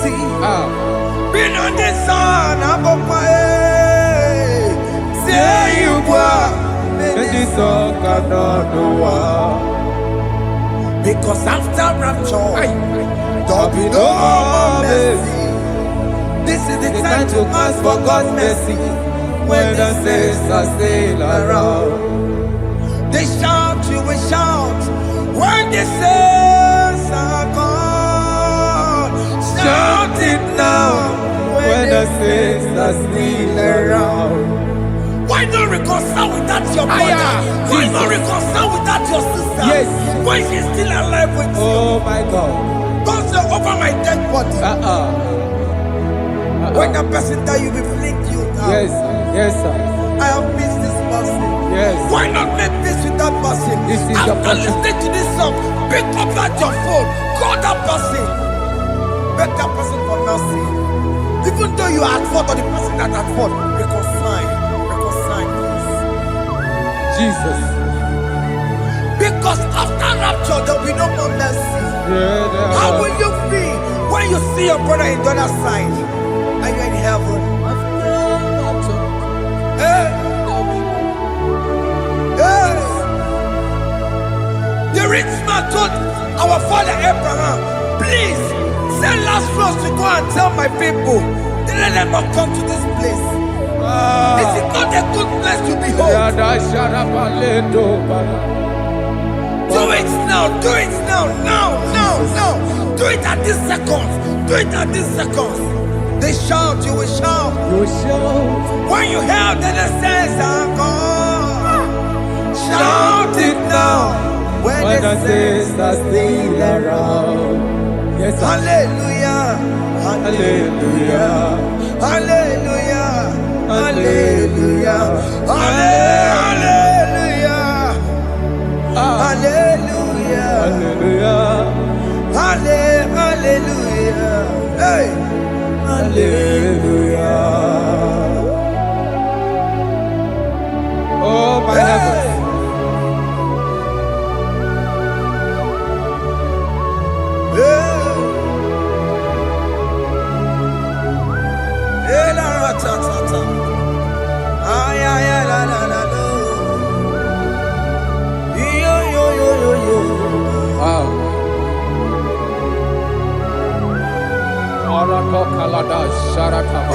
been on the sun, I'm on my head. Say you were, and the sun cannot do because after rapture, there'll be no more mercy. This is the time to ask for God's mercy. When the saints are still around, they shout, you will shout. When the saints are gone, shout it now. When the saints are still around. Why not reconcile with that your brother? Why not reconcile with that your sister? Yes. Why she's still alive with you? Oh my God. Don't say over my dead body. When the person that you will fling you down. Yes, yes sir. I have missed this person. Yes. Why not make peace with that person? This is after listening to this song, pick up that your phone, call that person. Beg that person for mercy. Even though you are at fault or the person that at fault, reconcile. Jesus. Because after rapture, there will be no more mercy. How will you feel when you see your brother in the other side? Are you in heaven? Hey. Hey. The rich man told our father Abraham, please send Lazarus to go and tell my people, let them not come to this place. This is not a good place to behold. Do it now, do it now, now. Do it at this second. Do it at this second. They shout, you will shout. You will shout. When you hear that the saints are gone, shout it now. When the saints are still around. Yes, hallelujah, hallelujah, hallelujah. Hallelujah, hallelujah, hallelujah, hallelujah, hallelujah, hey, hallelujah. Oh my heavens. Hey, la ta ta ta. Ay, ay, ay, la, la, la, la. Yo, yo, yo, yo, yo. Wow. Arako kalada sharataba.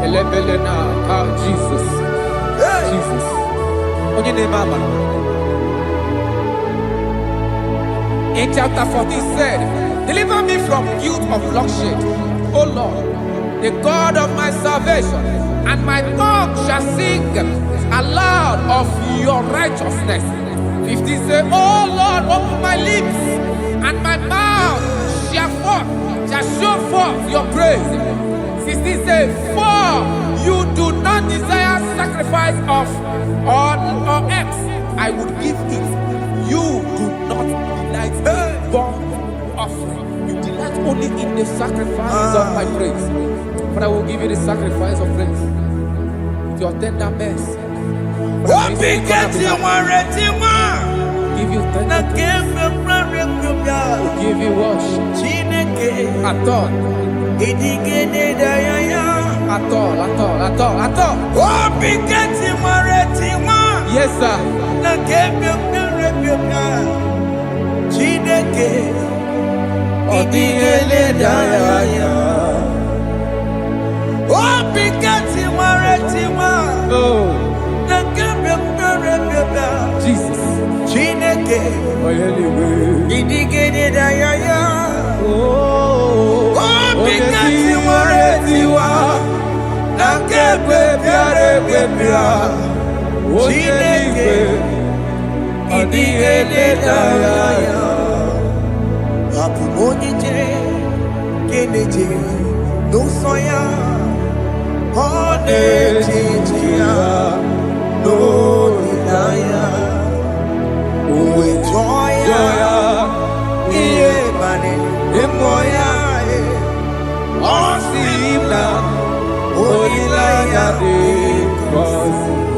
Elebelena ka Jesus. Jesus. Onye ne mama. In chapter 14 said, deliver me from guilt of bloodshed, O Lord, the God of my salvation. And my tongue shall sing aloud of your righteousness. 15 say, oh Lord, open my lips, and my mouth shall show forth your praise. 16 say, for you do not desire sacrifice of or eggs, I would give it. You do not delight in burnt offering. You delight only in the sacrifice of my praise. But I will give you the sacrifice of praise. With your tender mercy. Give you tender give you worship. At all. Yes, sir. Jesus.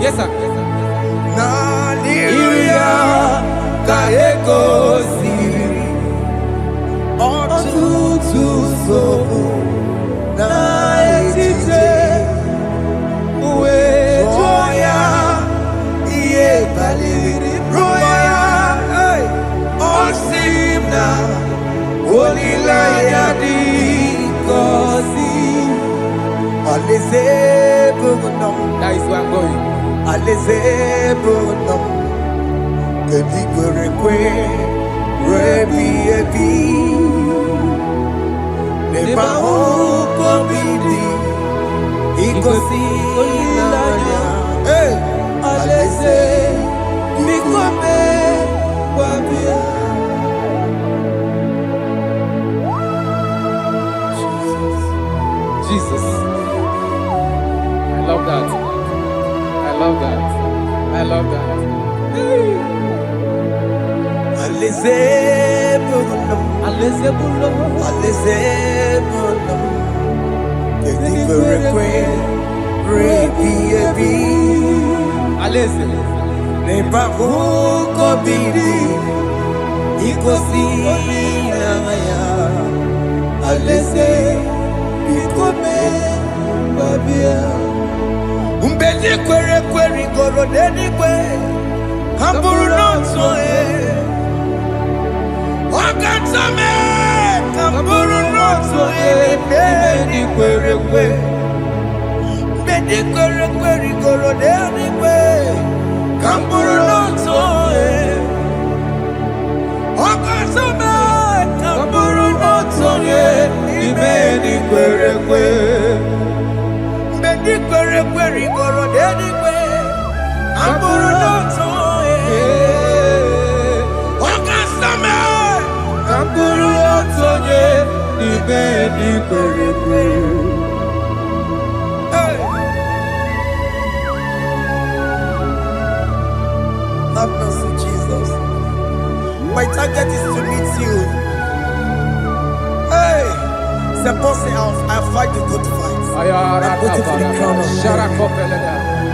Yes, sir. That is where I'm going. Jesus. I love that. I love that. I love that. Umbedi kwere kwere goro deni kwe Kamburu nonso Wakatame Kamburu nonso Umbedi kwere kwere Umbedi kwere kwere goro deni kwe Kamburu nonso Wakatame Kamburu nonso Umbedi kwere kwere Have mercy, Jesus. My target is to meet you. Hey, suppose I fight the good fight. I put it to the crown of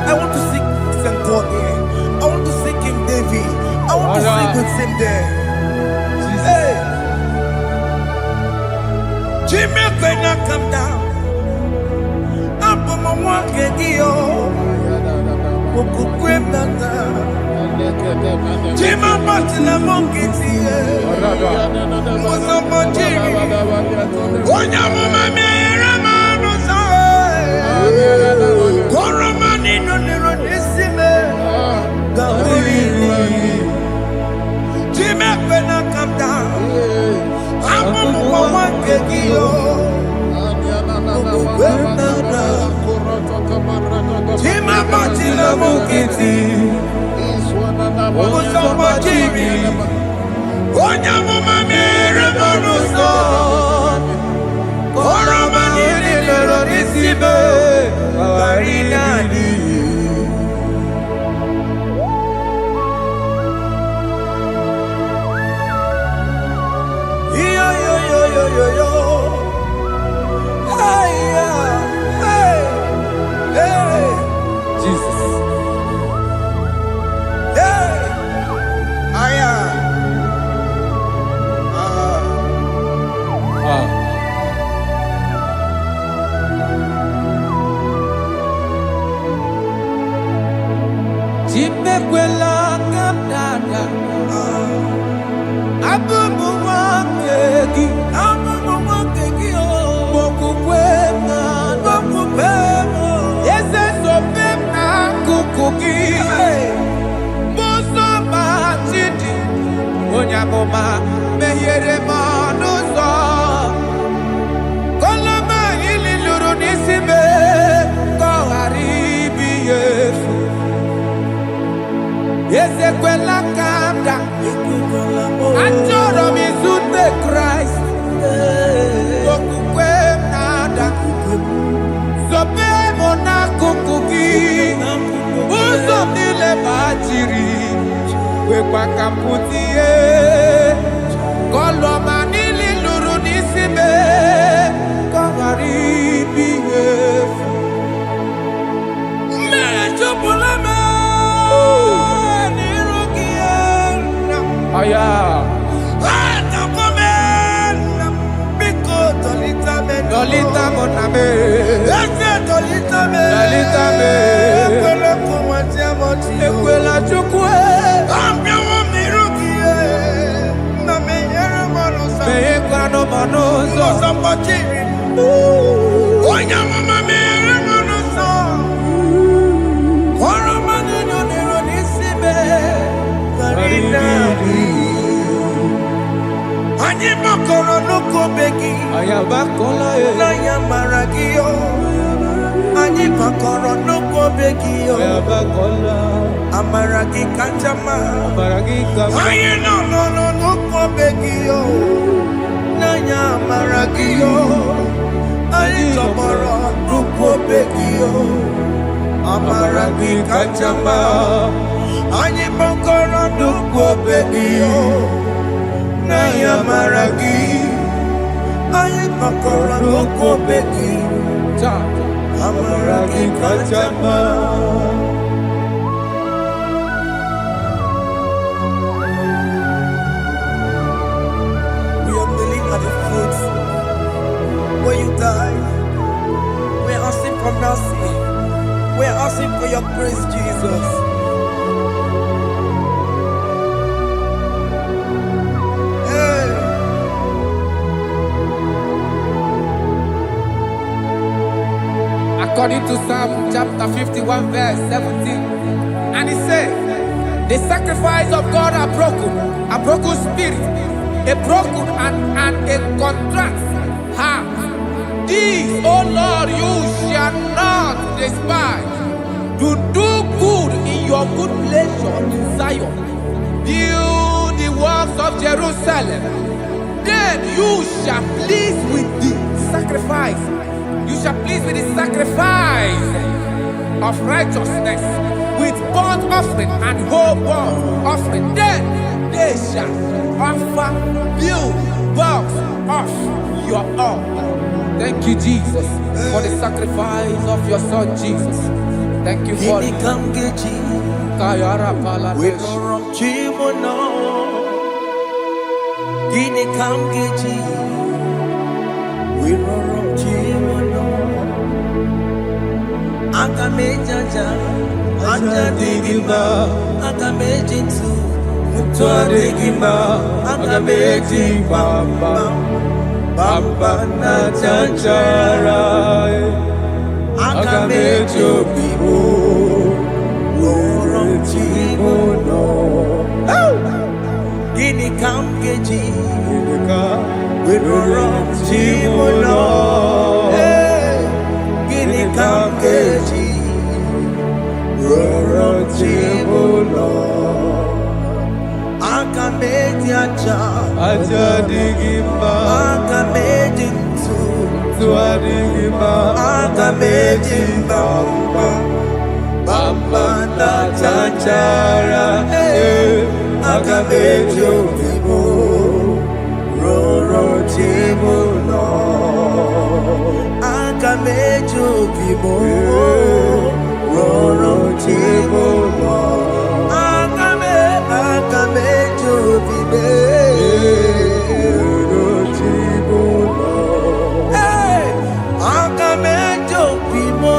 I want to see St. God here. I want to see King David. I want to sing with him there. Hey, Jimmy cannot come down. I'm from a walking deal. Jimmy Martin, I'm on Kitty. What's up on Jimmy? One young woman, Koromani no nirodisime Gawiri Jime kwena come down Amu mwawange giyo Jime batila mukiti According to Psalm chapter 51 verse 17. And he said, the sacrifice of God are broken spirit, a broken and a contrite heart. This, O Lord, you shall not despise. To do good in your good pleasure in Zion. Build the works of Jerusalem. Then you shall please with the sacrifice. You shall please with the sacrifice of righteousness, with burnt offering and whole burnt offering. Then they shall offer build works of your own. Thank you, Jesus, for the sacrifice of your Son, Jesus. Thank you for it. Bamba na chancharai Agamejo bibo Worom chimono Gini kamgeji Worom chimono Gini kamgeji Worom chimono aja digimba aga mejintu tua digimba aga mejimba bamba na chachara aga mejobibo roro tibuno aga mejobibo roro tibuno aga mejobibe roro tibuno aga mejobibo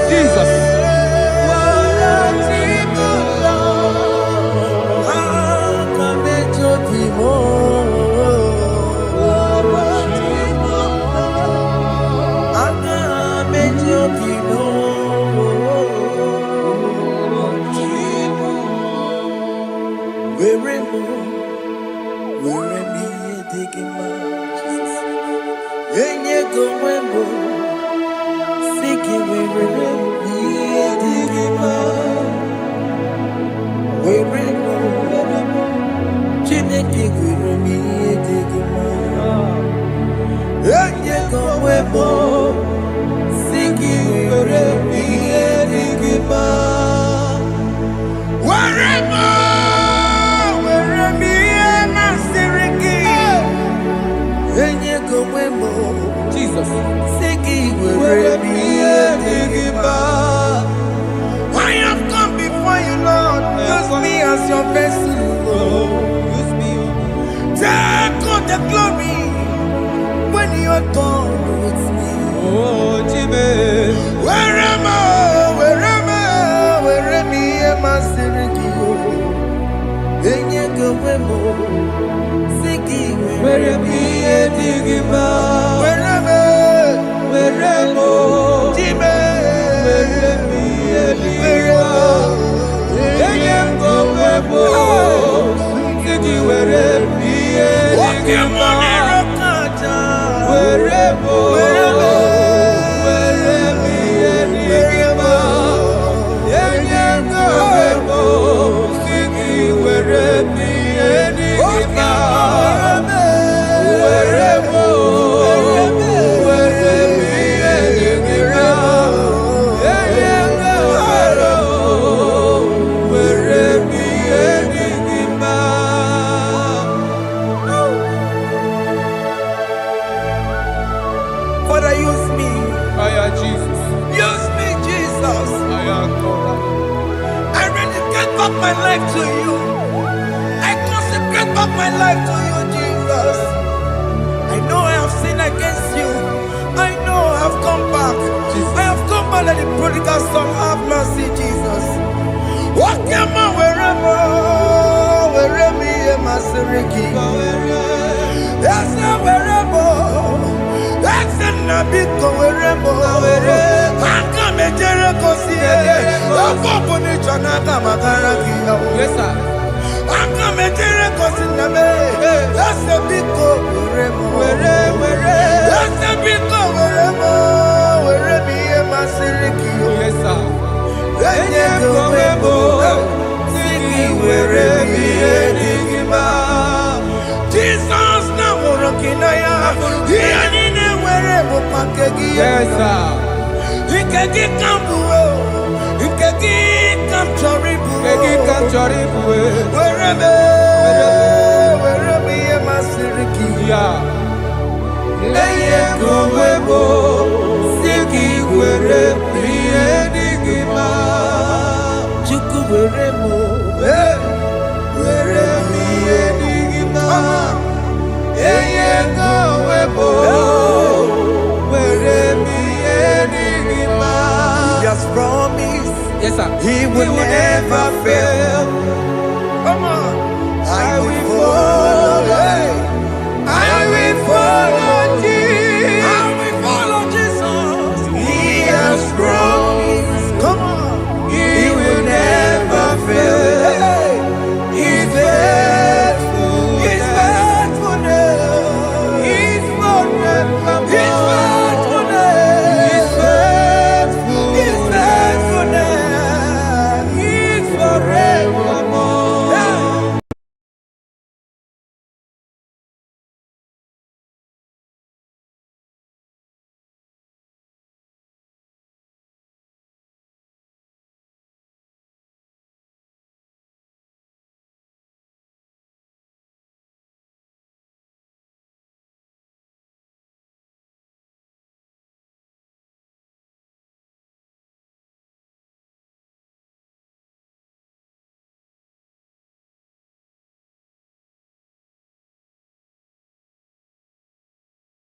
Jesus. I have come before you, Lord. Use me as your vessel, Lord. Use me, Take all the glory when you are done with me. oh Jimmy. Where am I? Where am I? Maserikio. Enye gowemo. Siki Where me digimba. Where am I? Jimmy. Where me digimba. Enye gowemo. Siki where me digimba. Where Father, use me. Jesus. Use me, Jesus. I I rededicate back my life to you. I consecrate back my life to you, Jesus. I know I have sinned against you. I know I have come back. I have come back like the prodigal son. Have mercy, Jesus. Walk your man wherever me and my Seriki. Yes, wherever. That's a nabiko wherever. Akame Jericho see. Akoponi chanaka makaraki. Yes, sir. Akame Jericho see name. That's a biko wherever. That's a biko wherever me and my Seriki. Yes, sir. Jesus na morokinaya yes sir. Ikegi kambuo Yeah.